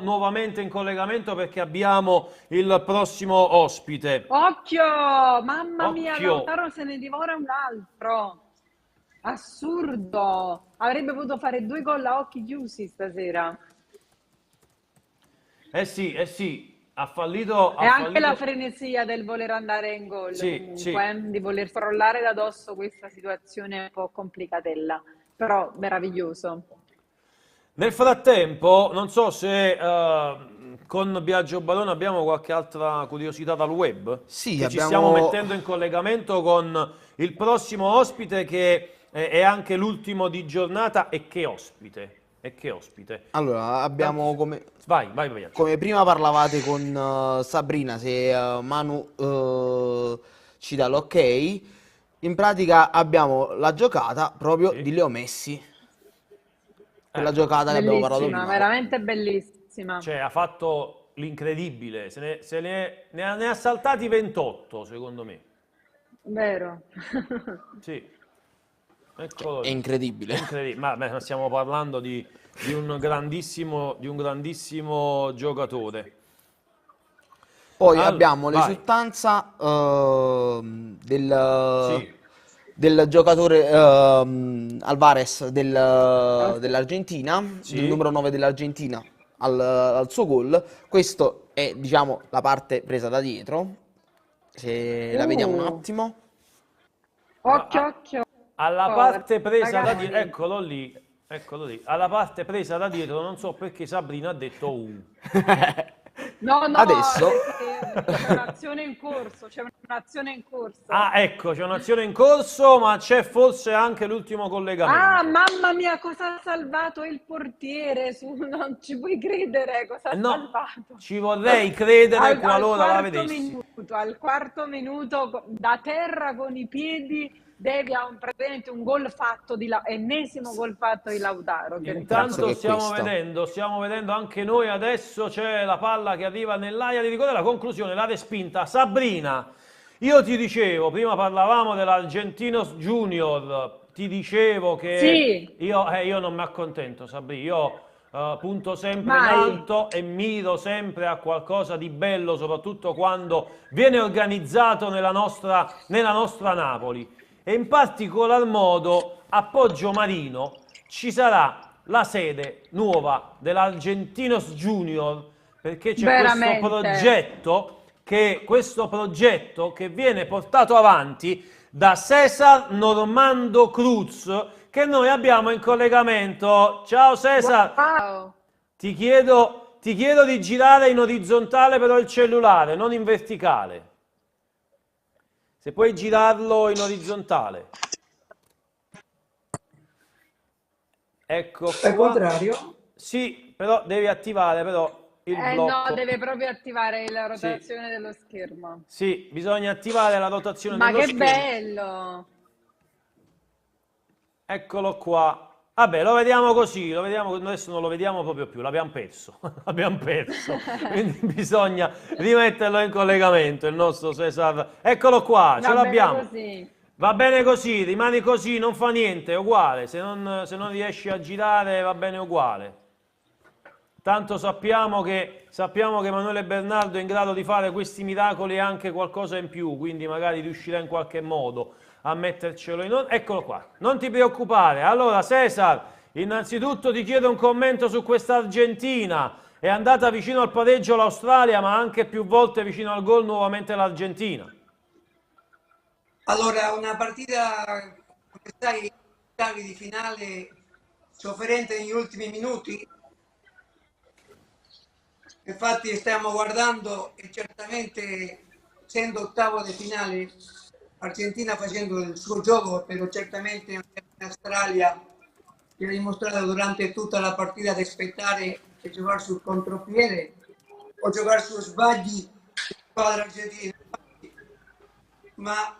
Speaker 1: nuovamente in collegamento perché abbiamo il prossimo ospite.
Speaker 2: Occhio, mamma mia,
Speaker 1: Occhio.
Speaker 2: Lautaro se ne divora un altro. Assurdo. Avrebbe potuto fare 2 gol a occhi chiusi stasera.
Speaker 1: Eh sì, ha fallito.
Speaker 2: E anche la frenesia del voler andare in gol, comunque, di voler crollare da dosso questa situazione un po' complicatella, però meraviglioso.
Speaker 1: Nel frattempo, non so se con Biagio Barone abbiamo qualche altra curiosità dal web.
Speaker 3: Sì,
Speaker 1: ci stiamo mettendo in collegamento con il prossimo ospite che è anche l'ultimo di giornata. E che ospite?
Speaker 3: Allora, abbiamo
Speaker 1: Vai.
Speaker 3: come prima parlavate con Sabrina, se Manu ci dà l'ok, in pratica abbiamo la giocata proprio di Leo Messi. Quella giocata che abbiamo parlato prima.
Speaker 2: Veramente bellissima.
Speaker 1: Cioè, ha fatto l'incredibile, ne ha saltati 28, secondo me.
Speaker 2: Vero.
Speaker 1: Sì. Eccolo
Speaker 3: È
Speaker 1: lì.
Speaker 3: incredibile.
Speaker 1: Ma stiamo parlando di un grandissimo giocatore.
Speaker 3: Poi abbiamo l'esultanza del giocatore Alvarez dell'Argentina, il numero 9 dell'Argentina al suo gol. Questo è, diciamo, la parte presa da dietro. Se la vediamo un attimo.
Speaker 2: Occhio.
Speaker 1: Alla parte presa da dietro, eccolo lì. Alla parte presa da dietro, non so perché Sabrina ha detto
Speaker 2: No,
Speaker 3: adesso
Speaker 2: c'è un'azione in corso,
Speaker 1: Ah, ecco, c'è un'azione in corso, ma c'è forse anche l'ultimo collegamento.
Speaker 2: Ah, mamma mia, cosa ha salvato il portiere? Non ci puoi credere, cosa ha salvato?
Speaker 1: Ci vorrei credere qualora la vedessi.
Speaker 2: Al quarto minuto, da terra con i piedi, devi a praticamente un gol fatto ennesimo gol fatto di Lautaro.
Speaker 1: Intanto stiamo vedendo anche noi adesso, c'è la palla che arriva nell'area di rigore, la conclusione, la respinta. Sabrina, io ti dicevo, prima parlavamo dell'Argentinos Junior, ti dicevo che io non mi accontento, Sabrina, io punto sempre in alto e miro sempre a qualcosa di bello, soprattutto quando viene organizzato nella nostra Napoli. E in particolar modo a Poggio Marino ci sarà la sede nuova dell'Argentinos Junior, perché c'è questo progetto che viene portato avanti da Cesar Normando Cruz, che noi abbiamo in collegamento. Ciao Cesar,
Speaker 2: Wow.
Speaker 1: ti chiedo di girare in orizzontale però il cellulare, non in verticale. Se puoi girarlo in orizzontale. Ecco
Speaker 7: Al
Speaker 1: qua.
Speaker 7: contrario?
Speaker 1: Sì, però devi attivare però il blocco.
Speaker 2: No, deve proprio attivare la rotazione dello schermo.
Speaker 1: Sì, bisogna attivare la rotazione
Speaker 2: Ma
Speaker 1: dello
Speaker 2: che
Speaker 1: schermo.
Speaker 2: bello!
Speaker 1: Eccolo qua. Vabbè, lo vediamo così, lo vediamo, adesso non lo vediamo proprio più, l'abbiamo perso, l'abbiamo perso, quindi bisogna rimetterlo in collegamento, il nostro Cesar. Eccolo qua, ce
Speaker 2: Va bene
Speaker 1: l'abbiamo.
Speaker 2: così.
Speaker 1: Va bene così, rimani così, non fa niente, è uguale, se non riesci a girare va bene uguale. Tanto sappiamo che Emanuele Bernardo è in grado di fare questi miracoli e anche qualcosa in più, quindi magari riuscirà in qualche modo a mettercelo in ordine. Eccolo qua, non ti preoccupare. Allora Cesar, innanzitutto ti chiedo un commento su questa Argentina. È andata vicino al pareggio l'Australia, ma anche più volte vicino al gol nuovamente l'Argentina.
Speaker 7: Allora, una partita, come sai, ottavi di finale sofferente negli ultimi minuti. Infatti stiamo guardando e certamente, essendo ottavo di finale, Argentina facendo il suo gioco, però certamente in Australia che ha dimostrato durante tutta la partita di aspettare e giocare sul contropiede o giocare su sbagli di squadra argentina. Ma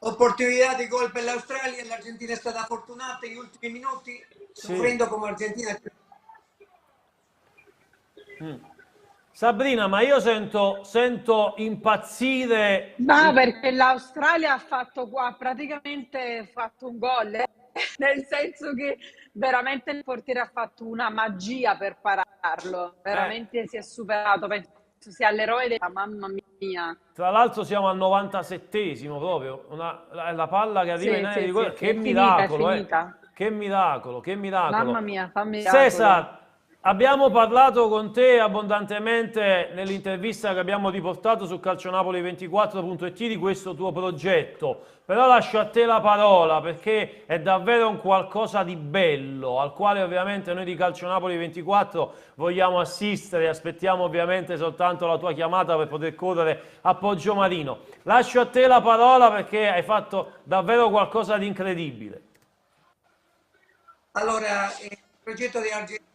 Speaker 7: opportunità di gol per l'Australia, l'Argentina è stata fortunata negli ultimi minuti, soffrendo come Argentina.
Speaker 1: Sabrina, ma io sento impazzire.
Speaker 2: Ma perché l'Australia ha praticamente fatto un gol, nel senso che veramente il portiere ha fatto una magia per pararlo, veramente si è superato, penso sia l'eroe della mamma mia.
Speaker 1: Tra l'altro siamo al 97esimo proprio, la palla che arriva in area di rigore, che
Speaker 2: è
Speaker 1: miracolo,
Speaker 2: finita.
Speaker 1: che miracolo, che miracolo.
Speaker 2: Mamma mia, fa miracolo.
Speaker 1: Cesar, abbiamo parlato con te abbondantemente nell'intervista che abbiamo riportato su calcionapoli24.it di questo tuo progetto, però lascio a te la parola perché è davvero un qualcosa di bello al quale ovviamente noi di Calcionapoli24 vogliamo assistere e aspettiamo ovviamente soltanto la tua chiamata per poter correre a Poggiomarino. Lascio a te la parola perché hai fatto davvero qualcosa di incredibile.
Speaker 7: Allora, il progetto di Argentina,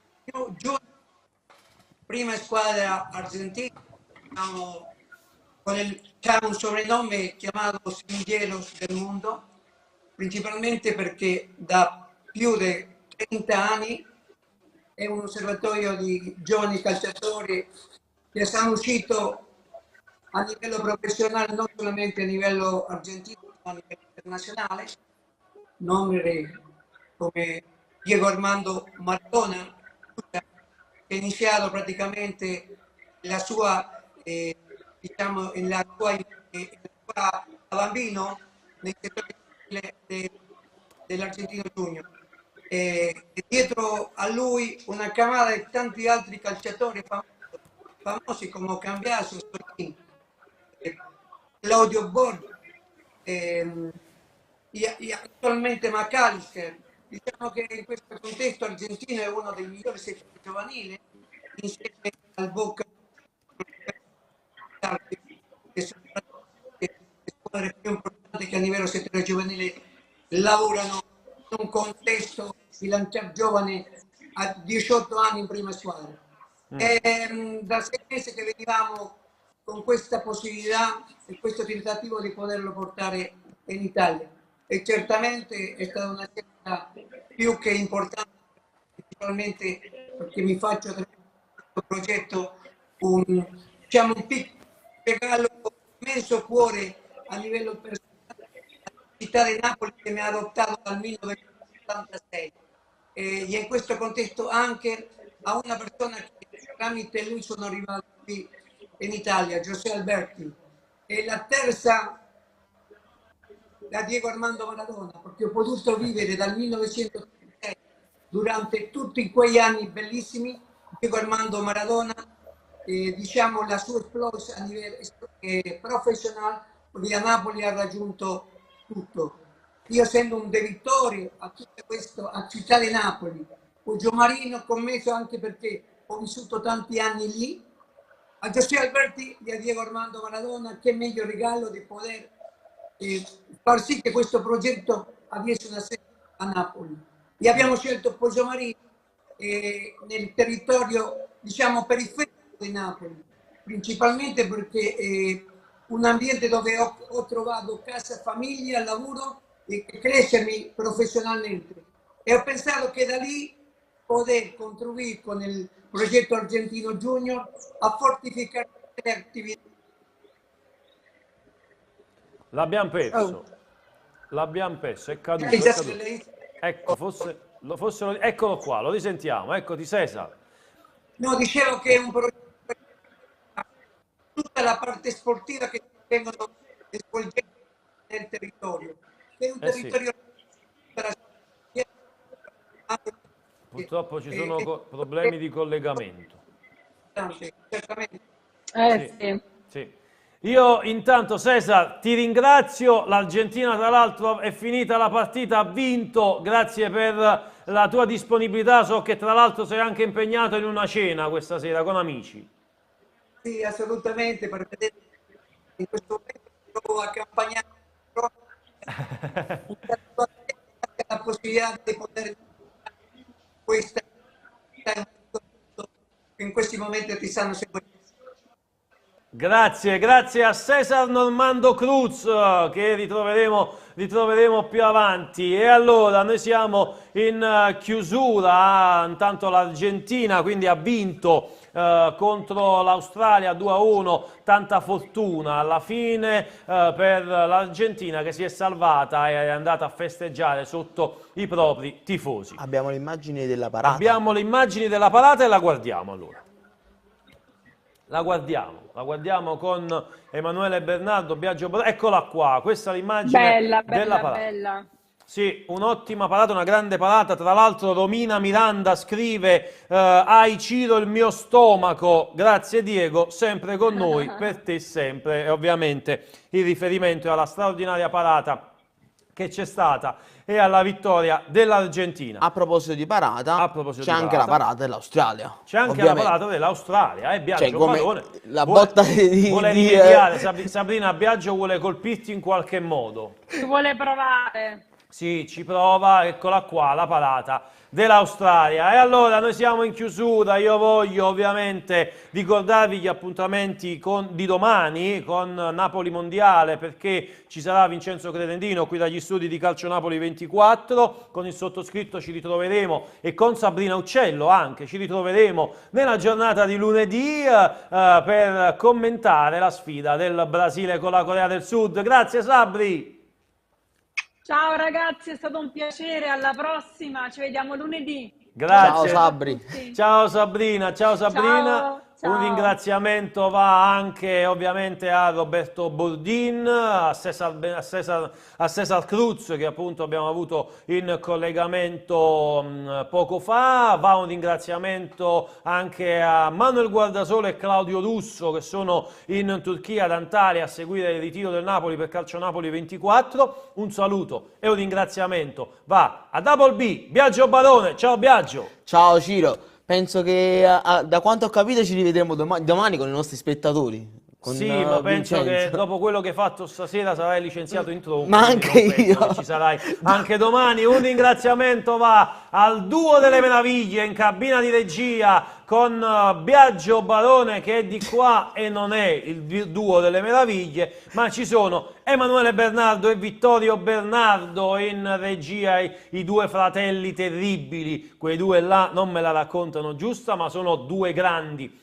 Speaker 7: prima squadra argentina, c'è un soprannome chiamato Semilleros del Mundo, principalmente perché da più di 30 anni è un osservatorio di giovani calciatori che sono usciti a livello professionale, non solamente a livello argentino, ma a livello internazionale, nomi come Diego Armando Maradona, che ha iniziato praticamente la sua, diciamo, la sua da bambino nei settori dell'Argentino Junior. E dietro a lui una camada di tanti altri calciatori famosi come Cambiaso, Claudio Borghi, e attualmente McAllister. Diciamo che in questo contesto Argentina è uno dei migliori settori giovanili, insieme al Boca, che sono le squadre più importanti che a livello settore giovanile lavorano in un contesto di lanciare giovane a 18 anni in prima squadra. Da 6 mesi che venivamo con questa possibilità e questo tentativo di poterlo portare in Italia. E certamente è stata una scelta più che importante, principalmente perché mi faccio attraverso questo progetto diciamo, un piccolo regalo immenso cuore a livello personale alla città di Napoli che mi ha adottato dal 1986 e in questo contesto anche a una persona che tramite lui sono arrivato qui in Italia, José Alberti, e la terza da Diego Armando Maradona, perché ho potuto vivere dal 1936 durante tutti quegli anni bellissimi Diego Armando Maradona, diciamo la sua esplosa a livello professionale, via Napoli ha raggiunto tutto. Io essendo un debitore a tutto questo, a Città di Napoli, Poggiomarino, commesso anche perché ho vissuto tanti anni lì, a Giuseppe Alberti e a Diego Armando Maradona, che meglio regalo di poter far sì che questo progetto avesse una sede a Napoli. E abbiamo scelto Poggiomarino nel territorio, diciamo, periferico di Napoli, principalmente perché è un ambiente dove ho trovato casa, famiglia, lavoro e crescermi professionalmente. E ho pensato che da lì poter contribuire con il progetto Argentino Junior a fortificare le attività.
Speaker 1: L'abbiamo perso, l'abbiamo perso, è caduto, è caduto. Ecco, eccolo qua, lo risentiamo, eccoti Cesar.
Speaker 7: No, dicevo che è un progetto tutta la parte sportiva che vengono svolgendo nel territorio. È un territorio
Speaker 1: Purtroppo ci sono problemi di collegamento.
Speaker 7: Certamente.
Speaker 2: Sì.
Speaker 1: Sì. Io intanto Cesar ti ringrazio, l'Argentina tra l'altro è finita la partita, ha vinto, grazie per la tua disponibilità, so che tra l'altro sei anche impegnato in una cena questa sera con amici.
Speaker 7: Sì, assolutamente, per vedere in questo momento mi trovo a campagnare la possibilità di poter questa in questi momenti ti stanno seguendo.
Speaker 1: Grazie, grazie a Cesar Normando Cruz che ritroveremo più avanti. E allora noi siamo in chiusura, intanto l'Argentina quindi ha vinto contro l'Australia 2-1, tanta fortuna alla fine per l'Argentina che si è salvata e è andata a festeggiare sotto i propri tifosi.
Speaker 3: Abbiamo le immagini della parata.
Speaker 1: Abbiamo le immagini della parata e la guardiamo allora. La guardiamo con Emanuele Bernardo, Biagio Borrelli. Eccola qua, questa è l'immagine della parata.
Speaker 2: Bella.
Speaker 1: Sì, un'ottima parata, una grande parata. Tra l'altro Romina Miranda scrive hai Ciro il mio stomaco, grazie Diego, sempre con noi, per te sempre. E ovviamente il riferimento è alla straordinaria parata che c'è stata e alla vittoria dell'Argentina.
Speaker 3: A proposito di parata, c'è anche la parata dell'Australia.
Speaker 1: C'è anche la parata dell'Australia, Biagio Barone
Speaker 3: la botta
Speaker 1: vuole rimediare, Sabrina, Biagio vuole colpirti in qualche modo.
Speaker 2: Ci vuole provare.
Speaker 1: Sì, ci prova, eccola qua, la parata dell'Australia. E allora noi siamo in chiusura, io voglio ovviamente ricordarvi gli appuntamenti di domani con Napoli Mondiale, perché ci sarà Vincenzo Credendino qui dagli studi di Calcio Napoli 24, con il sottoscritto ci ritroveremo e con Sabrina Uccello anche ci ritroveremo nella giornata di lunedì per commentare la sfida del Brasile con la Corea del Sud. Grazie Sabri!
Speaker 2: Ciao ragazzi, è stato un piacere, alla prossima, ci vediamo lunedì.
Speaker 1: Grazie.
Speaker 3: Ciao Sabri.
Speaker 1: Ciao Sabrina, ciao Sabrina.
Speaker 2: Ciao.
Speaker 1: Un ringraziamento va anche ovviamente a Roberto Bordin, a Cesar Cruz che appunto abbiamo avuto in collegamento poco fa, va un ringraziamento anche a Manuel Guardasole e Claudio Russo che sono in Turchia ad Antalya a seguire il ritiro del Napoli per Calcio Napoli 24. Un saluto e un ringraziamento va a Double B, Biagio Barone. Ciao Biagio.
Speaker 3: Ciao Ciro. Penso che da quanto ho capito ci rivedremo domani con i nostri spettatori.
Speaker 1: Sì, ma penso che dopo quello che hai fatto stasera sarai licenziato in tronco.
Speaker 3: Ma anche io.
Speaker 1: Ci sarai anche domani. Un ringraziamento va al duo delle meraviglie in cabina di regia con Biagio Barone che è di qua e non è il duo delle meraviglie, ma ci sono Emanuele Bernardo e Vittorio Bernardo in regia, i due fratelli terribili. Quei due là non me la raccontano giusta, ma sono due grandi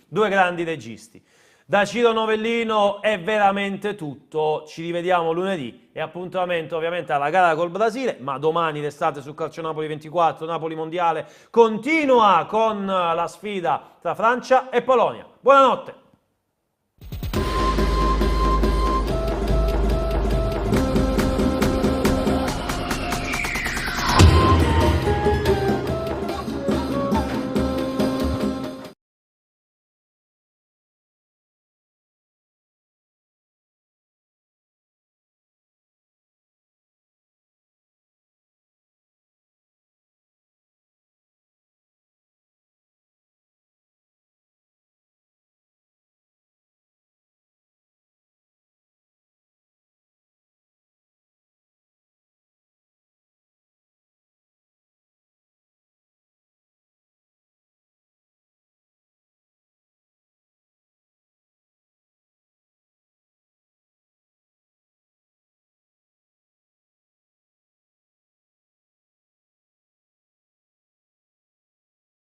Speaker 1: registi. Da Ciro Novellino è veramente tutto, ci rivediamo lunedì e appuntamento ovviamente alla gara col Brasile, ma domani restate su Calcio Napoli 24, Napoli Mondiale continua con la sfida tra Francia e Polonia. Buonanotte!